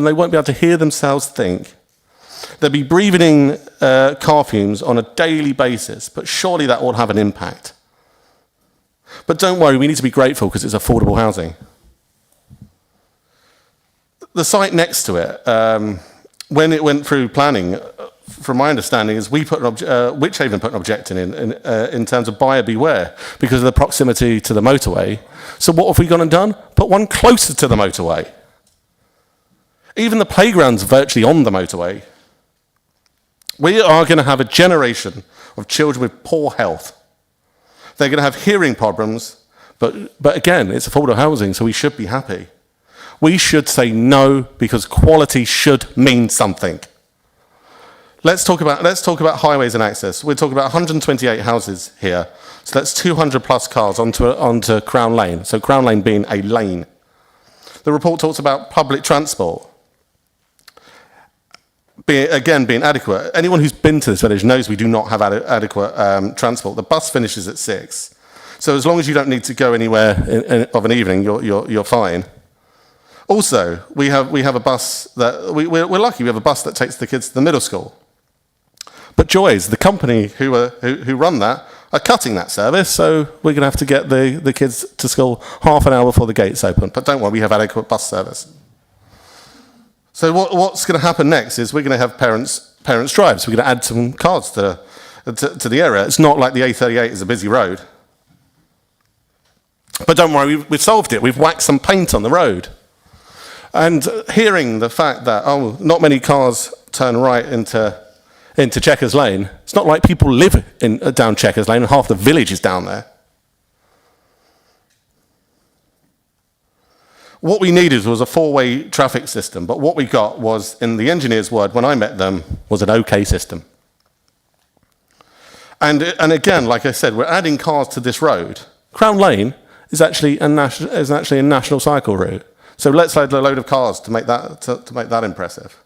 they won't be able to hear themselves think. They'll be breathing in car fumes on a daily basis, but surely that will have an impact. But don't worry, we need to be grateful because it's affordable housing. The site next to it, when it went through planning, from my understanding, is Wychavon put an objection in terms of buyer beware because of the proximity to the motorway. So what have we gone and done? Put one closer to the motorway. Even the playground's virtually on the motorway. We are going to have a generation of children with poor health. They're going to have hearing problems, but again, it's affordable housing, so we should be happy. We should say no because quality should mean something. Let's talk about highways and access. We're talking about 128 houses here, so that's 200 plus cars onto Crown Lane. So Crown Lane being a lane. The report talks about public transport. Being adequate. Anyone who's been to this village knows we do not have adequate transport. The bus finishes at 6, so as long as you don't need to go anywhere of an evening, you're fine. Also, we have a bus that we're lucky. We have a bus that takes the kids to the middle school. But Joys, the company who run that, are cutting that service, so we're going to have to get the kids to school half an hour before the gates open. But don't worry, we have adequate bus service. So what's going to happen next is we're going to have parents drive. So we're going to add some cars to the area. It's not like the A38 is a busy road. But don't worry, we've solved it. We've whacked some paint on the road. And hearing the fact that, not many cars turn right into Checkers Lane, it's not like people live down Checkers Lane and half the village is down there. What we needed was a four-way traffic system, but what we got was, in the engineer's word, when I met them, was an okay system. And again, like I said, we're adding cars to this road. Crown Lane is actually a national cycle route. So let's add a load of cars to make that impressive.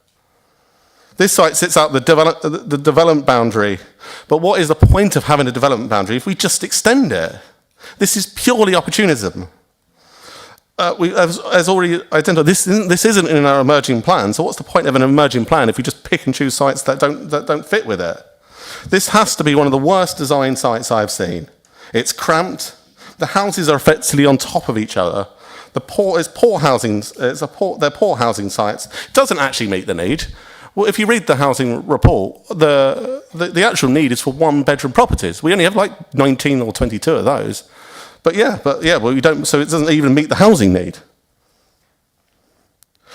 This site sits out the development boundary, but what is the point of having a development boundary if we just extend it? This is purely opportunism. As already identified, this isn't in our emerging plan, so what's the point of an emerging plan if we just pick and choose sites that don't fit with it? This has to be one of the worst design sites I've seen. It's cramped, the houses are effectively on top of each other. They're poor housing sites. It doesn't actually meet the need. Well, if you read the housing report, the actual need is for one-bedroom properties. We only have like 19 or 22 of those. But well, you don't. So it doesn't even meet the housing need.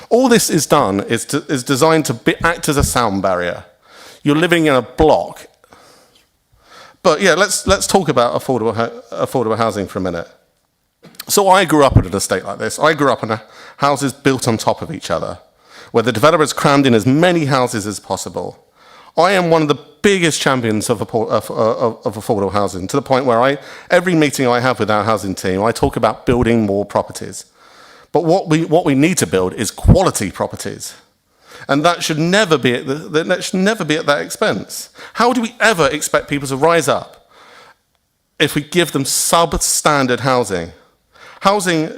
All this is done is designed to act as a sound barrier. You're living in a block. But yeah, let's talk about affordable housing for a minute. So I grew up at an estate like this. I grew up in houses built on top of each other, where the developers crammed in as many houses as possible. I am one of the biggest champions of affordable housing, to the point where every meeting I have with our housing team, I talk about building more properties. But what we need to build is quality properties. And that should never be at that expense. How do we ever expect people to rise up if we give them substandard housing? Housing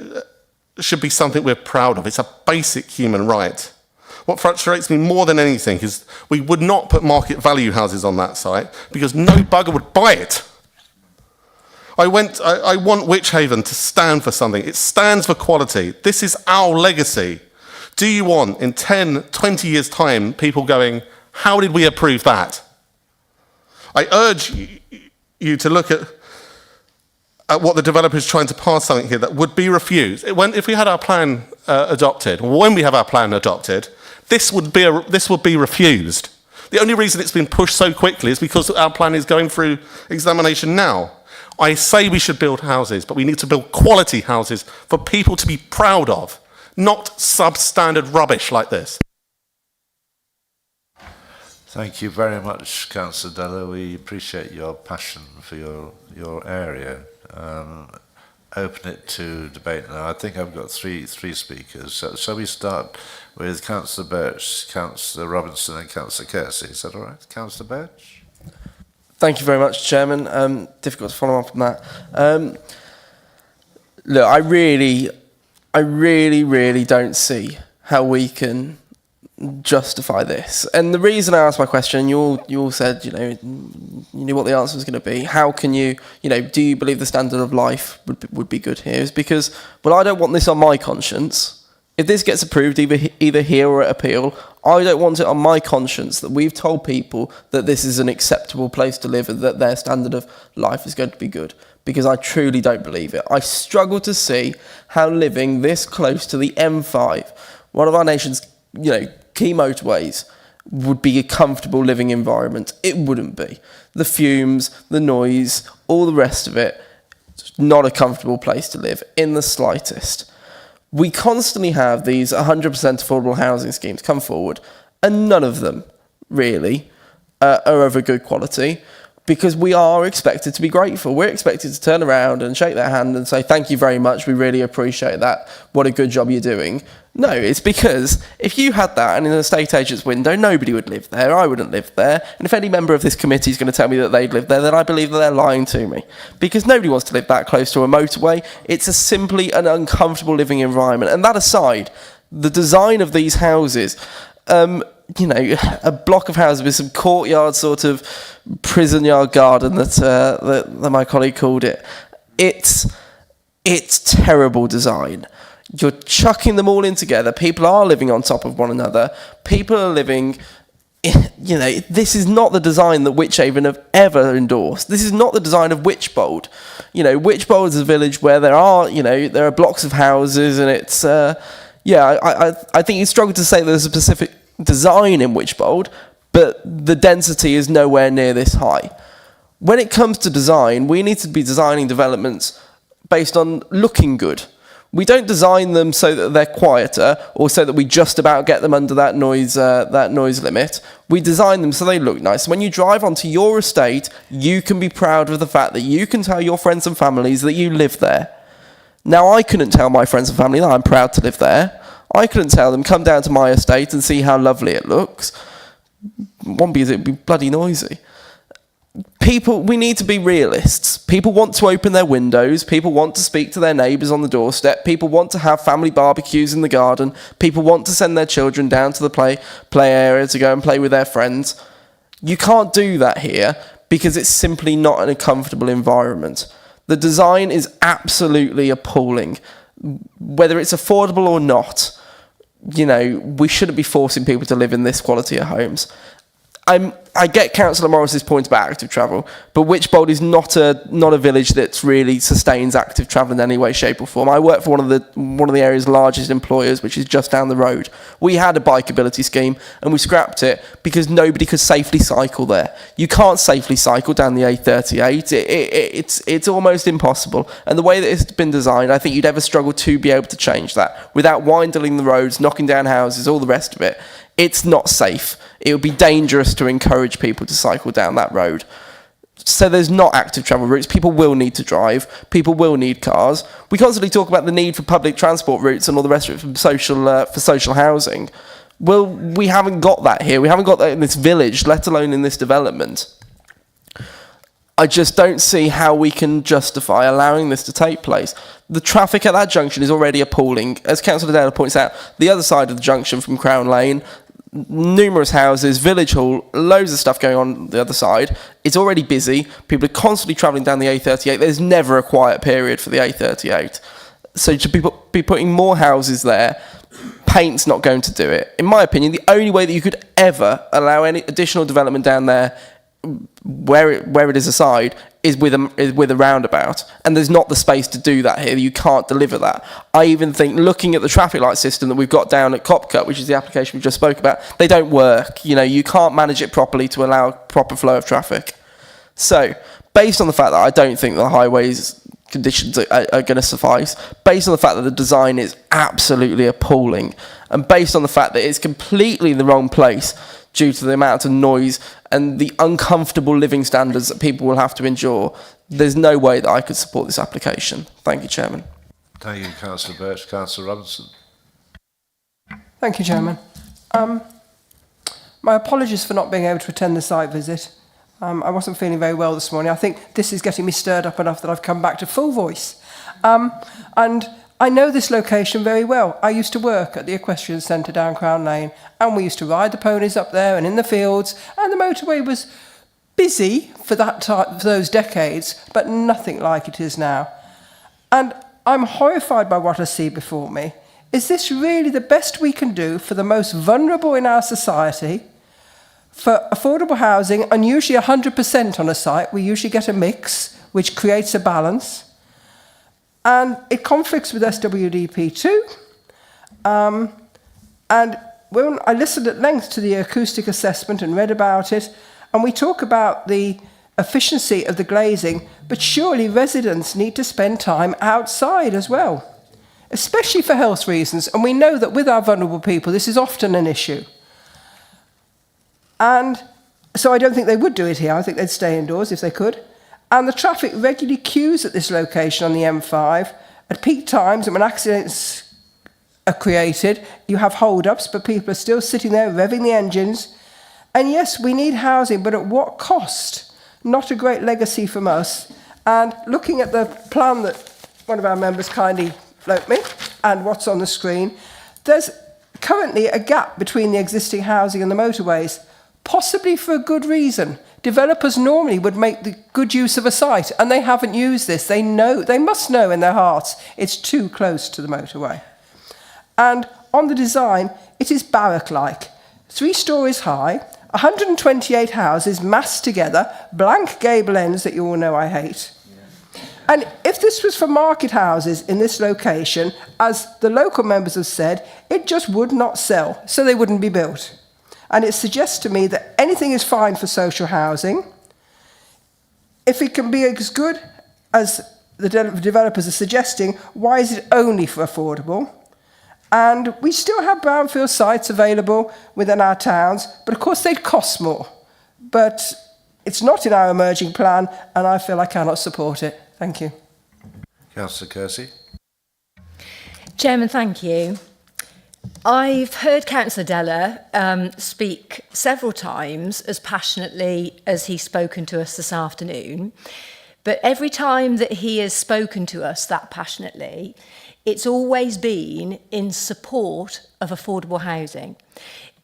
should be something we're proud of. It's a basic human right. What frustrates me more than anything is we would not put market value houses on that site because no bugger would buy it. I want Wychavon to stand for something. It stands for quality. This is our legacy. Do you want, in 10, 20 years' time, people going, how did we approve that? I urge you to look at what the developer is trying to pass something here that would be refused. If we had our plan adopted, or when we have our plan adopted, this would be refused. The only reason it's been pushed so quickly is because our plan is going through examination now. I say we should build houses, but we need to build quality houses for people to be proud of, not substandard rubbish like this. Thank you very much, Councillor Della. We appreciate your passion for your area. Open it to debate now. I think I've got three speakers. So shall we start with Councillor Birch, Councillor Robinson and Councillor Kersey? Is that all right? Councillor Birch? Thank you very much, Chairman. Difficult to follow up on that. Look, I really don't see how we can justify this. And the reason I asked my question, you all said, you knew what the answer was going to be. How can you do you believe the standard of life would be good here? Is because, well, I don't want this on my conscience. If this gets approved either here or at appeal, I don't want it on my conscience that we've told people that this is an acceptable place to live and that their standard of life is going to be good. Because I truly don't believe it. I struggle to see how living this close to the M5, one of our nation's key motorways, would be a comfortable living environment. It wouldn't be. The fumes, the noise, all the rest of it, it's not a comfortable place to live in the slightest. We constantly have these 100% affordable housing schemes come forward, and none of them really are of a good quality. Because we are expected to be grateful. We're expected to turn around and shake their hand and say, thank you very much, we really appreciate that, what a good job you're doing. No, it's because if you had that and in an estate agent's window, nobody would live there, I wouldn't live there, and if any member of this committee is going to tell me that they'd live there, then I believe that they're lying to me. Because nobody wants to live that close to a motorway. It's simply an uncomfortable living environment. And that aside, the design of these houses, a block of houses with some courtyard sort of prison yard garden that my colleague called it. It's terrible design. You're chucking them all in together. People are living on top of one another. People are living, this is not the design that Wychavon have ever endorsed. This is not the design of Wychbold. Wychbold is a village where there are blocks of houses, and it's, I think you struggle to say there's a specific design in Wychbold, but the density is nowhere near this high. When it comes to design, we need to be designing developments based on looking good. We don't design them so that they're quieter or so that we just about get them under that noise limit. We design them so they look nice. When you drive onto your estate, you can be proud of the fact that you can tell your friends and families that you live there. Now, I couldn't tell my friends and family that I'm proud to live there. I couldn't tell them, come down to my estate and see how lovely it looks. One, because it would be bloody noisy. We need to be realists. People want to open their windows. People want to speak to their neighbours on the doorstep. People want to have family barbecues in the garden. People want to send their children down to the play area to go and play with their friends. You can't do that here because it's simply not a comfortable environment. The design is absolutely appalling. Whether it's affordable or not, you know, we shouldn't be forcing people to live in this quality of homes. I get Councillor Morris's point about active travel, but Wychbold is not a village that really sustains active travel in any way, shape or form. I work for one of the area's largest employers, which is just down the road. We had a bikeability scheme and we scrapped it because nobody could safely cycle there. You can't safely cycle down the A38. It's almost impossible. And the way that it's been designed, I think you'd ever struggle to be able to change that without winding the roads, knocking down houses, all the rest of it. It's not safe. It would be dangerous to encourage people to cycle down that road. So there's not active travel routes. People will need to drive. People will need cars. We constantly talk about the need for public transport routes and all the rest of it for social housing. Well, we haven't got that here. We haven't got that in this village, let alone in this development. I just don't see how we can justify allowing this to take place. The traffic at that junction is already appalling. As Councillor Dale points out, the other side of the junction from Crown Lane, numerous houses, village hall, loads of stuff going on the other side. It's already busy. People are constantly travelling down the A38. There's never a quiet period for the A38. So to be putting more houses there, paint's not going to do it. In my opinion, the only way that you could ever allow any additional development down there where it is a side is with a roundabout, and there's not the space to do that here. You can't deliver that. I even think, looking at the traffic light system that we've got down at Copcut, which is the application we just spoke about, they don't work. You know, you can't manage it properly to allow proper flow of traffic. So, based on the fact that I don't think the highways conditions are going to suffice, based on the fact that the design is absolutely appalling, and based on the fact that it's completely in the wrong place due to the amount of noise and the uncomfortable living standards that people will have to endure, there's no way that I could support this application. Thank you, Chairman. Thank you, Councillor Birch. Councillor Robinson. Thank you, Chairman. My apologies for not being able to attend the site visit. I wasn't feeling very well this morning. I think this is getting me stirred up enough that I've come back to full voice. And I know this location very well. I used to work at the Equestrian Centre down Crown Lane, and we used to ride the ponies up there and in the fields, and the motorway was busy for those decades, but nothing like it is now. And I'm horrified by what I see before me. Is this really the best we can do for the most vulnerable in our society, for affordable housing, and usually 100% on a site? We usually get a mix, which creates a balance. And it conflicts with SWDP2. And when I listened at length to the acoustic assessment and read about it, and we talk about the efficiency of the glazing, but surely residents need to spend time outside as well, especially for health reasons. And we know that with our vulnerable people, this is often an issue. And so I don't think they would do it here. I think they'd stay indoors if they could. And the traffic regularly queues at this location on the M5. At peak times and when accidents are created, you have hold-ups, but people are still sitting there revving the engines. And yes, we need housing, but at what cost? Not a great legacy from us. And looking at the plan that one of our members kindly wrote me, and what's on the screen, there's currently a gap between the existing housing and the motorways, possibly for a good reason. Developers normally would make the good use of a site, and they haven't used this. They must know in their hearts it's too close to the motorway. And on the design, it is barrack-like, 3 stories high, 128 houses massed together, blank gable ends that you all know I hate. And if this was for market houses in this location, as the local members have said, it just would not sell, so they wouldn't be built. And it suggests to me that anything is fine for social housing. If it can be as good as the developers are suggesting, why is it only for affordable? And we still have brownfield sites available within our towns, but of course they'd cost more. But it's not in our emerging plan, and I feel I cannot support it. Thank you. Councillor Kersey. Chairman, thank you. I've heard Councillor Della speak several times as passionately as he's spoken to us this afternoon, but every time that he has spoken to us that passionately, it's always been in support of affordable housing.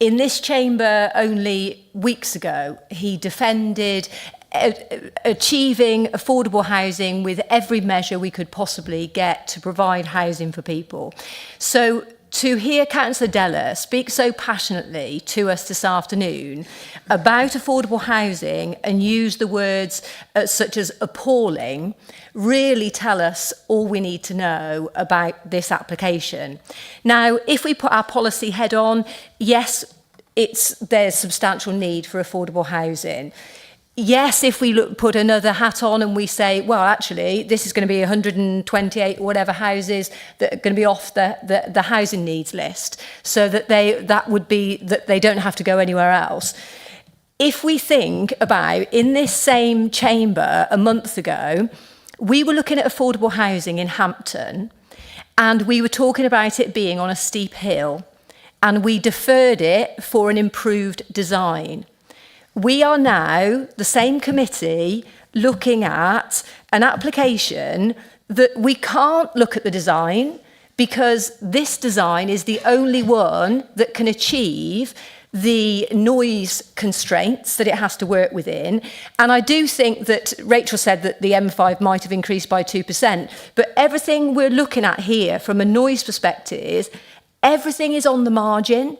In this chamber only weeks ago, he defended achieving affordable housing with every measure we could possibly get to provide housing for people. So to hear Councillor Della speak so passionately to us this afternoon about affordable housing and use the words such as appalling really tell us all we need to know about this application. Now, if we put our policy head on, yes, there's substantial need for affordable housing. Yes, if we put another hat on and we say, well, actually, this is going to be 128 or whatever houses that are going to be off the housing needs list, so that they don't have to go anywhere else. If we think about, in this same chamber a month ago, we were looking at affordable housing in Hampton, and we were talking about it being on a steep hill, and we deferred it for an improved design. We are now, the same committee, looking at an application that we can't look at the design because this design is the only one that can achieve the noise constraints that it has to work within. And I do think that Rachel said that the M5 might have increased by 2%, but everything we're looking at here from a noise perspective, everything is on the margin.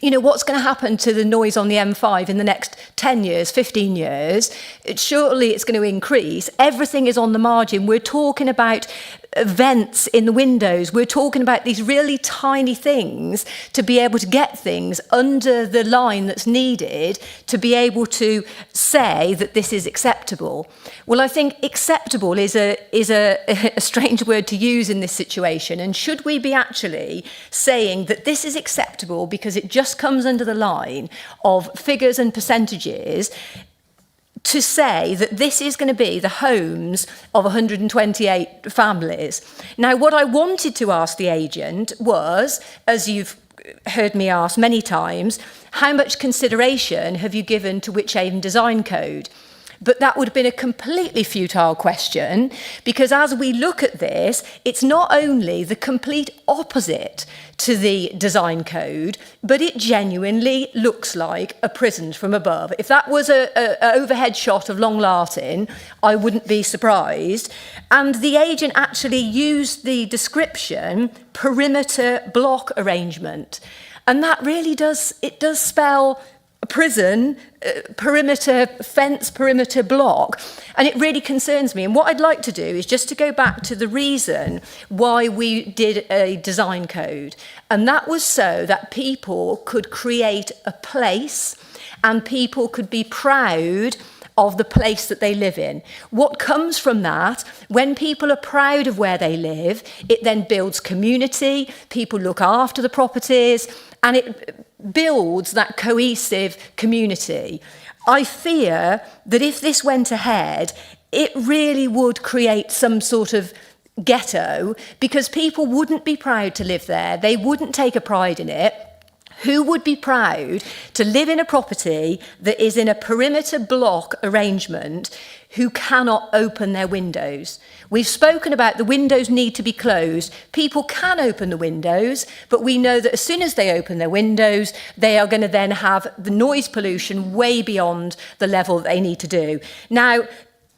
You know, what's going to happen to the noise on the M5 in the next 10 years, 15 years? Surely it's going to increase. Everything is on the margin. We're talking about vents in the windows. We're talking about these really tiny things to be able to get things under the line that's needed to be able to say that this is acceptable. Well, I think acceptable is a strange word to use in this situation. And should we be actually saying that this is acceptable because it just comes under the line of figures and percentages, to say that this is going to be the homes of 128 families? Now, what I wanted to ask the agent was, as you've heard me ask many times, how much consideration have you given to Wychavon Design Code? But that would have been a completely futile question, because as we look at this, it's not only the complete opposite to the design code, but it genuinely looks like a prison from above. If that was an overhead shot of Long Lartin, I wouldn't be surprised. And the agent actually used the description perimeter block arrangement. And that really does spell prison, perimeter fence, perimeter block, and it really concerns me. And what I'd like to do is just to go back to the reason why we did a design code, and that was so that people could create a place and people could be proud of the place that they live in. What comes from that, when people are proud of where they live, it then builds community, people look after the properties, and it builds that cohesive community. I fear that if this went ahead, it really would create some sort of ghetto, because people wouldn't be proud to live there. They wouldn't take a pride in it. Who would be proud to live in a property that is in a perimeter block arrangement who cannot open their windows? We've spoken about the windows need to be closed. People can open the windows, but we know that as soon as they open their windows, they are going to then have the noise pollution way beyond the level that they need to do. Now,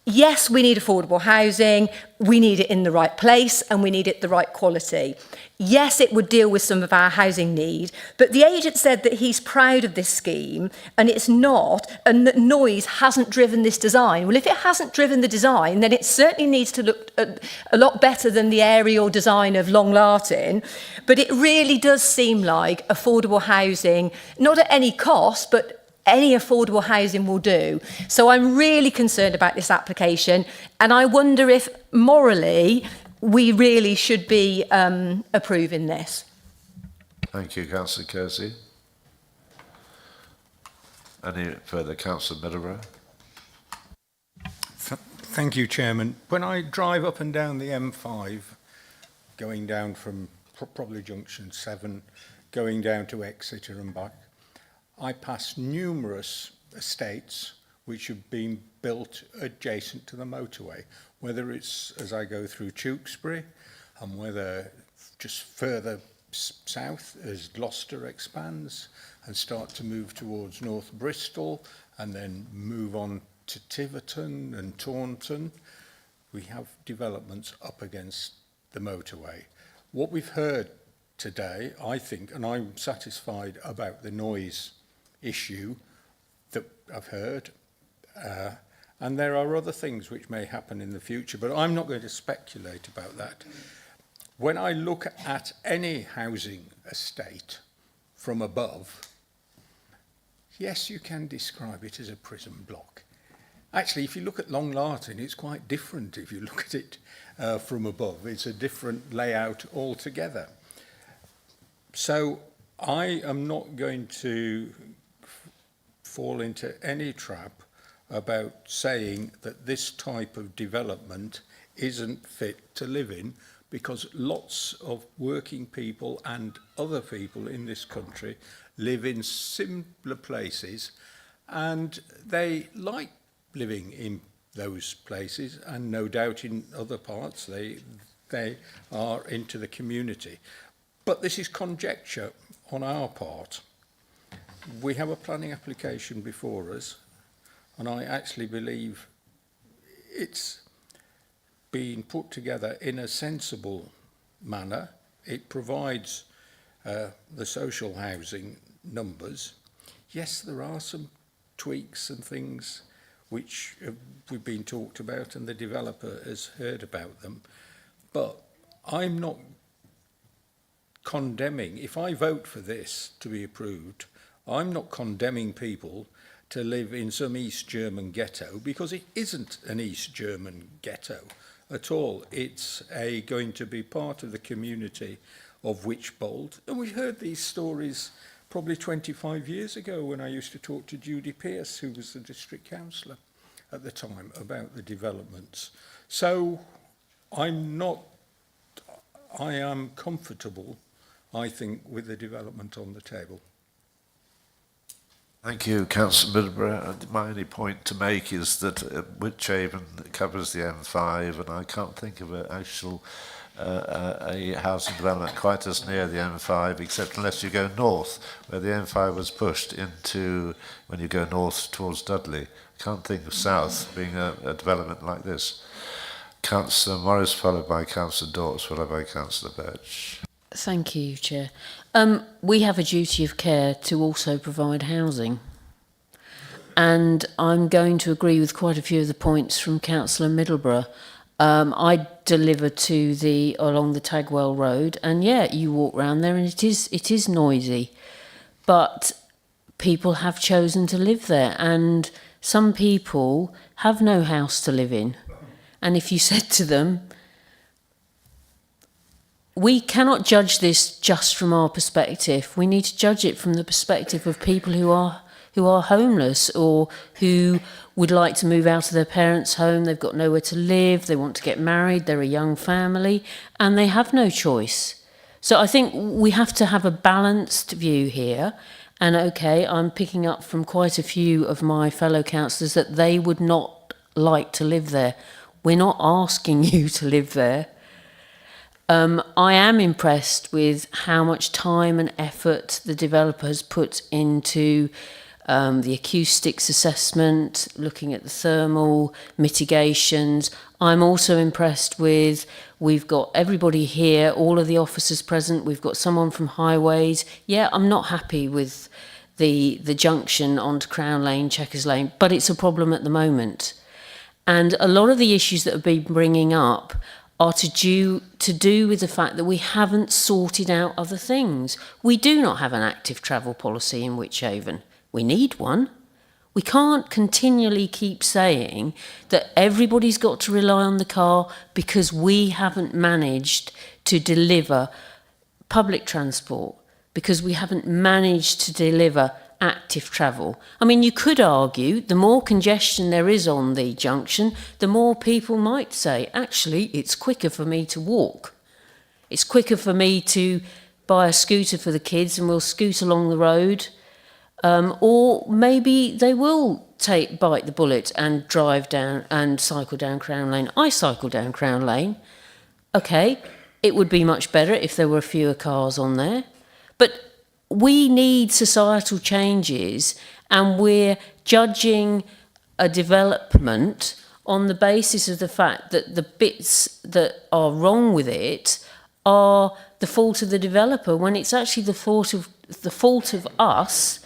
yes, we need affordable housing, we need it in the right place, and we need it the right quality. Yes, it would deal with some of our housing need, but the agent said that he's proud of this scheme, and it's not, and that noise hasn't driven this design. Well, if it hasn't driven the design, then it certainly needs to look a lot better than the aerial design of Long Lartin, but it really does seem like affordable housing, not at any cost, but any affordable housing will do. So I'm really concerned about this application, and I wonder if morally we really should be approving this. Thank you, Councillor Kersey. Any further? Councillor Middleborough. Thank you, Chairman. When I drive up and down the M5, going down from probably Junction 7, going down to Exeter and back, I pass numerous estates which have been built adjacent to the motorway, whether it's as I go through Tewkesbury and whether just further south as Gloucester expands and start to move towards North Bristol and then move on to Tiverton and Taunton, we have developments up against the motorway. What we've heard today, I think, and I'm satisfied about the noise issue that I've heard, and there are other things which may happen in the future, but I'm not going to speculate about that. When I look at any housing estate from above, yes, you can describe it as a prison block. Actually, if you look at Long Lartin, it's quite different if you look at it from above. It's a different layout altogether. So I am not going to fall into any trap about saying that this type of development isn't fit to live in, because lots of working people and other people in this country live in similar places, and they like living in those places, and no doubt in other parts they are into the community. But this is conjecture on our part. We have a planning application before us, and I actually believe it's been put together in a sensible manner. It provides the social housing numbers. Yes, there are some tweaks and things which we've been talked about, and the developer has heard about them. But I'm not condemning, if I vote for this to be approved, I'm not condemning people to live in some East German ghetto, because it isn't an East German ghetto at all. It's going to be part of the community of Wychbold. And we heard these stories probably 25 years ago when I used to talk to Judy Pearce, who was the district councillor at the time, about the developments. So I am comfortable, I think, with the development on the table. Thank you, Councillor Middleborough. My only point to make is that Wychavon covers the M5, and I can't think of an actual a housing development quite as near the M5, except unless you go north, where the M5 was pushed into when you go north towards Dudley. I can't think of south being a development like this. Councillor Morris, followed by Councillor Dawes, followed by Councillor Birch. Thank you, Chair. We have a duty of care to also provide housing. And I'm going to agree with quite a few of the points from Councillor Middleborough. I deliver to along the Tagwell Road, and yeah, you walk round there and it is noisy. But people have chosen to live there, and some people have no house to live in. And if you said to them, we cannot judge this just from our perspective. We need to judge it from the perspective of people who are homeless, or who would like to move out of their parents' home. They've got nowhere to live. They want to get married. They're a young family, and they have no choice. So I think we have to have a balanced view here. And okay, I'm picking up from quite a few of my fellow councillors that they would not like to live there. We're not asking you to live there. I am impressed with how much time and effort the developer has put into the acoustics assessment, looking at the thermal mitigations. I'm also impressed with, we've got everybody here, all of the officers present, we've got someone from Highways. Yeah, I'm not happy with the junction onto Crown Lane, Checkers Lane, but it's a problem at the moment. And a lot of the issues that have been bringing up are to do with the fact that we haven't sorted out other things. We do not have an active travel policy in Wychavon. We need one. We can't continually keep saying that everybody's got to rely on the car because we haven't managed to deliver public transport, because we haven't managed to deliver active travel. I mean, you could argue the more congestion there is on the junction, the more people might say, actually, it's quicker for me to walk. It's quicker for me to buy a scooter for the kids and we'll scoot along the road. Or maybe they will bite the bullet and drive down and cycle down Crown Lane. I cycle down Crown Lane. Okay, it would be much better if there were fewer cars on there. But we need societal changes, and we're judging a development on the basis of the fact that the bits that are wrong with it are the fault of the developer, when it's actually the fault of us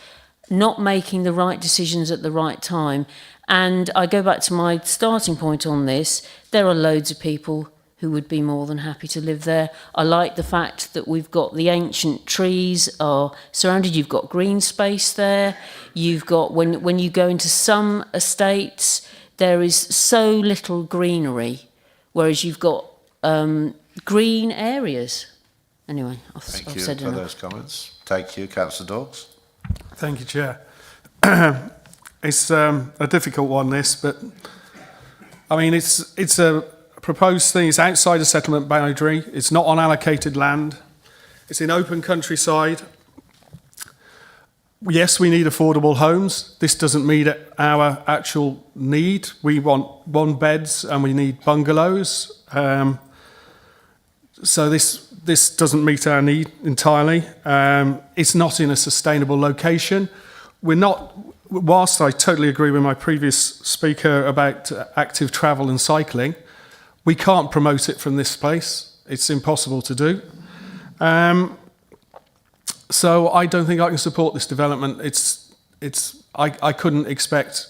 not making the right decisions at the right time. And I go back to my starting point on this. There are loads of people who would be more than happy to live there. I like the fact that we've got the ancient trees are surrounded. You've got green space there. You've got, when you go into some estates, there is so little greenery, whereas you've got green areas. Anyway, I've said enough. Thank you for those comments. Thank you, Councillor Dawes. Thank you, Chair. It's a difficult one, this, but I mean, it's a proposed thing. It's outside a settlement boundary. It's not on allocated land. It's in open countryside. Yes, we need affordable homes. This doesn't meet our actual need. We want 1 beds and we need bungalows. So this doesn't meet our need entirely. It's not in a sustainable location. Whilst I totally agree with my previous speaker about active travel and cycling, we can't promote it from this place. It's impossible to do. So I don't think I can support this development. I couldn't expect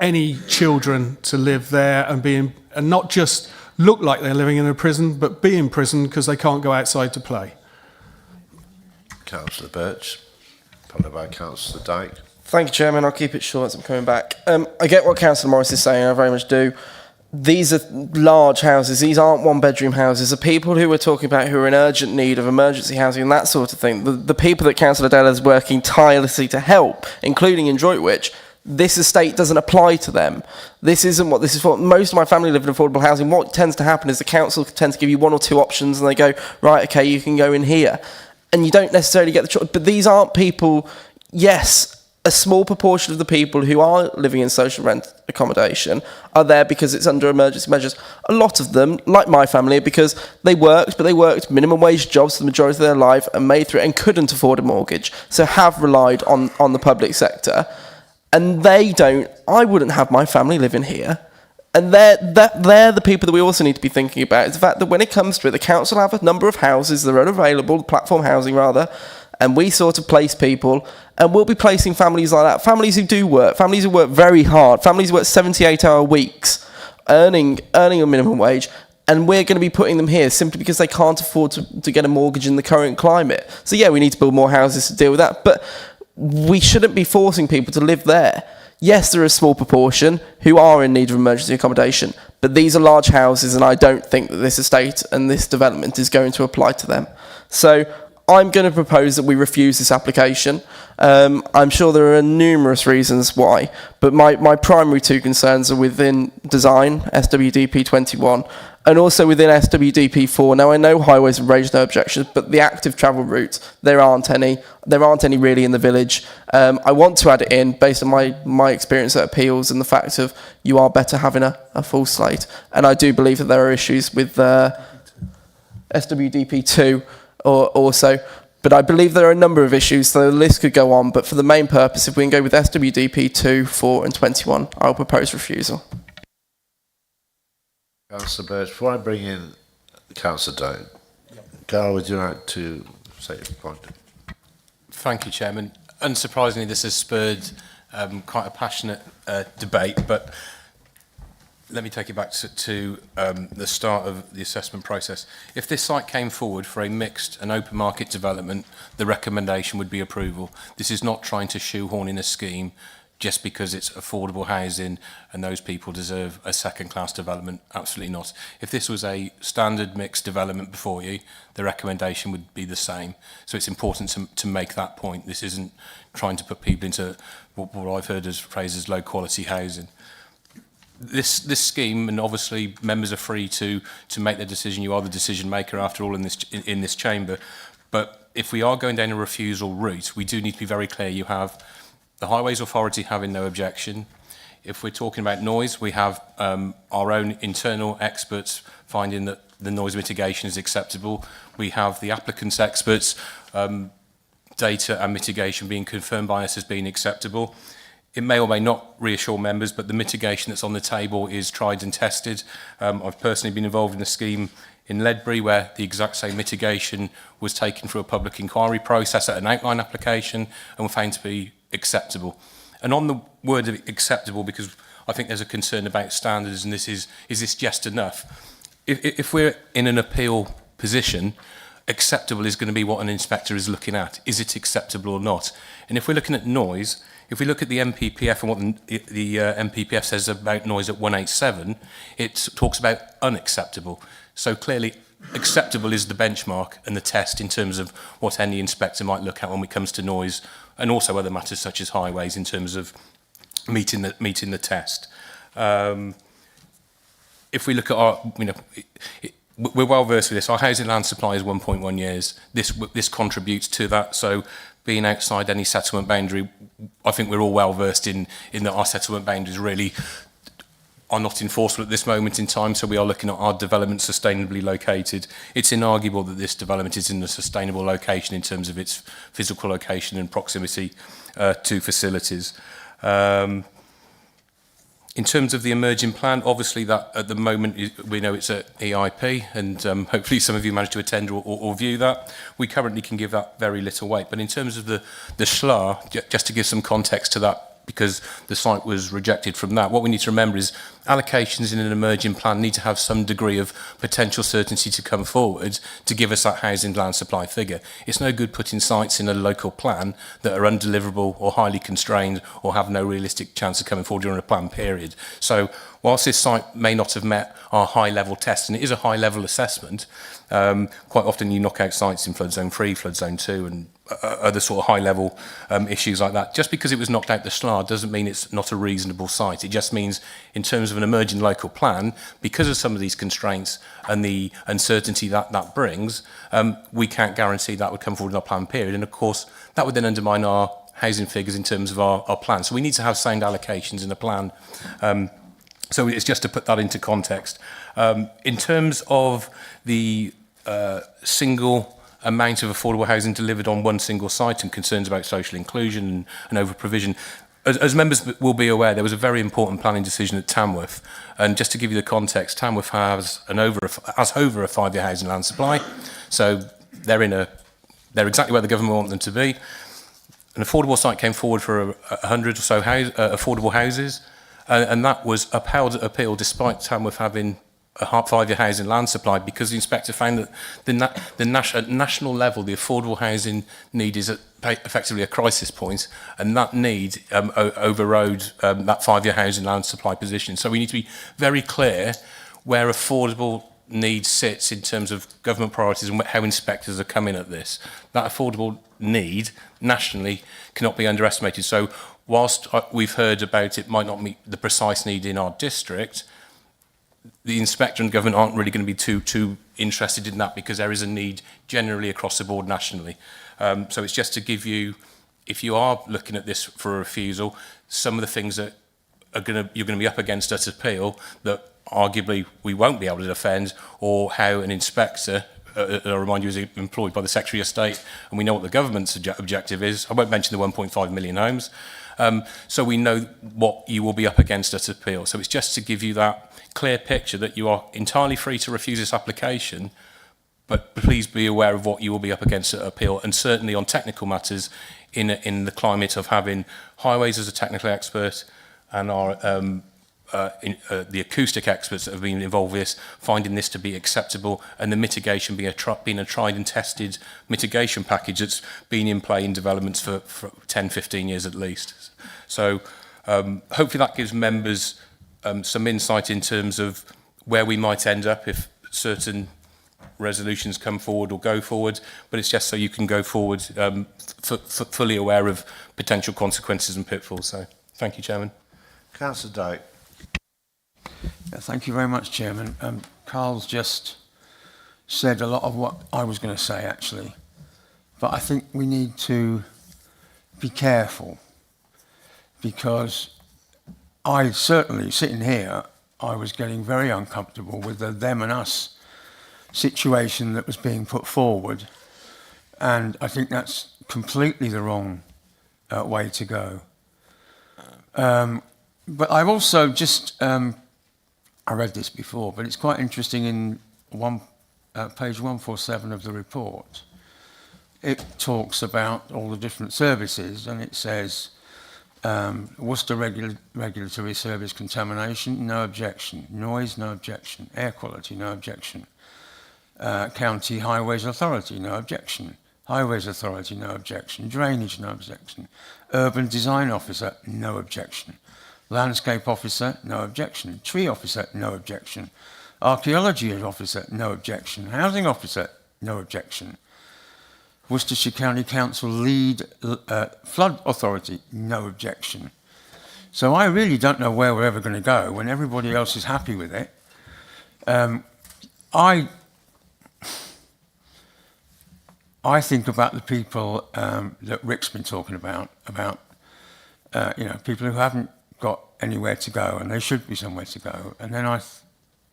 any children to live there and not just look like they're living in a prison, but be in prison because they can't go outside to play. Councillor Birch, followed by Councillor Dyke. Thank you, Chairman. I'll keep it short as I'm coming back. I get what Councillor Morris is saying, I very much do. These are large houses. These aren't one-bedroom houses. The people who we're talking about who are in urgent need of emergency housing and that sort of thing, the people that Councillor Dale is working tirelessly to help, including in Droitwich, this estate doesn't apply to them. This isn't what this is for. Most of my family live in affordable housing. What tends to happen is the council tends to give you 1 or 2 options and they go, right, okay, you can go in here. And you don't necessarily get the choice. But these aren't people, yes, a small proportion of the people who are living in social rent accommodation are there because it's under emergency measures. A lot of them, like my family, because they worked minimum wage jobs for the majority of their life and made through it and couldn't afford a mortgage, so have relied on the public sector. And I wouldn't have my family living here. And they're the people that we also need to be thinking about. Is the fact that when it comes to it, the council have a number of houses that are unavailable, platform housing rather, and we sort of place people, and we'll be placing families like that, families who do work, families who work very hard, families who work 78-hour weeks, earning a minimum wage, and we're going to be putting them here simply because they can't afford to get a mortgage in the current climate. So yeah, we need to build more houses to deal with that, but we shouldn't be forcing people to live there. Yes, there are a small proportion who are in need of emergency accommodation, but these are large houses, and I don't think that this estate and this development is going to apply to them. So I'm going to propose that we refuse this application. I'm sure there are numerous reasons why, but my primary 2 concerns are within design, SWDP 21, and also within SWDP 4. Now, I know highways have raised no objections, but the active travel routes, there aren't any really in the village. I want to add it in based on my experience at appeals and the fact of you are better having a full slate. And I do believe that there are issues with SWDP 2 also, but I believe there are a number of issues, so the list could go on, but for the main purpose, if we can go with SWDP 2, 4 and 21, I'll propose refusal. Councillor Birch, before I bring in Councillor Doe, Carl, would you like to say your point? Thank you, Chairman. Unsurprisingly, this has spurred quite a passionate debate, but let me take you back to the start of the assessment process. If this site came forward for a mixed and open market development, the recommendation would be approval. This is not trying to shoehorn in a scheme just because it's affordable housing and those people deserve a second-class development. Absolutely not. If this was a standard mixed development before you, the recommendation would be the same. So it's important to make that point. This isn't trying to put people into what I've heard as phrased as low-quality housing. This scheme, and obviously members are free to make their decision. You are the decision maker after all in this chamber. But if we are going down a refusal route, we do need to be very clear. You have the Highways Authority having no objection. If we're talking about noise, we have our own internal experts finding that the noise mitigation is acceptable. We have the applicant's experts, data and mitigation being confirmed by us as being acceptable. It may or may not reassure members, but the mitigation that's on the table is tried and tested. I've personally been involved in a scheme in Ledbury where the exact same mitigation was taken through a public inquiry process at an outline application and were found to be acceptable. And on the word of acceptable, because I think there's a concern about standards and is this just enough? If we're in an appeal position, acceptable is going to be what an inspector is looking at. Is it acceptable or not? And if we're looking at noise, if we look at the MPPF and what the MPPF says about noise at 187, it talks about unacceptable. So clearly, acceptable is the benchmark and the test in terms of what any inspector might look at when it comes to noise, and also other matters such as highways in terms of meeting the test. If we look at our, we're well versed with this. Our housing land supply is 1.1 years. This contributes to that. So being outside any settlement boundary, I think we're all well versed in that our settlement boundaries really are not enforceable at this moment in time. So we are looking at our development sustainably located. It's inarguable that this development is in a sustainable location in terms of its physical location and proximity to facilities. In terms of the emerging plan, obviously that at the moment we know it's at EIP, and hopefully some of you managed to attend or view that. We currently can give that very little weight. But in terms of the SLA, just to give some context to that, because the site was rejected from that, what we need to remember is allocations in an emerging plan need to have some degree of potential certainty to come forward to give us that housing land supply figure. It's no good putting sites in a local plan that are undeliverable or highly constrained or have no realistic chance of coming forward during a plan period. So whilst this site may not have met our high level test, and it is a high level assessment, quite often you knock out sites in flood zone 3, flood zone 2 and other sort of high level issues like that. Just because it was knocked out the SLA doesn't mean it's not a reasonable site. It just means in terms of an emerging local plan, because of some of these constraints and the uncertainty that brings, we can't guarantee that would come forward in our plan period. And of course, that would then undermine our housing figures in terms of our plan. So we need to have sound allocations in a plan. So it's just to put that into context. In terms of the single amount of affordable housing delivered on one single site and concerns about social inclusion and over-provision, as members will be aware, there was a very important planning decision at Tamworth. And just to give you the context, Tamworth has over a 5-year housing land supply. So they're exactly where the government want them to be. An affordable site came forward for 100 or so affordable houses, and that was upheld at appeal despite Tamworth having a 5-year housing land supply, because the inspector found that at national level the affordable housing need is at effectively a crisis point, and that need overrode that 5-year housing land supply position. So we need to be very clear where affordable need sits in terms of government priorities and how inspectors are coming at this. That affordable need nationally cannot be underestimated. So whilst we've heard about it might not meet the precise need in our district, the inspector and government aren't really going to be too interested in that, because there is a need generally across the board nationally. So it's just to give you, if you are looking at this for a refusal, some of the things that you're going to be up against at appeal that arguably we won't be able to defend, or how an inspector, I'll remind you, is employed by the Secretary of State, and we know what the government's objective is. I won't mention the 1.5 million homes. So we know what you will be up against at appeal. So it's just to give you that clear picture that you are entirely free to refuse this application, but please be aware of what you will be up against at appeal, and certainly on technical matters in the climate of having highways as a technical expert and our the acoustic experts that have been involved with this, finding this to be acceptable, and the mitigation being a tried and tested mitigation package that's been in play in developments for 10, 15 years at least. So hopefully that gives members some insight in terms of where we might end up if certain resolutions come forward or go forward, but it's just so you can go forward fully aware of potential consequences and pitfalls. So thank you, Chairman. Councillor Dyke. Yeah, thank you very much, Chairman. Carl's just said a lot of what I was going to say, actually. But I think we need to be careful, because I certainly, sitting here, I was getting very uncomfortable with the them and us situation that was being put forward. And I think that's completely the wrong way to go. But I've also just, I read this before, but it's quite interesting in page 147 of the report. It talks about all the different services, and it says, Worcester Regulatory Service Contamination, no objection. Noise, no objection. Air quality, no objection. County Highways Authority, no objection. Highways Authority, no objection. Drainage, no objection. Urban Design Officer, no objection. Landscape Officer, no objection. Tree Officer, no objection. Archaeology Officer, no objection. Housing Officer, no objection. Worcestershire County Council Lead Flood Authority, no objection. So I really don't know where we're ever going to go when everybody else is happy with it. I think about the people that Rick's been talking about people who haven't got anywhere to go, and they should be somewhere to go. And then I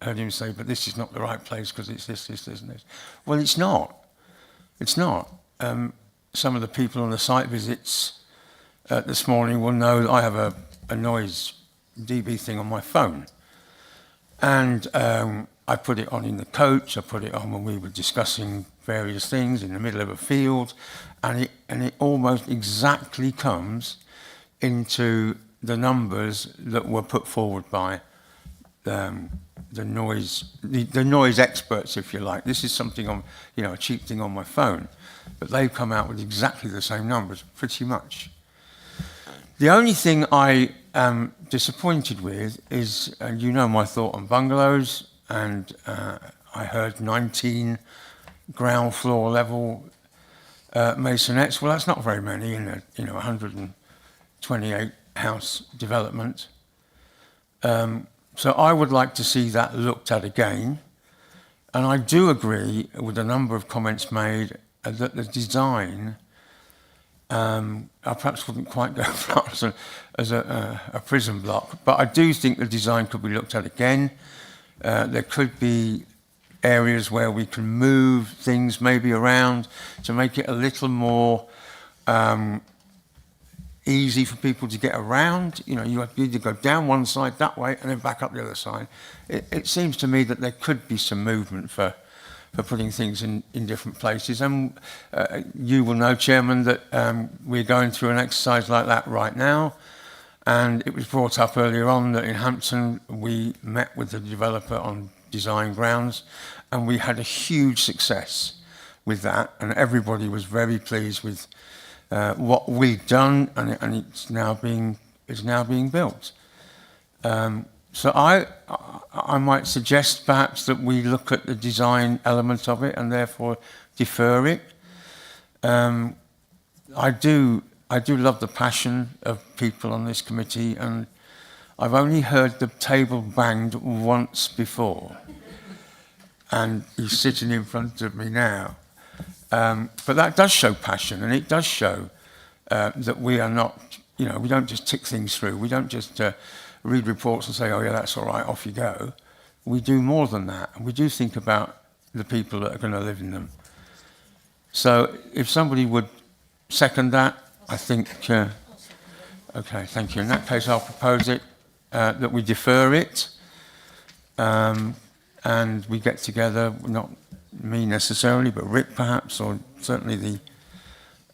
heard him say, but this is not the right place because it's this, and this. Well, it's not. It's not. Some of the people on the site visits this morning will know that I have a noise dB thing on my phone. And I put it on in the coach, I put it on when we were discussing various things in the middle of a field, and it almost exactly comes into the numbers that were put forward by the noise experts, if you like. This is something on, a cheap thing on my phone, but they've come out with exactly the same numbers, pretty much. The only thing I am disappointed with is, and you know my thought on bungalows, and I heard 19 ground floor level masonettes. Well, that's not very many in a 128 house development. So I would like to see that looked at again. And I do agree with a number of comments made that the design, I perhaps wouldn't quite go far as a prison block, but I do think the design could be looked at again. There could be areas where we can move things maybe around to make it a little more easy for people to get around. You have to either go down one side that way and then back up the other side. It seems to me that there could be some movement for putting things in different places. And you will know, Chairman, that we're going through an exercise like that right now. And it was brought up earlier on that in Hampton, we met with the developer on design grounds, and we had a huge success with that. And everybody was very pleased with what we'd done, and it's now being built. So I might suggest perhaps that we look at the design element of it and therefore defer it. I do love the passion of people on this committee, and I've only heard the table banged once before, and he's sitting in front of me now. But that does show passion, and it does show that we are not, we don't just tick things through. We don't just read reports and say, oh yeah, that's all right, off you go. We do more than that, and we do think about the people that are going to live in them. So if somebody would second that, I think, okay, thank you. In that case, I'll propose it, that we defer it, and we get together, not me necessarily, but Rick perhaps, or certainly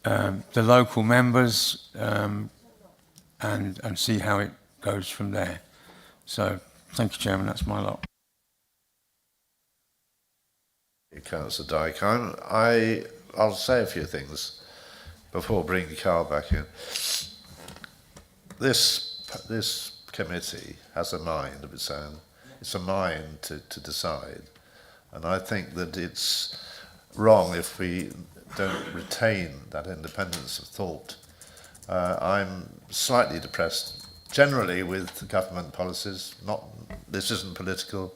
the local members, and see how it goes from there. So, thank you, Chairman, that's my lot. Councillor Dyke, I'll say a few things before bringing Carl back in. This committee has a mind of its own. It's a mind to decide. And I think that it's wrong if we don't retain that independence of thought. I'm slightly depressed generally with government policies. This isn't political,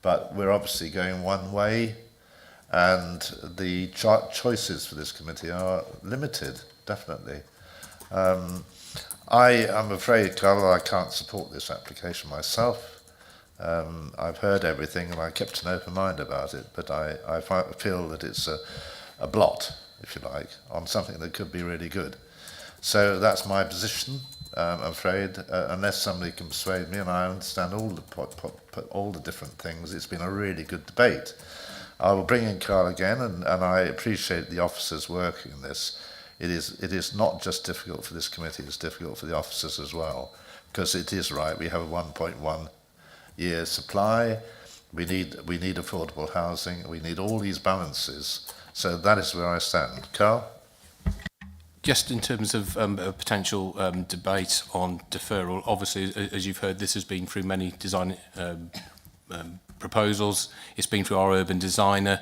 but we're obviously going one way, and the choices for this committee are limited, definitely. I'm afraid, Carl, I can't support this application myself. I've heard everything and I kept an open mind about it, but I feel that it's a blot, if you like, on something that could be really good. So that's my position. I'm afraid, unless somebody can persuade me, and I understand all the different things. It's been a really good debate. I will bring in Carl again, and I appreciate the officers working on this. It is not just difficult for this committee, it's difficult for the officers as well, because it is right, we have a 1.1 year supply, we need affordable housing, we need all these balances. So that is where I stand. Carl? Just in terms of a potential debate on deferral, obviously, as you've heard, this has been through many design proposals. It's been through our urban designer.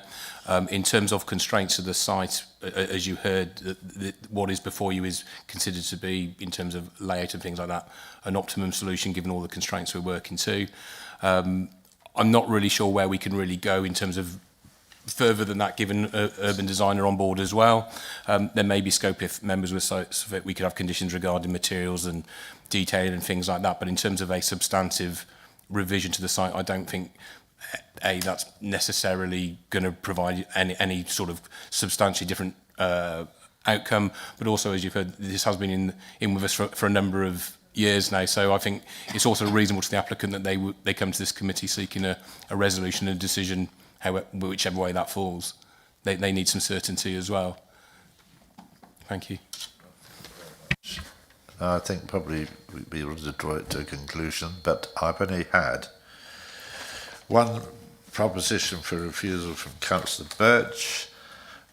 In terms of constraints of the site, as you heard, what is before you is considered to be, in terms of layout and things like that, an optimum solution given all the constraints we're working to. I'm not really sure where we can really go in terms of further than that, given urban designer on board as well. There may be scope if members were so that we could have conditions regarding materials and detailing and things like that. But in terms of a substantive revision to the site, I don't think that's necessarily going to provide any sort of substantially different outcome. But also, as you've heard, this has been in with us for a number of years now. So I think it's also reasonable to the applicant that they come to this committee seeking a resolution and a decision, whichever way that falls. They need some certainty as well. Thank you. I think probably we'd be able to draw it to a conclusion, but I've only had one proposition for refusal from Councillor Birch,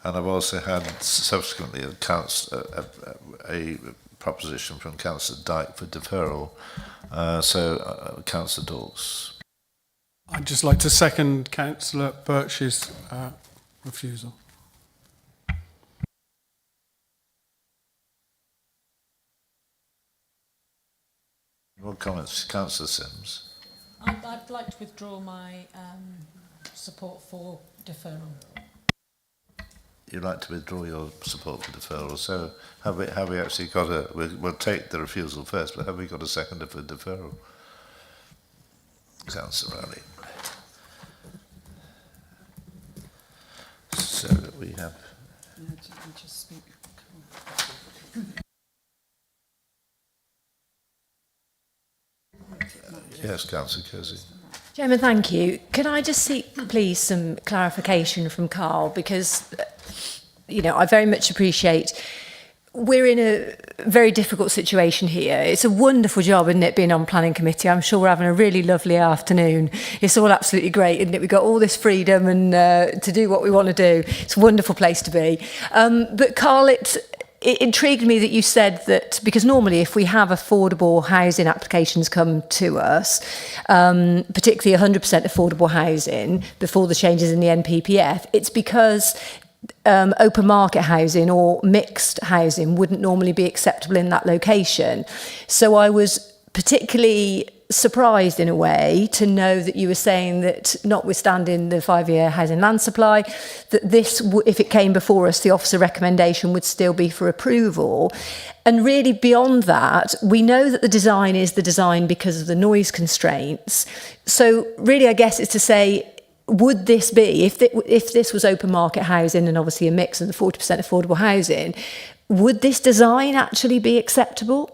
and I've also had subsequently a proposition from Councillor Dyke for deferral. Councillor Dawes. I'd just like to second Councillor Birch's refusal. More comments, Councillor Sims. I'd like to withdraw my support for deferral. You'd like to withdraw your support for deferral. So have we actually got we'll take the refusal first, but have we got a seconder for deferral? Councillor Rowley. So we have. Yes, Councillor Kersey. Chairman, thank you. Can I just seek, please, some clarification from Carl? Because, I very much appreciate we're in a very difficult situation here. It's a wonderful job, isn't it, being on planning committee? I'm sure we're having a really lovely afternoon. It's all absolutely great, isn't it? We've got all this freedom and to do what we want to do. It's a wonderful place to be. But Carl, it intrigued me that you said that, because normally if we have affordable housing applications come to us, particularly 100% affordable housing before the changes in the NPPF, it's because open market housing or mixed housing wouldn't normally be acceptable in that location. So I was particularly surprised in a way to know that you were saying that, notwithstanding the 5-year housing land supply, that this, if it came before us, the officer recommendation would still be for approval. And really beyond that, we know that the design is the design because of the noise constraints. So really, I guess it's to say, would this be, if this was open market housing and obviously a mix of the 40% affordable housing, would this design actually be acceptable?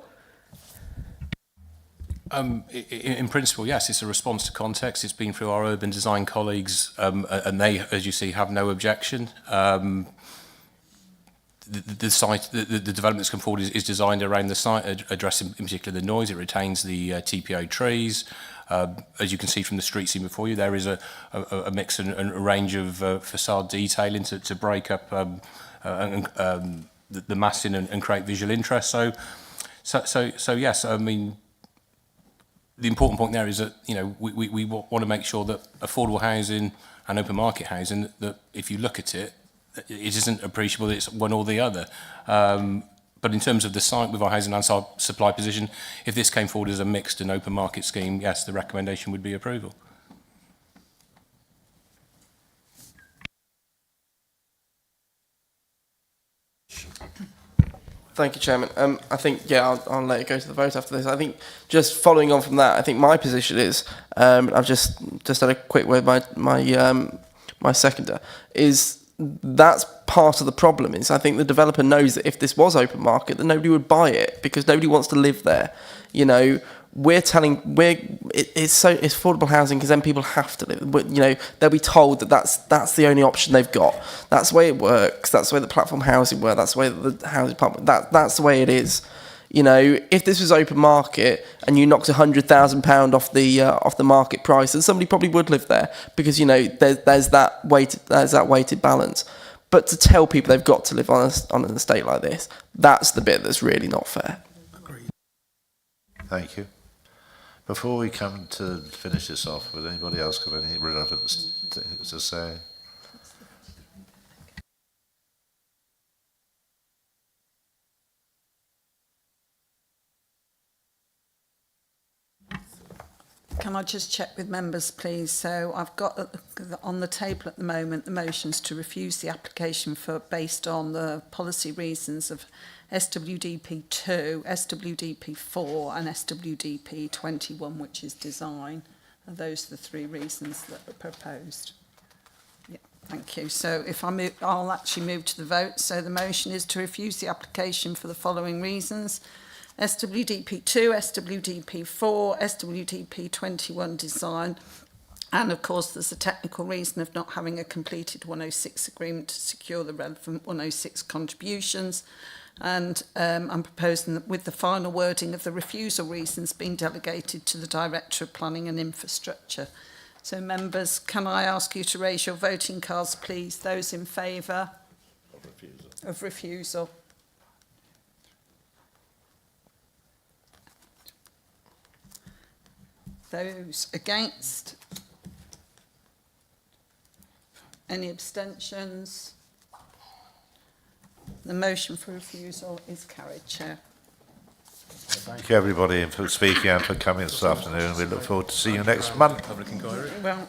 In principle, yes, it's a response to context. It's been through our urban design colleagues, and they, as you see, have no objection. The site, the development that's come forward is designed around the site, addressing in particular the noise. It retains the TPO trees. As you can see from the street scene before you, there is a mix and a range of facade detailing to break up the massing and create visual interest. So yes, I mean, the important point there is that we want to make sure that affordable housing and open market housing, that if you look at it, it isn't appreciable that it's one or the other. But in terms of the site with our housing and supply position, if this came forward as a mixed and open market scheme, yes, the recommendation would be approval. Thank you, Chairman. I think, I'll let it go to the vote after this. I think just following on from that, I think my position is, I've just had a quick word by my seconder, is that's part of the problem. Is I think the developer knows that if this was open market, that nobody would buy it because nobody wants to live there. You know, it's affordable housing because then people have to live. But, you know, they'll be told that that's the only option they've got. That's the way it works. That's the way the platform housing works. That's the way that the housing department. That's the way it is. You know, if this was open market and you knocked £100,000 off the market price, then somebody probably would live there because, you know, there's that weighted balance. But to tell people they've got to live on an estate like this, that's the bit that's really not fair. Thank you. Before we come to finish this off, would anybody else got any relevant to say? Can I just check with members, please? So I've got on the table at the moment the motions to refuse the application based on the policy reasons of SWDP2, SWDP4 and SWDP21, which is design. And those are the three reasons that are proposed. Yeah, thank you. So if I move, I'll actually move to the vote. So the motion is to refuse the application for the following reasons: SWDP2, SWDP4, SWDP21 design, and of course there's a technical reason of not having a completed 106 agreement to secure the relevant 106 contributions. And I'm proposing that with the final wording of the refusal reasons being delegated to the Director of Planning and Infrastructure. So members, can I ask you to raise your voting cards, please? Those in favour of refusal. Those against? Any abstentions? The motion for refusal is carried, Chair. Thank you everybody for speaking and for coming this afternoon. We look forward to seeing you next month. Well,